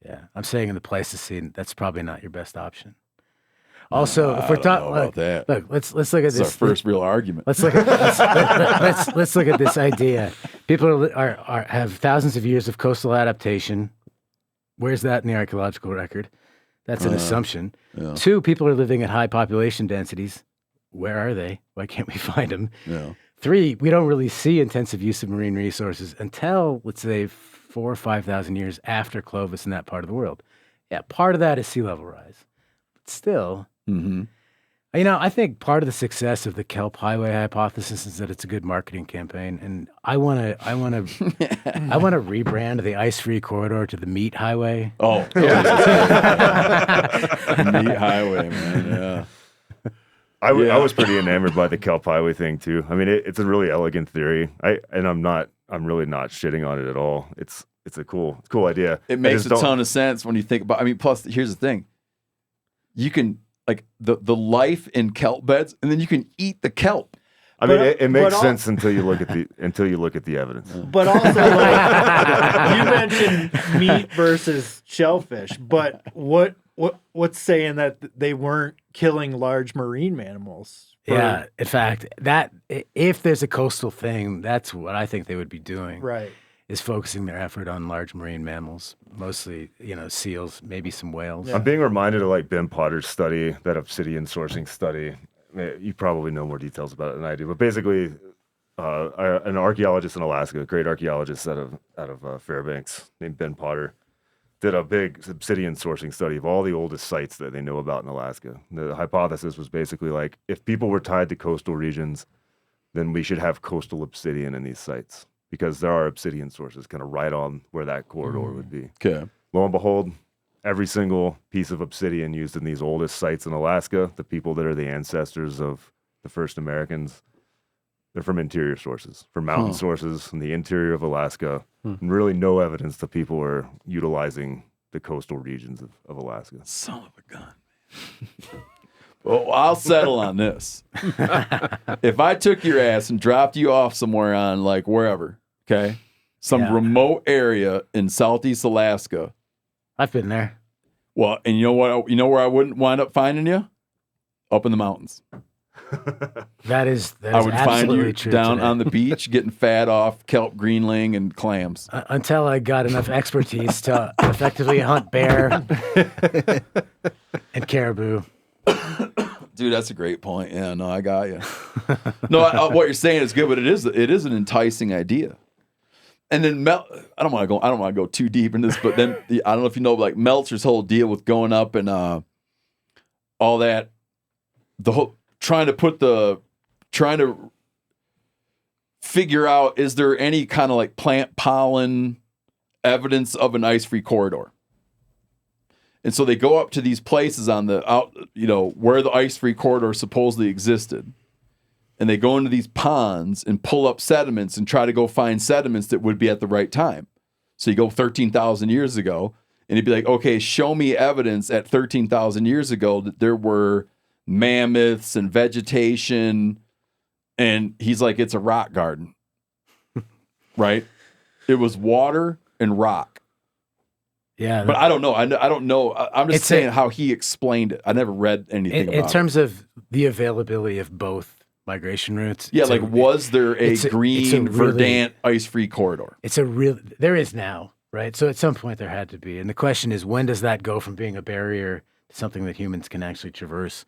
Yeah, I'm saying in the Pleistocene, that's probably not your best option. Also, if we're talking about that, look, let's look at this. It's our first real argument. Let's look at let's look at this idea. People have thousands of years of coastal adaptation. Where's that in the archaeological record? That's an assumption. Yeah. 2, people are living at high population densities. Where are they? Why can't we find them? Yeah. 3, we don't really see intensive use of marine resources until, let's say, 4,000 or 5,000 years after Clovis in that part of the world. Yeah, part of that is sea level rise. But still, you know, I think part of the success of the Kelp Highway hypothesis is that it's a good marketing campaign, and I want to rebrand the ice-free corridor to the Meat Highway. Oh, Meat Highway, man. Yeah. I was pretty enamored by the Kelp Highway thing too. I mean, it's a really elegant theory. I'm really not shitting on it at all. It's a cool idea. It makes a ton of sense when you think about. I mean, plus here's the thing: you can like the life in kelp beds, and then you can eat the kelp. I mean, it makes sense until you look at the evidence. But also, like, you mentioned meat versus shellfish, but what's saying that they weren't killing large marine mammals? Yeah, in fact, that if there's a coastal thing, that's what I think they would be doing. Right. Is focusing their effort on large marine mammals, mostly, you know, seals, maybe some whales. Yeah. I'm being reminded of like Ben Potter's study, that obsidian sourcing study. You probably know more details about it than I do, but basically, an archaeologist in Alaska, a great archaeologist out of Fairbanks, named Ben Potter, did a big obsidian sourcing study of all the oldest sites that they know about in Alaska. The hypothesis was basically like, if people were tied to coastal regions, then we should have coastal obsidian in these sites, because there are obsidian sources kind of right on where that corridor would be. Okay. Lo and behold, every single piece of obsidian used in these oldest sites in Alaska, the people that are the ancestors of the first Americans, they're from interior sources, from mountain sources in the interior of Alaska. And really no evidence that people are utilizing the coastal regions of Alaska. Son of a gun. Well, I'll settle on this. If I took your ass and dropped you off somewhere on like wherever, okay, some remote area in Southeast Alaska. I've been there. Well, and you know what? You know where I wouldn't wind up finding you? Up in the mountains. That is I would find you true down today. on the beach getting fat off kelp, greenling, and clams. Until I got enough expertise to effectively hunt bear and caribou. Dude, that's a great point. Yeah, no, I got you. No, what you're saying is good, but it is an enticing idea. And then I don't want to go too deep in this, but then I don't know if you know, like Meltzer's whole deal with going up and all that, the whole trying to figure out, is there any kind of like plant pollen evidence of an ice-free corridor? And so they go up to these places on the out, where the ice-free corridor supposedly existed. And they go into these ponds and pull up sediments and try to go find sediments that would be at the right time. So you go 13,000 years ago, and you'd be like, okay, show me evidence at 13,000 years ago that there were mammoths and vegetation. And he's like, it's a rock garden, right? It was water and rock. Yeah. But I don't know. I don't know. I'm just saying how he explained it. I never read anything about it. In terms of the availability of both migration routes. Yeah, was there a green, verdant, ice-free corridor? There is now, right? So at some point there had to be. And the question is, when does that go from being a barrier to something that humans can actually traverse?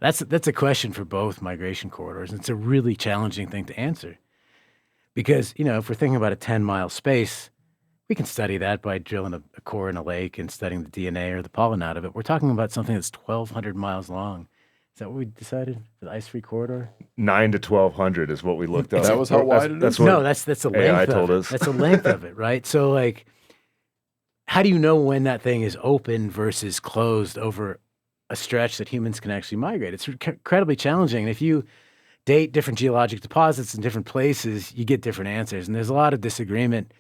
That's a question for both migration corridors. And it's a really challenging thing to answer. Because, if we're thinking about a 10-mile space, we can study that by drilling a core in a lake and studying the DNA or the pollen out of it. We're talking about something that's 1,200 miles long. Is that what we decided for the ice-free corridor? 9 to 1,200 is what we looked up. That was how wide it is? No, that's the length AI of told it. us. That's the length of it, right? So, how do you know when that thing is open versus closed over a stretch that humans can actually migrate? It's incredibly challenging. And if you date different geologic deposits in different places, you get different answers. And there's a lot of disagreement.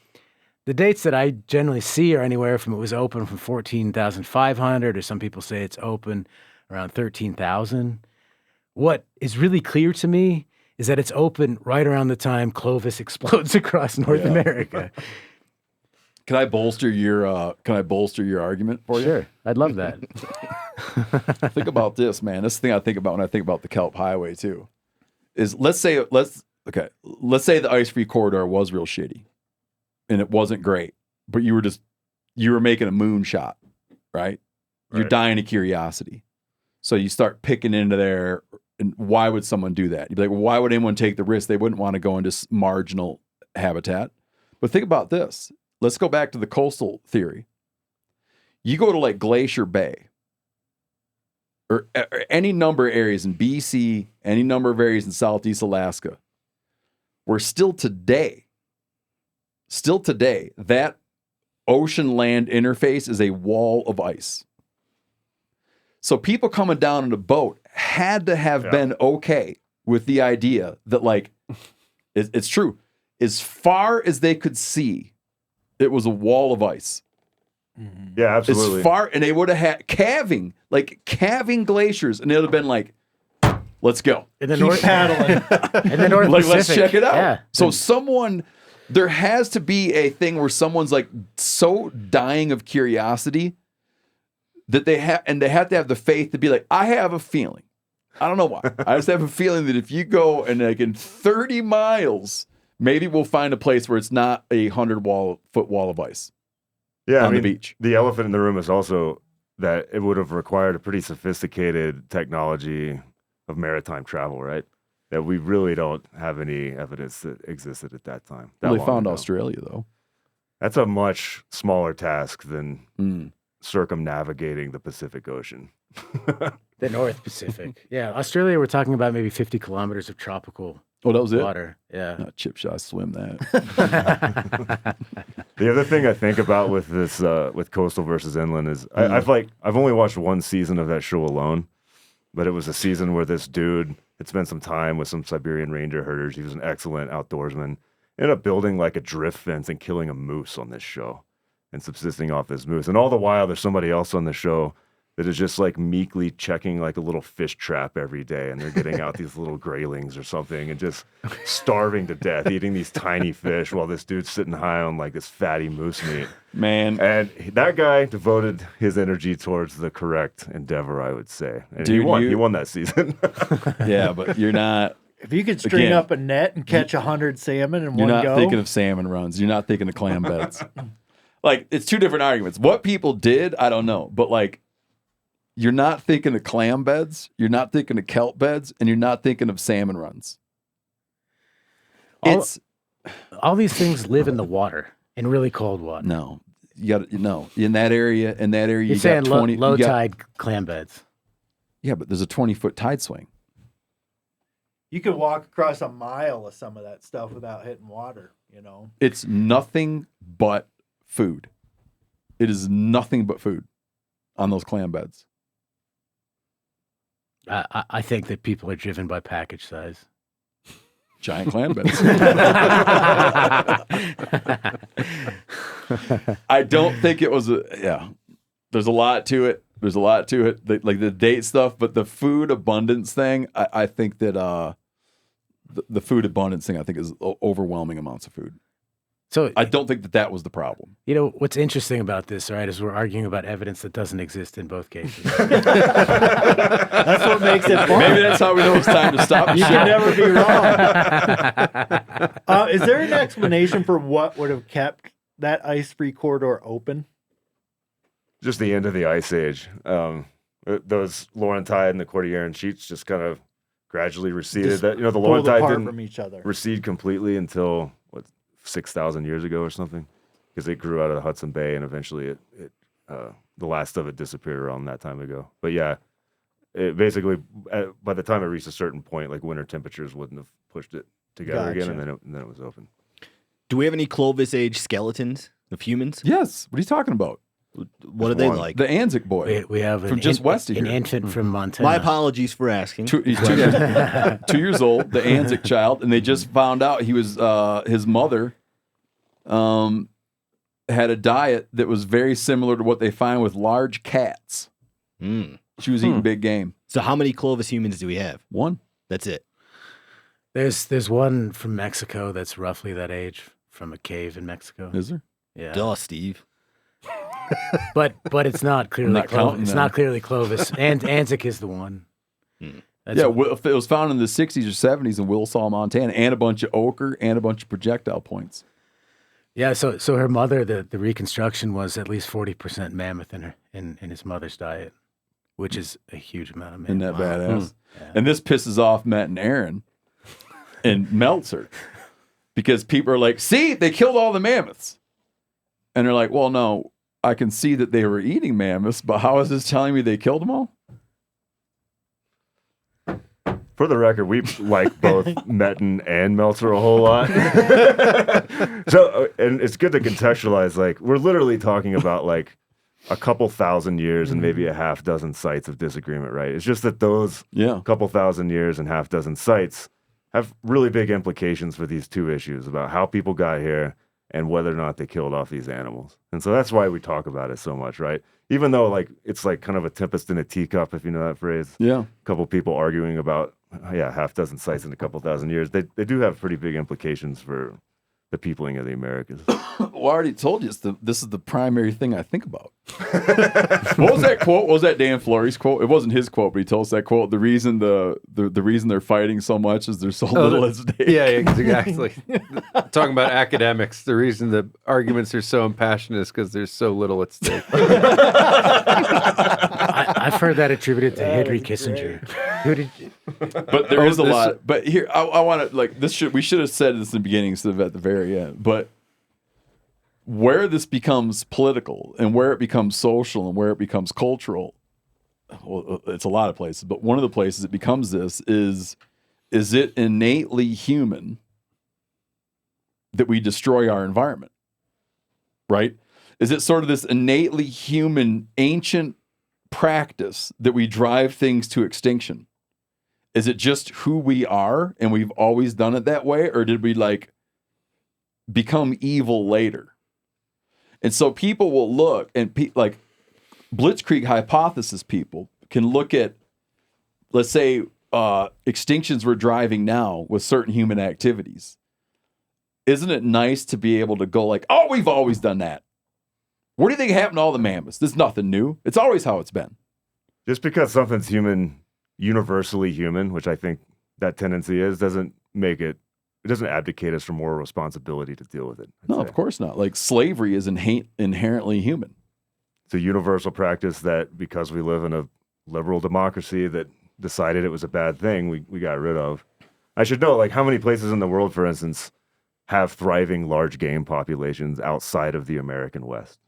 The dates that I generally see are anywhere from it was open from 14,500, or some people say it's open around 13,000. What is really clear to me is that it's open right around the time Clovis explodes across North America. Can I bolster your argument for you? Sure, I'd love that. Think about this, man. This is the thing I think about when I think about the Kelp Highway too. Is let's say the ice-free corridor was real shitty, and it wasn't great, but you were making a moonshot, right? You're dying of curiosity. So you start picking into there, and why would someone do that? You'd be like, well, why would anyone take the risk? They wouldn't want to go into marginal habitat. But think about this. Let's go back to the coastal theory. You go to Glacier Bay, or any number of areas in BC, any number of areas in Southeast Alaska, where still today, that ocean-land interface is a wall of ice. So people coming down in a boat had to have been okay with the idea that, it's true. As far as they could see, it was a wall of ice. Mm-hmm. Yeah, absolutely. As far, and they would have had calving glaciers, and it would have been like, let's go. In the North paddling. In the North Pacific. Let's check it out. Yeah. So there has to be a thing where someone's so dying of curiosity that they have to have the faith to be like, I have a feeling. I don't know why. I just have a feeling that if you go and in 30 miles, maybe we'll find a place where it's not a 100-foot wall of ice. Yeah, on the beach. The elephant in the room is also that it would have required a pretty sophisticated technology of maritime travel, right? That we really don't have any evidence that existed at that time. They found Australia, though. That's a much smaller task than circumnavigating the Pacific Ocean. The North Pacific. Yeah, Australia, we're talking about maybe 50 kilometers of tropical that was water. Yeah. No, chip shot swim that. The other thing I think about with this, with coastal versus inland is I've only watched one season of that show alone, but it was a season where this dude had spent some time with some Siberian reindeer herders. He was an excellent outdoorsman. Ended up building a drift fence and killing a moose on this show and subsisting off this moose. And all the while, there's somebody else on the show that is just meekly checking a little fish trap every day, and they're getting out these little graylings or something and just starving to death, eating these tiny fish while this dude's sitting high on this fatty moose meat. Man. And that guy devoted his energy towards the correct endeavor, I would say. And Dude, he won that season. Yeah, but you're not. If you could string up a net and catch 100 salmon in one go. You're not thinking of salmon runs. You're not thinking of clam beds. It's two different arguments. What people did, I don't know. But you're not thinking of clam beds, you're not thinking of kelp beds, and you're not thinking of salmon runs. All these things live in the water, in really cold water. No. You got in that area, You're you saying got 20 low tide clam beds. Yeah, but there's a 20-foot tide swing. You could walk across a mile of some of that stuff without hitting water, you know? It's nothing but food. It is nothing but food on those clam beds. I think that people are driven by package size. Giant clam beds. I don't think it was there's a lot to it. There's a lot to it, like the date stuff, but the food abundance thing, I think that the food abundance thing, I think, is overwhelming amounts of food. So I don't think that was the problem. You know, what's interesting about this, right, is we're arguing about evidence that doesn't exist in both cases. That's what makes it fun. Maybe that's how we know it's time to stop. You can never be wrong. Is there an explanation for what would have kept that ice-free corridor open? Just the end of the Ice Age. Those Laurentide and the Cordilleran sheets just kind of gradually receded. The Laurentide didn't from each other. recede completely until 6,000 years ago or something, because it grew out of the Hudson Bay, and eventually the last of it disappeared around that time ago. But yeah, it basically by the time it reached a certain point, like winter temperatures wouldn't have pushed it together again, and then it was open. Do we have any Clovis age skeletons of humans? Yes. What are you talking about? What are they like? The Anzac boy. We have from just west of an here. infant from Montana. My apologies for asking. He's 2 years old, the Anzac child, and they just found out he was his mother had a diet that was very similar to what they find with large cats. She was eating big game. So how many Clovis humans do we have? One. That's it. There's one from Mexico that's roughly that age, from a cave in Mexico. Is there? Yeah. Duh, Steve. But it's not clearly not Clovis. It's not clearly Clovis. And Anzac is the one. That's it was found in the 60s or 70s in Wilsaw, Montana, and a bunch of ochre and a bunch of projectile points. Yeah, so her mother, the reconstruction was at least 40% mammoth in his mother's diet, which is a huge amount of mammoth. Isn't that badass? Yeah. And this pisses off Metin Eren and melts her, because people are like, see, they killed all the mammoths. And they're like, well, no, I can see that they were eating mammoths, but how is this telling me they killed them all? For the record, we like both Metin and Meltzer a whole lot. So, and it's good to contextualize, like, we're literally talking about like a couple thousand years and maybe a half dozen sites of disagreement, right? It's just that those couple thousand years and half dozen sites have really big implications for these two issues about how people got here and whether or not they killed off these animals. And so that's why we talk about it so much, right? Even though like it's like kind of a tempest in a teacup, if you know that phrase. Yeah. A couple people arguing about half dozen sites in a couple thousand years. They do have pretty big implications for the peopling of the Americas. Well, I already told you, this is the primary thing I think about. What was that quote? What was that Dan Fleury's quote? It wasn't his quote, but he told us that quote. The reason the reason they're fighting so much is there's so little at stake. Yeah, exactly. Talking about academics, the reason the arguments are so impassioned is because there's so little at stake. I've heard that attributed to Henry Kissinger. Who did you? But there is a lot. But here, I want to like this. We should have said this in the beginning instead of at the very end. But where this becomes political and where it becomes social and where it becomes cultural, well, it's a lot of places. But one of the places it becomes this is it innately human that we destroy our environment? Right? Is it sort of this innately human ancient practice that we drive things to extinction? Is it just who we are and we've always done it that way? Or did we like become evil later? And so people will look and like Blitzkrieg hypothesis people can look at, let's say, extinctions we're driving now with certain human activities. Isn't it nice to be able to go like, oh, we've always done that. What do you think happened to all the mammoths? There's nothing new. It's always how it's been. Just because something's universally human, which I think that tendency is, doesn't abdicate us from moral responsibility to deal with it. No, of course not. Like slavery is inherently human. It's a universal practice that because we live in a liberal democracy that decided it was a bad thing, we got rid of. I should know, like, how many places in the world, for instance, have thriving large game populations outside of the American West?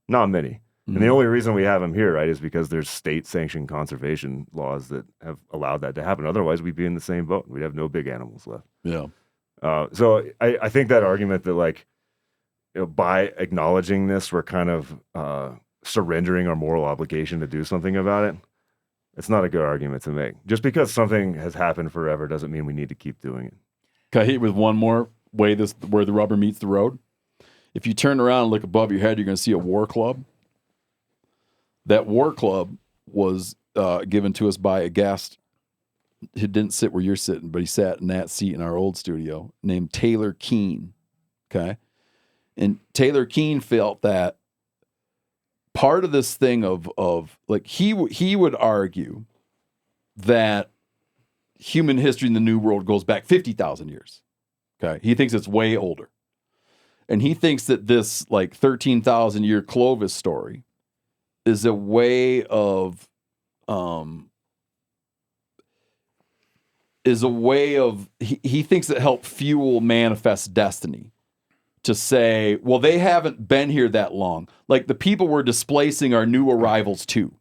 Not many. And the only reason we have them here, right, is because there's state-sanctioned conservation laws that have allowed that to happen. Otherwise, we'd be in the same boat. We'd have no big animals left. Yeah. So I think that argument that, like, by acknowledging this, we're kind of surrendering our moral obligation to do something about it. It's not a good argument to make. Just because something has happened forever doesn't mean we need to keep doing it. Can I hit you with one more way where the rubber meets the road? If you turn around and look above your head, you're going to see a war club. That war club was given to us by a guest who didn't sit where you're sitting, but he sat in that seat in our old studio, named Taylor Keene. Okay? And Taylor Keene felt that part of this thing of like he would argue that human history in the New World goes back 50,000 years. Okay? He thinks it's way older. And he thinks that this like 13,000 year Clovis story is a way of he thinks it helped fuel Manifest Destiny to say, well, they haven't been here that long. Like the people we're displacing are new arrivals too.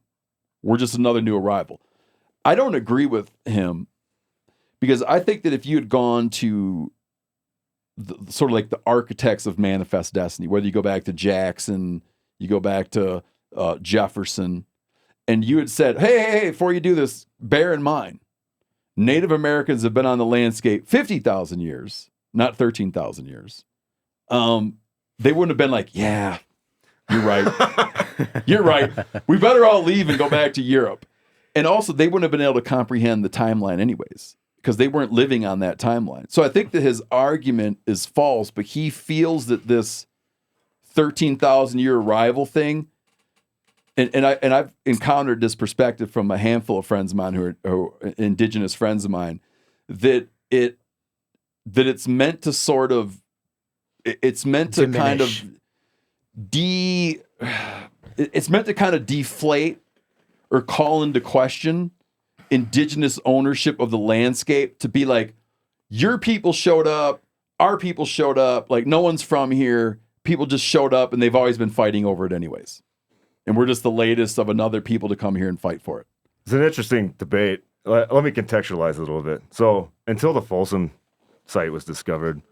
We're just another new arrival. I don't agree with him because I think that if you had gone to sort of like the architects of Manifest Destiny, whether you go back to Jackson, you go back to Jefferson, and you had said, hey, before you do this, bear in mind, Native Americans have been on the landscape 50,000 years, not 13,000 years. They wouldn't have been like, yeah, you're right. You're right. We better all leave and go back to Europe. And also, they wouldn't have been able to comprehend the timeline anyways, because they weren't living on that timeline. So I think that his argument is false, but he feels that this 13,000 year arrival thing, and I've encountered this perspective from a handful of friends of mine who are indigenous friends of mine, that it's meant to sort of, it's meant to kind of it's meant to kind of deflate or call into question indigenous ownership of the landscape, to be like, your people showed up, our people showed up, like no one's from here, people just showed up and they've always been fighting over it anyways. And we're just the latest of another people to come here and fight for it. It's an interesting debate. Let me contextualize it a little bit. So until the Folsom site was discovered,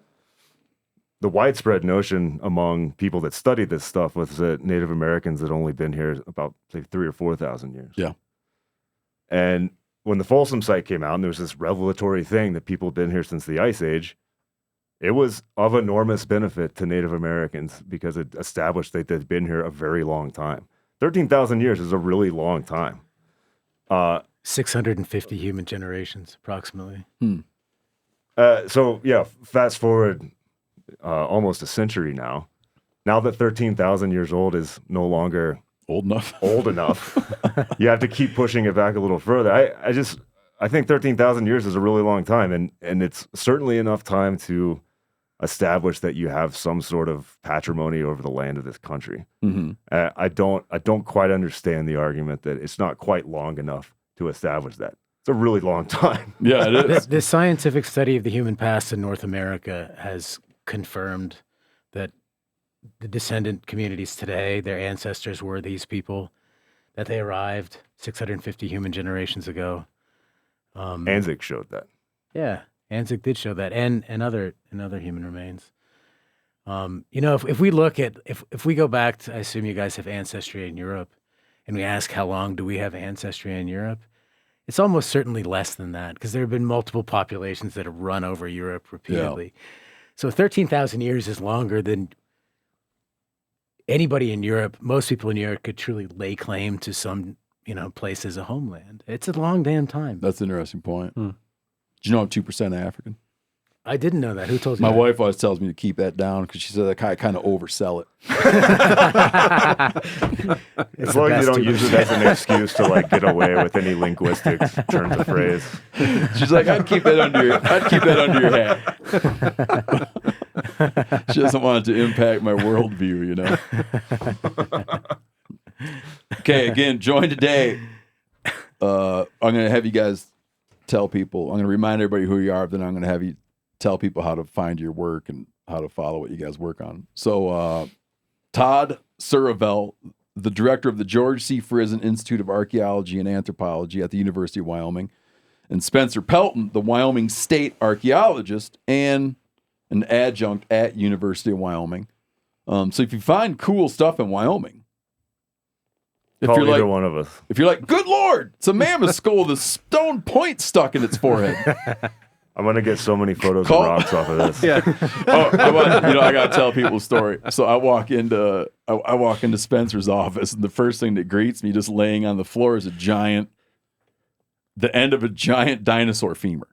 the widespread notion among people that studied this stuff was that Native Americans had only been here about, say, 3,000 or 4,000 years. Yeah. And when the Folsom site came out and there was this revelatory thing that people had been here since the Ice Age, it was of enormous benefit to Native Americans because it established that they'd been here a very long time. 13,000 years is a really long time. 650 human generations, approximately. So, yeah, fast forward almost a century now. Now that 13,000 years old is no longer old enough, you have to keep pushing it back a little further. I think 13,000 years is a really long time, and it's certainly enough time to establish that you have some sort of patrimony over the land of this country. Mm-hmm. I don't quite understand the argument that it's not quite long enough to establish that. It's a really long time. Yeah, it is. The scientific study of the human past in North America has confirmed that the descendant communities today, their ancestors were these people, that they arrived 650 human generations ago. Anzac showed that. Yeah, Anzac did show that, and other human remains. If we look at if we go back to, I assume you guys have ancestry in Europe, and we ask how long do we have ancestry in Europe, it's almost certainly less than that, because there have been multiple populations that have run over Europe repeatedly. Yeah. So 13,000 years is longer than anybody in Europe. Most people in Europe could truly lay claim to some place as a homeland. It's a long damn time. That's an interesting point. Did you know I'm 2% African? I didn't know that. Who told you My that? wife always tells me to keep that down because she said I kind of oversell it. As long as you don't use it as an excuse to get away with any linguistic turns of phrase. She's like, I'd keep that under your hat. She doesn't want it to impact my worldview, Okay, again, join today. I'm going to have you guys tell people. I'm going to remind everybody who you are, then I'm going to have you tell people how to find your work and how to follow what you guys work on. So, Todd Surovell, the director of the George C. Frizen Institute of Archaeology and Anthropology at the University of Wyoming, and Spencer Pelton, the Wyoming State archaeologist and an adjunct at University of Wyoming. So if you find cool stuff in Wyoming, if Call you're either like one of us. if you're like, good Lord, it's a mammoth skull with a stone point stuck in its forehead. I'm gonna get so many photos Call- of rocks off of this. I gotta tell people a story. So I walk into Spencer's office, and the first thing that greets me, just laying on the floor, is the end of a giant dinosaur femur.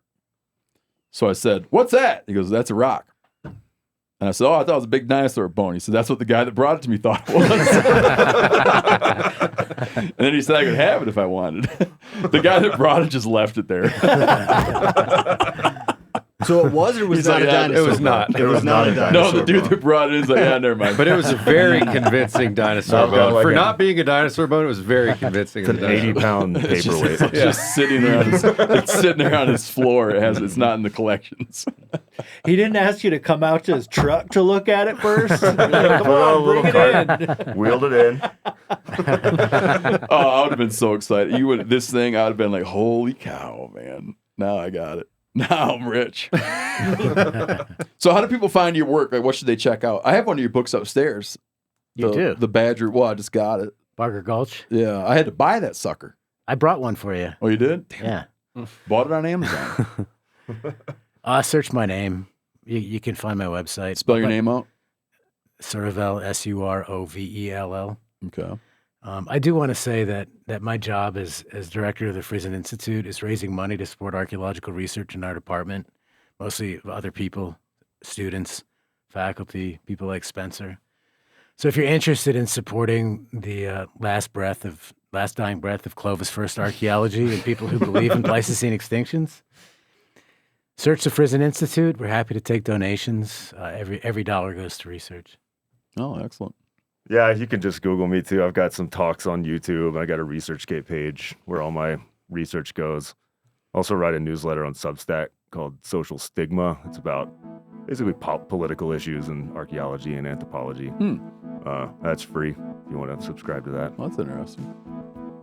So I said, "What's that?" He goes, "That's a rock." And I said, "Oh, I thought it was a big dinosaur bone." He said, "That's what the guy that brought it to me thought it was." And then he said I could have it if I wanted. The guy that brought it just left it there. So it was or was He's not like, a yeah, dinosaur? it was not. It was not a dinosaur. No, the dude that brought it is like, yeah, never mind. But it was a very convincing dinosaur I've got bone. like For a- not being a dinosaur bone, it was very convincing. It's an 80-pound paperweight. It's just sitting there it's sitting there on his floor. It's not in the collections. He didn't ask you to come out to his truck to look at it first. Like, come Put it on a on, little bring it in. Wheeled it in. Oh, I would have been so excited. This thing, I would have been like, holy cow, man. Now I got it. Now I'm rich. So how do people find your work? Like, what should they check out? I have one of your books upstairs. You do? The Badger. Well, I just got it. Barker Gulch. Yeah, I had to buy that sucker. I brought one for you. Oh, you did? Damn. Yeah. Bought it on Amazon. Search my name. You can find my website. Spell your name out. Surovell, Surovell. Okay. I do want to say that my job as director of the Frizen Institute is raising money to support archaeological research in our department, mostly of other people, students, faculty, people like Spencer. So if you're interested in supporting the last dying breath of Clovis first archaeology and people who believe in Pleistocene extinctions, search the Frizen Institute. We're happy to take donations. Every dollar goes to research. Oh, excellent. Yeah, you can just Google me too. I've got some talks on YouTube. I got a ResearchGate page where all my research goes. Also write a newsletter on Substack called Social Stigma. It's about basically political issues in archaeology and anthropology. That's free if you want to subscribe to that. Well, that's interesting.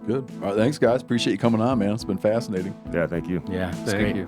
Good. All right, thanks, guys. Appreciate you coming on, man. It's been fascinating. Yeah, thank you. Yeah, it's Thank great. you.